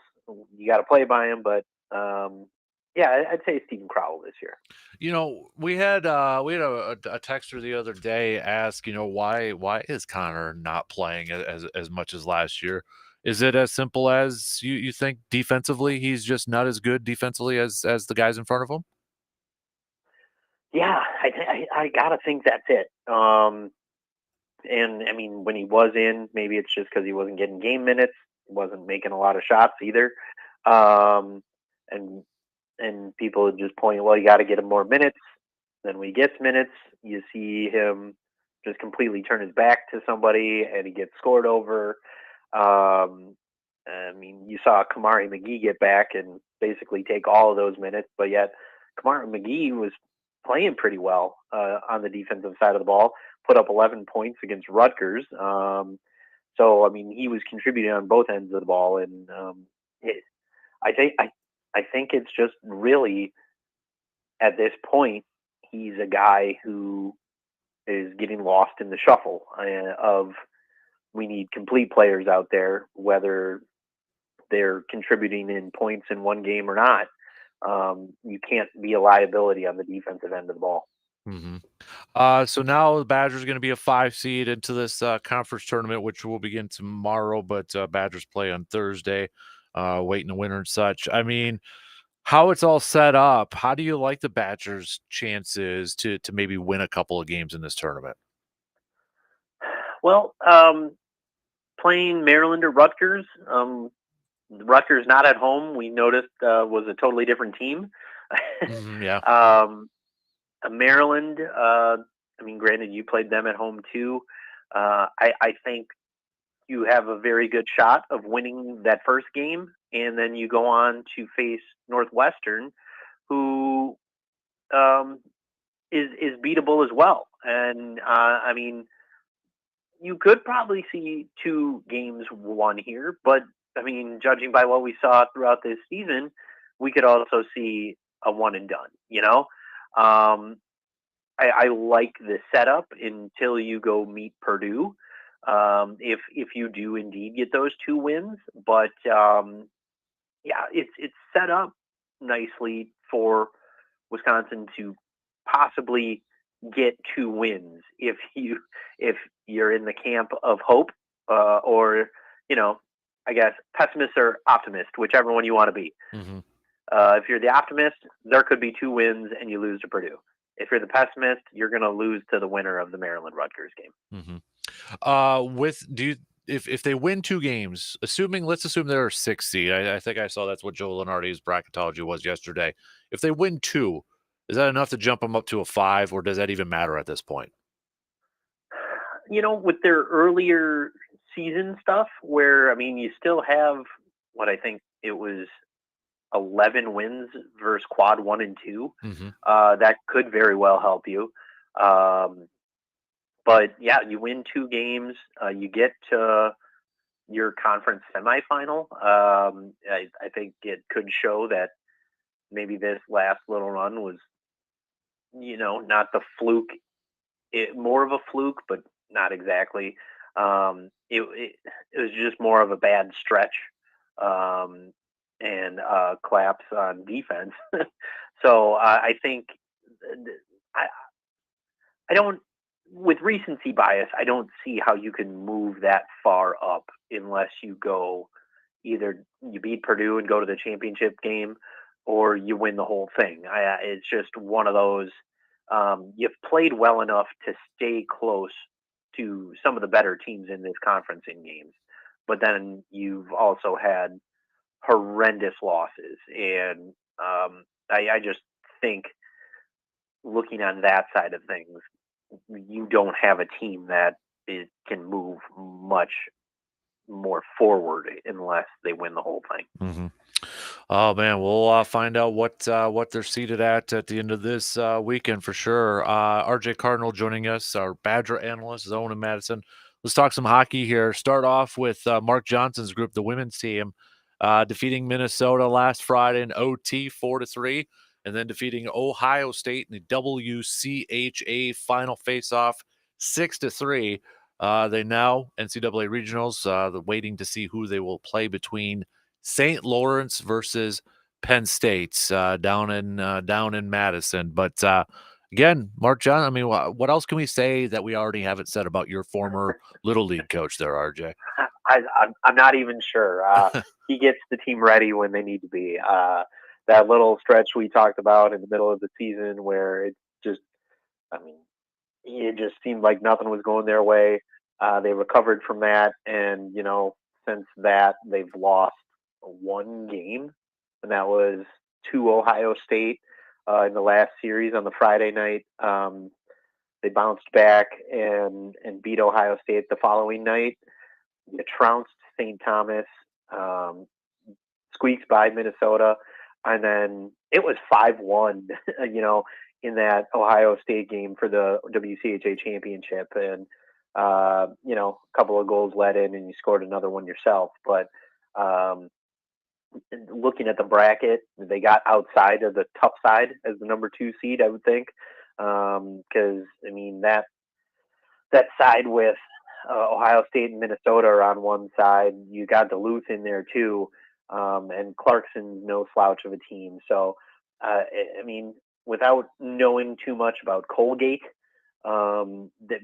You got to play by him. But I'd say Steven Krall this year. We had a texter the other day ask, why is Connor not playing as much as last year? Is it as simple as you think defensively he's just not as good defensively as the guys in front of him? Yeah, I gotta think that's it. And when he was in, maybe it's just because he wasn't getting game minutes, he wasn't making a lot of shots either. And people would just point, well, you got to get him more minutes. Then when he gets minutes, you see him just completely turn his back to somebody and he gets scored over. You saw Kamari McGee get back and basically take all of those minutes, but yet Kamari McGee was playing pretty well on the defensive side of the ball, put up 11 points against Rutgers. He was contributing on both ends of the ball. And I think it's just really, at this point, he's a guy who is getting lost in the shuffle of we need complete players out there, whether they're contributing in points in one game or not. You can't be a liability on the defensive end of the ball. Mm-hmm. So now the Badgers are going to be a 5 seed into this conference tournament, which will begin tomorrow, but Badgers play on Thursday, waiting the winner and such. How it's all set up, how do you like the Badgers' chances to maybe win a couple of games in this tournament? Well, playing Maryland or Rutgers, Rutgers not at home, we noticed was a totally different team. Yeah. Maryland, granted you played them at home too. I think you have a very good shot of winning that first game, and then you go on to face Northwestern, who is beatable as well. And you could probably see 2 games won here, but judging by what we saw throughout this season, we could also see a one and done, I like the setup until you go meet Purdue. If you do indeed get those 2 wins, but it's set up nicely for Wisconsin to possibly get 2 wins if you're in the camp of hope, or I guess pessimist or optimist, whichever one you want to be. Mm-hmm. If you're the optimist, there could be 2 wins and you lose to Purdue. If you're the pessimist, you're going to lose to the winner of the Maryland Rutgers game. Mm-hmm. If they win 2 games, let's assume they're a 6 seed. I think I saw that's what Joe Lenardi's bracketology was yesterday. If they win 2, is that enough to jump them up to a 5, or does that even matter at this point? With their earlier season stuff, where you still have what I think it was 11 wins versus quad 1 and 2. Mm-hmm. That could very well help you. But yeah, you win 2 games, you get to your conference semifinal. I think it could show that maybe this last little run was, not the fluke. More of a fluke, but not exactly. It was just more of a bad stretch. And collapse on defense. So I think I don't, with recency bias, I don't see how you can move that far up unless you go either you beat Purdue and go to the championship game, or you win the whole thing. It's just one of those. You've played well enough to stay close to some of the better teams in this conference in games, but then you've also had horrendous losses, and I just think, looking on that side of things, you don't have a team that can move much more forward unless they win the whole thing. Mm-hmm. Oh man, we'll find out what they're seated at the end of this weekend for sure. RJ Cardinal joining us, our Badger analyst, Owen and Madison. Let's talk some hockey here. Start off with Mark Johnson's group, the women's team, defeating Minnesota last Friday in OT 4-3, and then defeating Ohio State in the WCHA final faceoff 6-3. They now NCAA regionals. They're waiting to see who they will play between St. Lawrence versus Penn State down in Madison. But again, Mark John, I mean, what else can we say that we already haven't said about your former Little League coach there, RJ? I'm not even sure. He gets the team ready when they need to be. That little stretch we talked about in the middle of the season where it just seemed like nothing was going their way. They recovered from that, and since that they've lost 1 game, and that was to Ohio State in the last series on the Friday night. They bounced back and beat Ohio State the following night. You trounced St. Thomas, squeaked by Minnesota, and then it was 5-1, in that Ohio State game for the WCHA championship. And, a couple of goals let in and you scored another one yourself. But looking at the bracket, they got outside of the tough side as the number 2 seed, I would think. Because, that side with Ohio State and Minnesota are on one side. You got Duluth in there too, and Clarkson's no slouch of a team. So, without knowing too much about Colgate,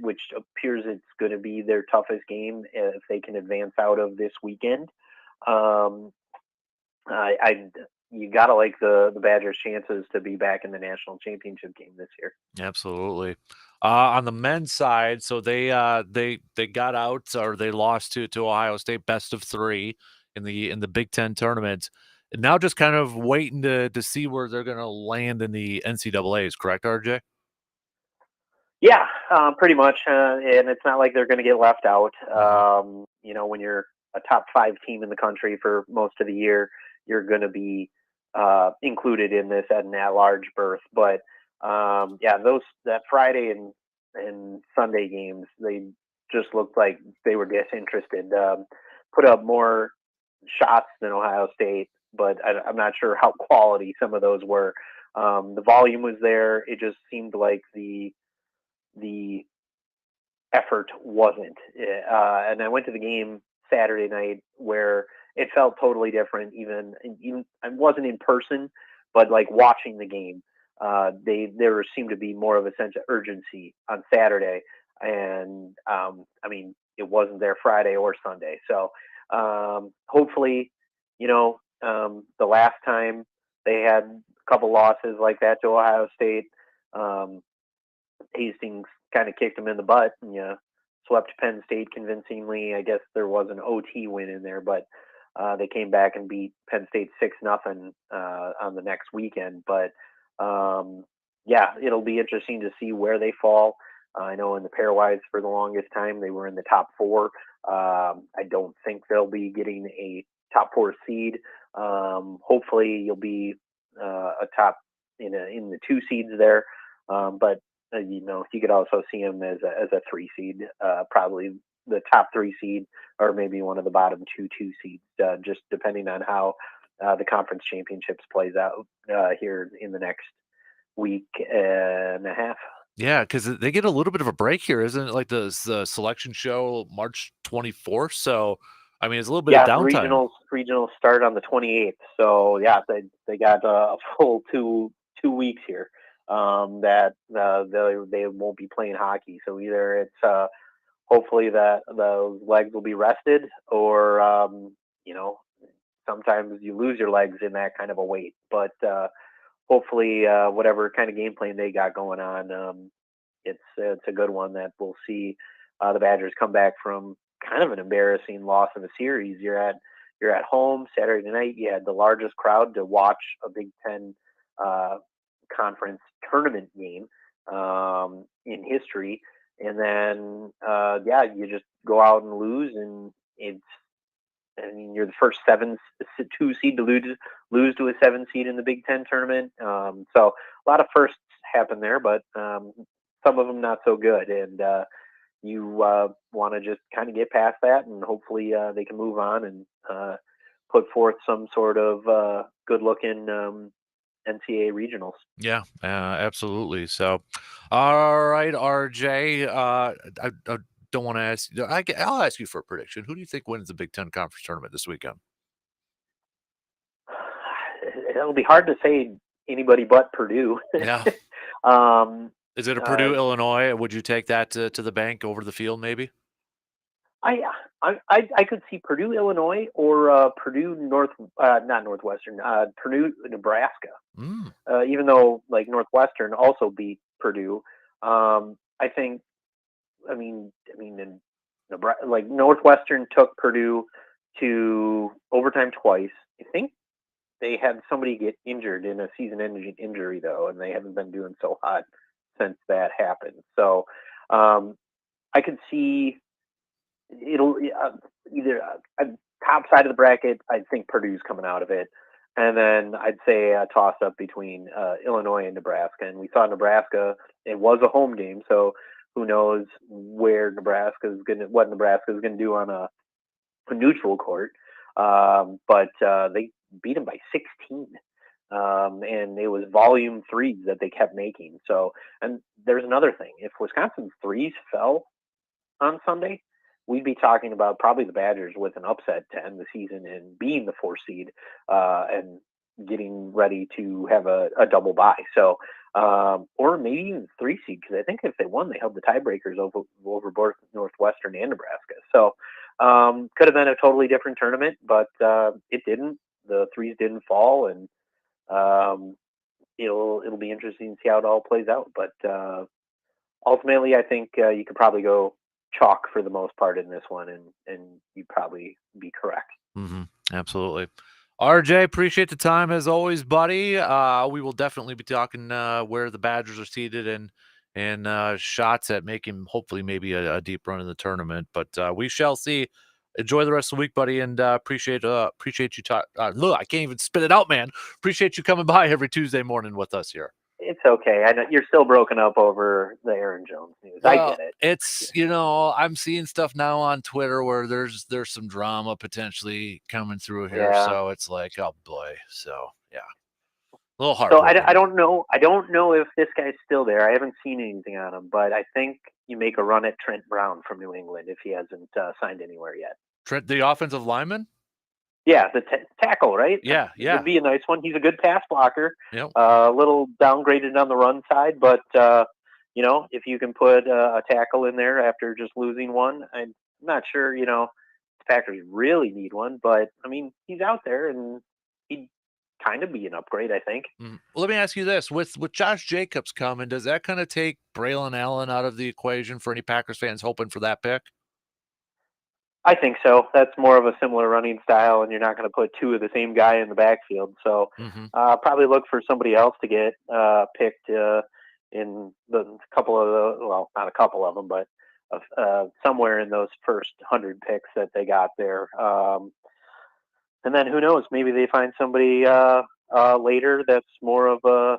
which appears it's going to be their toughest game if they can advance out of this weekend. You gotta like the Badgers' chances to be back in the national championship game this year. Absolutely. On the men's side, so they got out, or they lost to Ohio State, best of 3 in the Big Ten tournament, and now just kind of waiting to see where they're going to land in the NCAAs. Correct, RJ? Yeah, pretty much, and it's not like they're going to get left out. When you're a top 5 team in the country for most of the year, you're going to be included in this at an at-large berth. But that Friday and Sunday games, they just looked like they were disinterested. Put up more shots than Ohio State, but I'm not sure how quality some of those were. The volume was there. It just seemed like the the effort wasn't. And I went to the game Saturday night where it felt totally different. Even I wasn't in person, but like watching the game, there seemed to be more of a sense of urgency on Saturday, and I mean, it wasn't there Friday or Sunday. So hopefully, the last time they had a couple losses like that to Ohio State, Hastings kind of kicked them in the butt and swept Penn State convincingly. I guess there was an OT win in there, but they came back and beat Penn State 6-0 on the next weekend. But yeah, it'll be interesting to see where they fall. I know in the pairwise for the longest time they were in the top 4. I don't think they'll be getting a top 4 seed. Hopefully you'll be a top in the 2 seeds there. But you could also see them as a 3 seed, probably the top 3 seed, or maybe one of the bottom 2 seeds, just depending on how the conference championships plays out here in the next week and a half. Yeah, because they get a little bit of a break here, isn't it? Like the selection show March 24th. So, I mean, it's a little bit of downtime. Regionals start on the 28th. So yeah, they got a full two weeks here. That they won't be playing hockey. So either it's hopefully that the legs will be rested, or sometimes you lose your legs in that kind of a wait. But hopefully, whatever kind of game plan they got going on, it's a good one that we'll see the Badgers come back from kind of an embarrassing loss in the series. You're at home Saturday night. You had the largest crowd to watch a Big Ten conference tournament game in history, and then you just go out and lose, and you're the first 2 seed to lose to a 7 seed in the Big Ten tournament. So a lot of firsts happen there, but some of them not so good, and you want to just kind of get past that, and hopefully they can move on and put forth some sort of good-looking NCAA regionals. Yeah, absolutely. So, all right, RJ, I don't want to ask you. I'll ask you for a prediction. Who do you think wins the Big Ten Conference tournament this weekend? It'll be hard to say anybody but Purdue. Yeah. Is it a Purdue, Illinois? Would you take that to the bank over the field, maybe? I could see Purdue, Illinois, or Purdue not Northwestern, Purdue, Nebraska. Even though like Northwestern also beat Purdue, I think. I mean, in Nebraska, like Northwestern took Purdue to overtime twice. I think they had somebody get injured in a season-ending injury though, and they haven't been doing so hot since that happened. So I could see. It'll either top side of the bracket. I think Purdue's coming out of it, and then I'd say a toss up between Illinois and Nebraska. And we saw Nebraska; it was a home game, so who knows what Nebraska is gonna do on a neutral court. But they beat them by 16, and it was volume 3s that they kept making. So, and there's another thing: if Wisconsin's 3s fell on Sunday, we'd be talking about probably the Badgers with an upset to end the season and being the 4 seed and getting ready to have a double bye. So, or maybe even 3 seed, because I think if they won, they held the tiebreakers over both Northwestern and Nebraska. So, could have been a totally different tournament, but it didn't. The 3s didn't fall, and it'll be interesting to see how it all plays out. But ultimately, I think you could probably go chalk for the most part in this one, and you'd probably be correct. Mm-hmm. Absolutely. RJ, appreciate the time as always, buddy. We will definitely be talking where the Badgers are seated and shots at making hopefully maybe a deep run in the tournament. But we shall see. Enjoy the rest of the week, buddy, and appreciate you. Look, I can't even spit it out, man. Appreciate you coming by every Tuesday morning with us here. It's okay. I know you're still broken up over the Aaron Jones news. I get it. It's, I'm seeing stuff now on Twitter where there's some drama potentially coming through here. Yeah. So it's like, oh boy. So yeah. A little hard. So I don't know. I don't know if this guy's still there. I haven't seen anything on him, but I think you make a run at Trent Brown from New England if he hasn't signed anywhere yet. Trent, the offensive lineman? Yeah, the tackle, right? Yeah. Would be a nice one. He's a good pass blocker. Yep. A little downgraded on the run side, but if you can put a tackle in there after just losing one, I'm not sure. The Packers really need one, but I mean, he's out there, and he'd kind of be an upgrade, I think. Well, let me ask you this: with Josh Jacobs coming, does that kind of take Braylon Allen out of the equation for any Packers fans hoping for that pick? I think so. That's more of a similar running style, and you're not going to put two of the same guy in the backfield. So probably look for somebody else to get picked in the couple of the, well, not a couple of them, but somewhere in those first 100 picks that they got there. And then who knows? Maybe they find somebody later that's more of a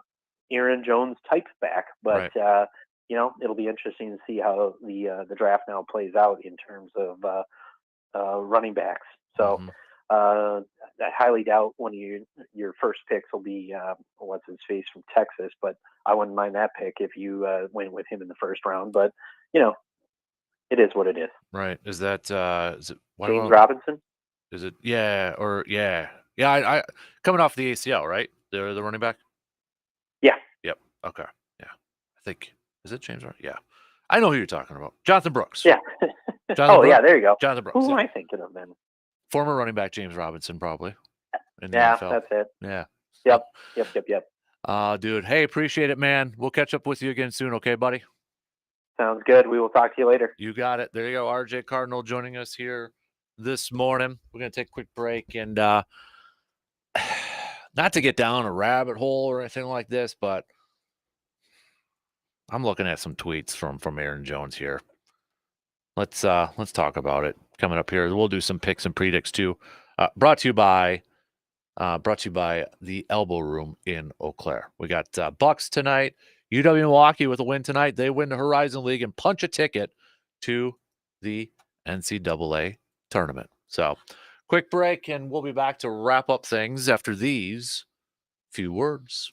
Aaron Jones type back. But it'll be interesting to see how the draft now plays out in terms of running backs. So I highly doubt one of your first picks will be what's his face from Texas, but I wouldn't mind that pick if you went with him in the first round. But it is what it is. Right? Is that James Robinson? Is it? Yeah, I coming off the ACL, right? The running back. Yeah. Yep. Okay. Yeah. I think is it James? Yeah. I know who you're talking about. Jonathan Brooks. Yeah. Brooks. There you go. Jonathan Brooks. Who am I thinking of then? Former running back James Robinson, probably. In the NFL. that's it. Yeah. Yep. Dude. Hey, appreciate it, man. We'll catch up with you again soon, okay, buddy? Sounds good. We will talk to you later. You got it. There you go. RJ Cardinal joining us here this morning. We're going to take a quick break and not to get down a rabbit hole or anything like this, but I'm looking at some tweets from Aaron Jones here. Let's talk about it coming up here. We'll do some picks and predicts too. Brought to you by the Elbow Room in Eau Claire. We got Bucks tonight. UW Milwaukee with a win tonight. They win the Horizon League and punch a ticket to the NCAA tournament. So, quick break, and we'll be back to wrap up things after these few words.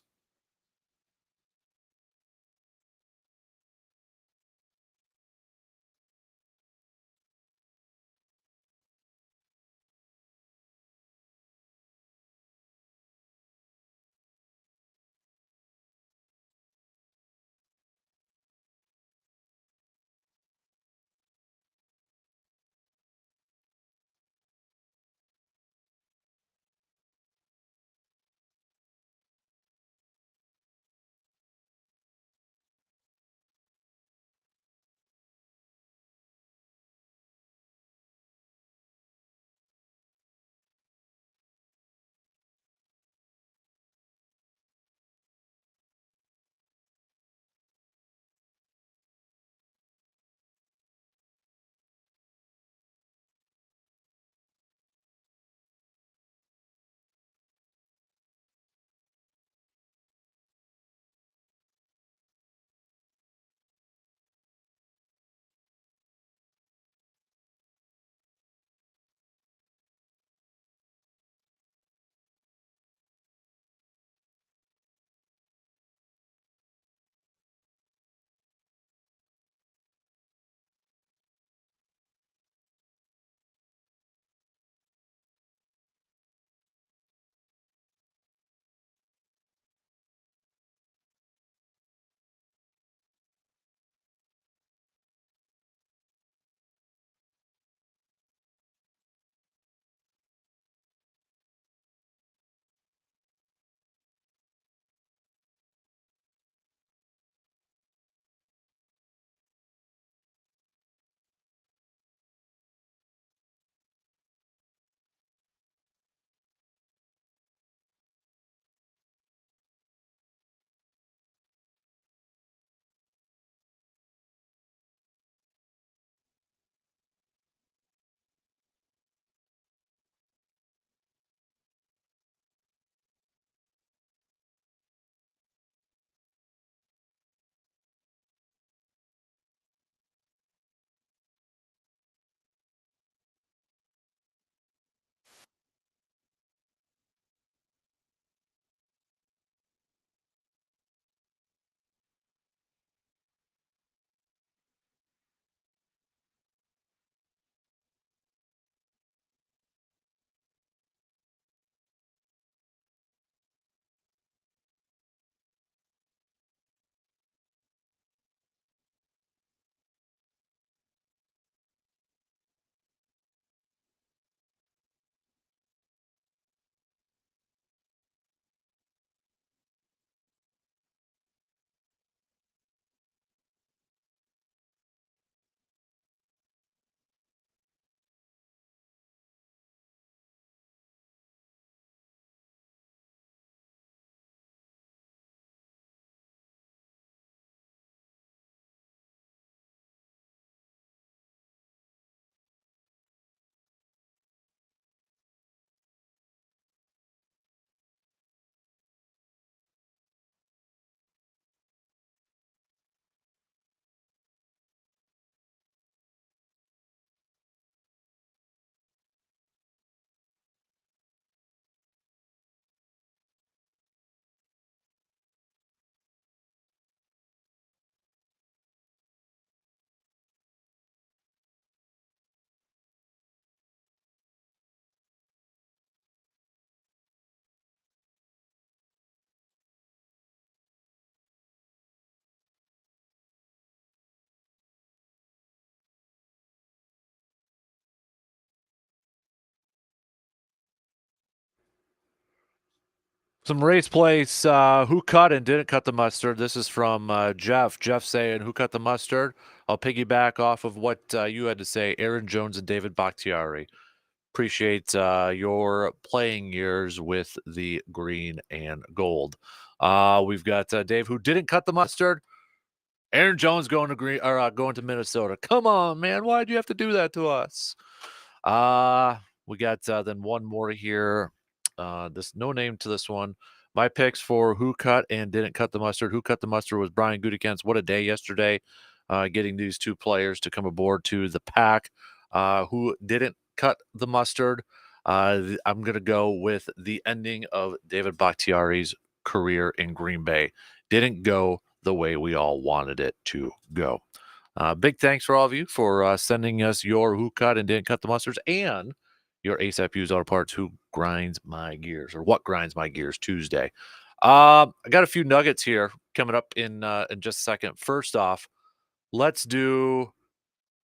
Some race plays. Who cut and didn't cut the mustard? This is from Jeff. Jeff saying, who cut the mustard? I'll piggyback off of what you had to say. Aaron Jones and David Bakhtiari. Appreciate your playing years with the green and gold. We've got Dave, who didn't cut the mustard. Aaron Jones going to going to Minnesota. Come on, man. Why'd you have to do that to us? We got then one more here. This no name to this one. My picks for who cut and didn't cut the mustard. Who cut the mustard was Brian Gutekunst. What a day yesterday, getting these two players to come aboard to the pack. Who didn't cut the mustard? I'm going to go with the ending of David Bakhtiari's career in Green Bay. Didn't go the way we all wanted it to go. Big thanks for all of you for sending us your who cut and didn't cut the mustards and your ASAP Used Auto Parts who grinds my gears or what grinds my gears Tuesday. I got a few nuggets here coming up in just a second. First off, let's do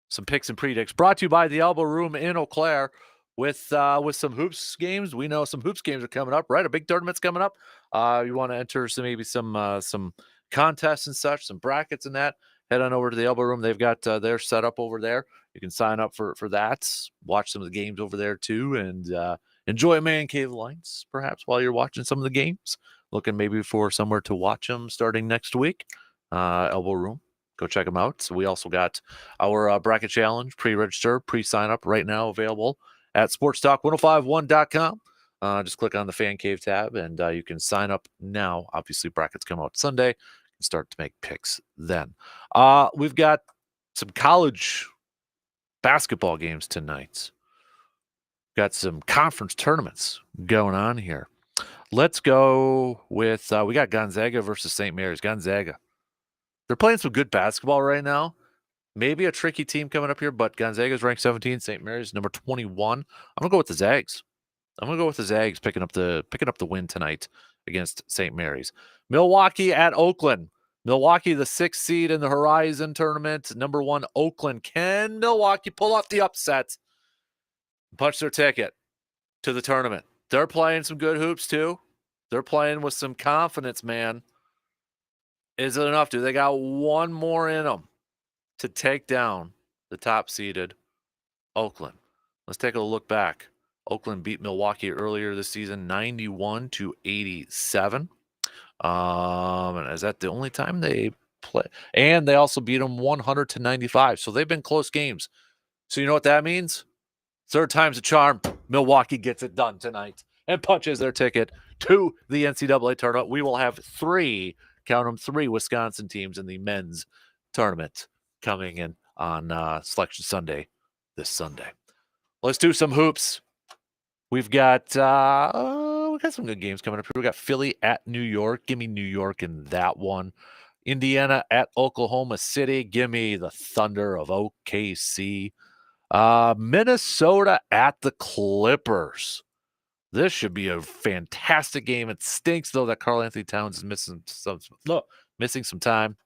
some picks and predicts brought to you by the Elbow Room in Eau Claire with some hoops games. We know some hoops games are coming up, right? A big tournament's coming up. You want to enter some contests and such, some brackets and that. Head on over to the Elbow Room. They've got their setup over there. You can sign up for that. Watch some of the games over there too, and enjoy a man cave lights perhaps while you're watching some of the games. Looking maybe for somewhere to watch them starting next week. Elbow Room. Go check them out. So we also got our bracket challenge, pre-register, pre-sign up right now available at sportstalk1051.com. Just click on the fan cave tab and you can sign up now. Obviously, brackets come out Sunday. You can start to make picks then. We've got some college basketball games tonight. Got some conference tournaments going on here. Let's go with, we got Gonzaga versus St. Mary's. Gonzaga. They're playing some good basketball right now. Maybe a tricky team coming up here, but Gonzaga's ranked 17, St. Mary's number 21. I'm gonna go with the Zags. Picking up the win tonight against St. Mary's. Milwaukee at Oakland. Milwaukee, the 6th seed in the Horizon tournament. Number 1, Oakland. Can Milwaukee pull off the upset? Punch their ticket to the tournament. They're playing some good hoops too. They're playing with some confidence, man. Is it enough? Do they got one more in them to take down the top-seeded Oakland? Let's take a look back. Oakland beat Milwaukee earlier this season, 91-87. And is that the only time they play? And they also beat them 100-95. So they've been close games. So you know what that means? Third time's a charm. Milwaukee gets it done tonight and punches their ticket to the NCAA tournament. We will have 3 Wisconsin teams in the men's tournament coming in on Selection Sunday this Sunday. Let's do some hoops. We've got some good games coming up here. We got Philly at New York. Give me New York in that one. Indiana at Oklahoma City. Give me the Thunder of OKC. Minnesota at the Clippers. This should be a fantastic game. It stinks, though, that Karl Anthony Towns is missing some time.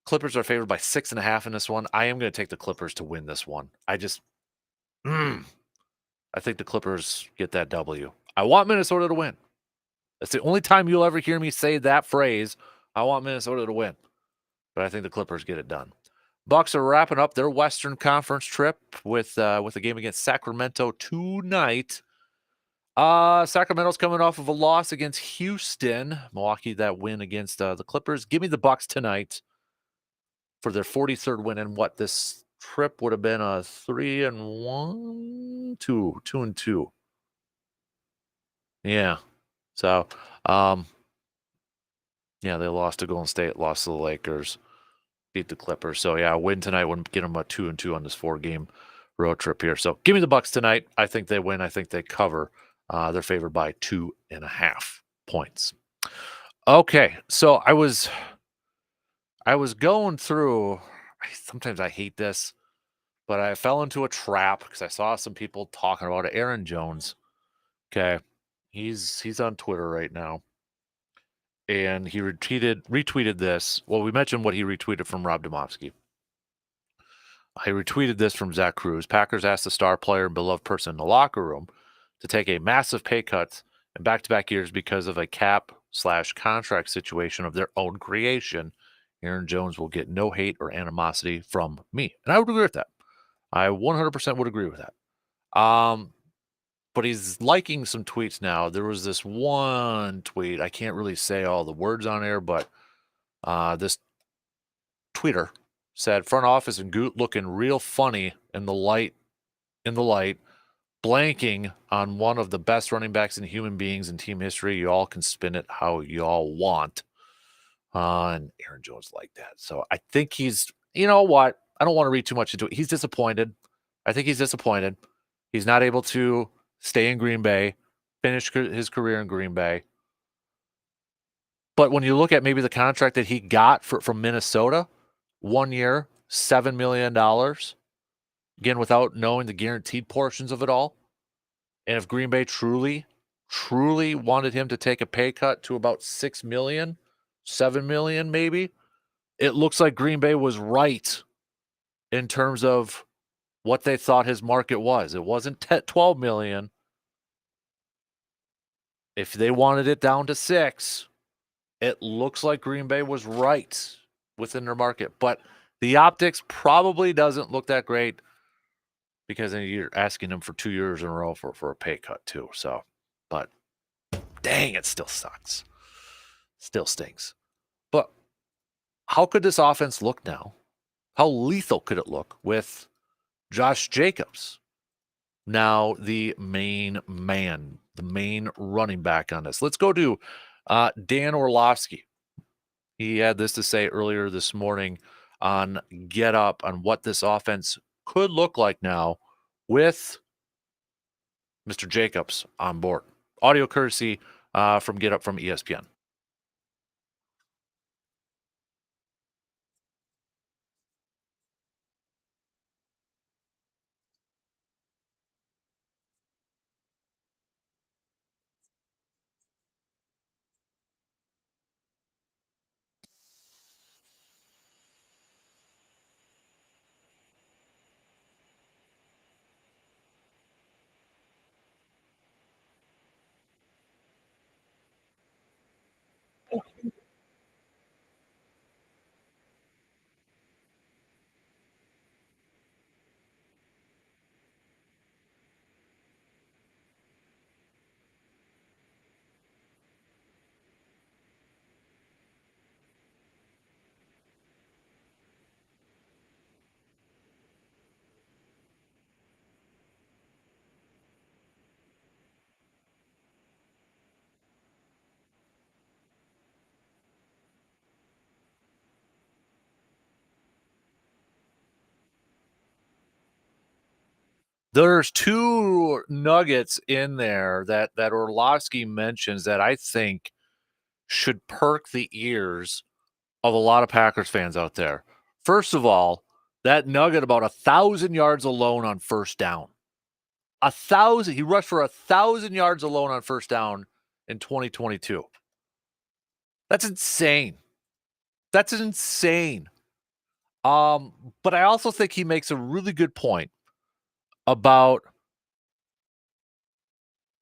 Clippers are favored by 6.5 in this one. I am going to take the Clippers to win this one. I think the Clippers get that W. I want Minnesota to win. That's the only time you'll ever hear me say that phrase. I want Minnesota to win. But I think the Clippers get it done. Bucks are wrapping up their Western Conference trip with a game against Sacramento tonight. Sacramento's coming off of a loss against Houston. Milwaukee, that win against the Clippers. Give me the Bucks tonight for their 43rd win. And what this trip would have been a 3-1, 2-2. Yeah. So, they lost to Golden State, lost to the Lakers, beat the Clippers. So, yeah, a win tonight would get them a 2-2 on this 4-game road trip here. So, give me the Bucks tonight. I think they win. I think they cover. They're favored by 2.5 points. Okay, so I was going through. Sometimes I hate this, but I fell into a trap because I saw some people talking about it. Aaron Jones. Okay, he's on Twitter right now, and he retweeted this. Well, we mentioned what he retweeted from Rob Domofsky. I retweeted this from Zach Cruz. Packers asked the star player and beloved person in the locker room to take a massive pay cut in back-to-back years because of a cap/contract situation of their own creation, Aaron Jones will get no hate or animosity from me. And I would agree with that. I 100% would agree with that. But he's liking some tweets now. There was this one tweet. I can't really say all the words on air, but this tweeter said, front office and Goot looking real funny in the light, blanking on one of the best running backs and human beings in team history. You all can spin it how you all want. And Aaron Jones like that. So I think he's, you know what? I don't want to read too much into it. He's disappointed. I think he's disappointed. He's not able to stay in Green Bay, finish his career in Green Bay. But when you look at maybe the contract that he got from Minnesota, 1 year, $7 million, again, without knowing the guaranteed portions of it all. And if Green Bay truly wanted him to take a pay cut to about $6 million, $7 million maybe, it looks like Green Bay was right in terms of what they thought his market was. It wasn't $12 million. If they wanted it down to 6, it looks like Green Bay was right within their market. But the optics probably doesn't look that great because you're asking them for 2 years in a row for a pay cut too. So, but dang, it still sucks. Still stinks. But how could this offense look now? How lethal could it look with Josh Jacobs now the main man, the main running back on this? Let's go to Dan Orlovsky. He had this to say earlier this morning on Get Up on what this offense could look like now with Mr. Jacobs on board. Audio courtesy from Get Up from ESPN. There's 2 nuggets in there that Orlovsky mentions that I think should perk the ears of a lot of Packers fans out there. First of all, that nugget about 1,000 yards alone on first down. 1,000. He rushed for 1,000 yards alone on first down in 2022. That's insane. That's insane. But I also think he makes a really good point about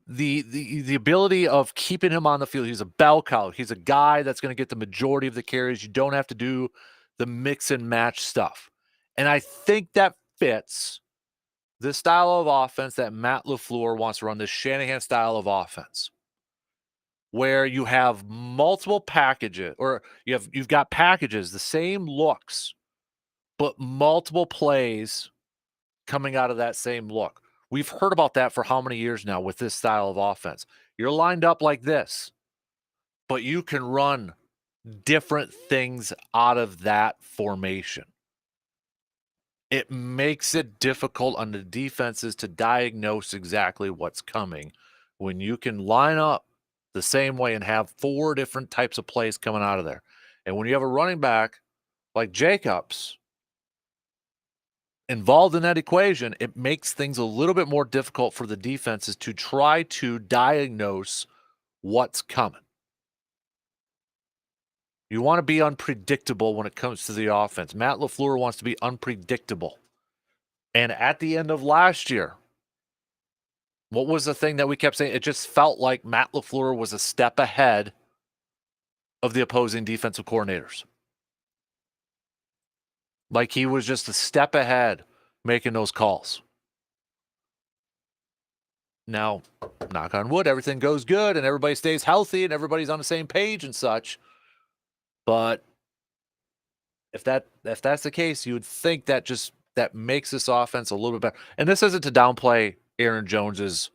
the ability of keeping him on the field. He's a bell cow. He's a guy that's going to get the majority of the carries. You don't have to do the mix and match stuff. And I think that fits the style of offense that Matt LaFleur wants to run, this Shanahan style of offense, where you have multiple packages, or you've got packages, the same looks, but multiple plays coming out of that same look. We've heard about that for how many years now with this style of offense? You're lined up like this, but you can run different things out of that formation. It makes it difficult on the defenses to diagnose exactly what's coming when you can line up the same way and have 4 different types of plays coming out of there. And when you have a running back like Jacobs involved in that equation, it makes things a little bit more difficult for the defenses to try to diagnose what's coming. You want to be unpredictable when it comes to the offense. Matt LaFleur wants to be unpredictable. And at the end of last year, What was the thing that we kept saying? It just felt like Matt LaFleur was a step ahead of the opposing defensive coordinators. Like he was just a step ahead making those calls. Now, knock on wood, everything goes good and everybody stays healthy and everybody's on the same page and such. But if that's the case, you would think that makes this offense a little bit better. And this isn't to downplay Aaron Jones's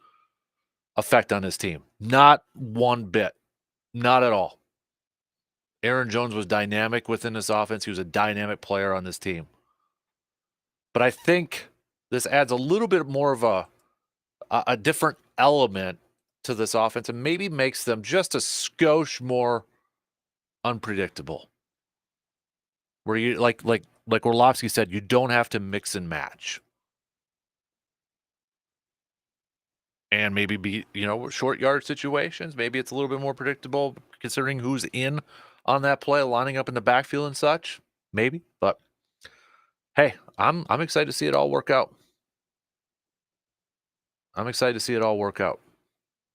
effect on his team. Not one bit. Not at all. Aaron Jones was dynamic within this offense. He was a dynamic player on this team. But I think this adds a little bit more of a different element to this offense and maybe makes them just a skosh more unpredictable. Where you like Orlovsky said, you don't have to mix and match. And maybe be, short yard situations. Maybe it's a little bit more predictable considering who's in on that play, lining up in the backfield and such. Maybe. But hey, I'm excited to see it all work out.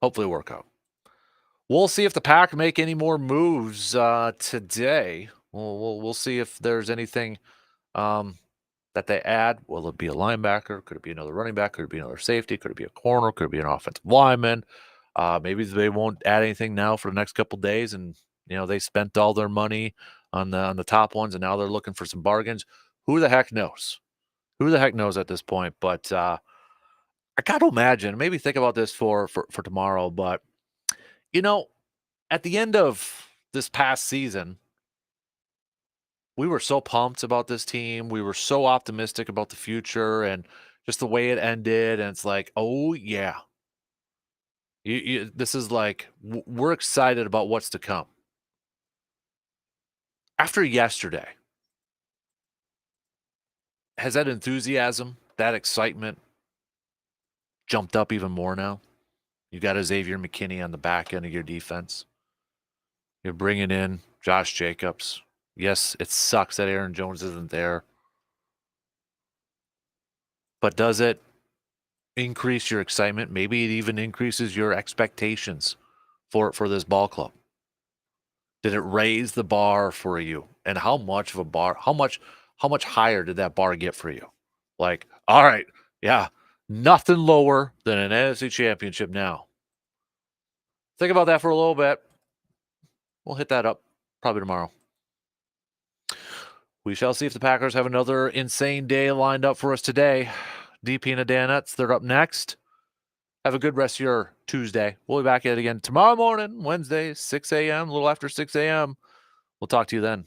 Hopefully work out. We'll see if the Pack make any more moves today. We'll see if there's anything that they add. Will it be a linebacker? Could it be another running back? Could it be another safety? Could it be a corner? Could it be an offensive lineman? Maybe they won't add anything now for the next couple days, and they spent all their money on the top ones, and now they're looking for some bargains. Who the heck knows? Who the heck knows at this point? But I got to imagine. Maybe think about this for tomorrow. But at the end of this past season, we were so pumped about this team. We were so optimistic about the future and just the way it ended. And it's like, oh, yeah. This is like, we're excited about what's to come. After yesterday, has that enthusiasm, that excitement jumped up even more now? You got a Xavier McKinney on the back end of your defense. You're bringing in Josh Jacobs. Yes, it sucks that Aaron Jones isn't there. But does it increase your excitement? Maybe it even increases your expectations for this ball club. Did it raise the bar for you? And how much of a bar, how much higher did that bar get for you? Like, all right, yeah, nothing lower than an NFC championship now. Think about that for a little bit. We'll hit that up probably tomorrow. We shall see if the Packers have another insane day lined up for us today. DP and the Danettes, they're up next. Have a good rest of your Tuesday. We'll be back at it again tomorrow morning, Wednesday, 6 a.m., a little after 6 a.m. We'll talk to you then.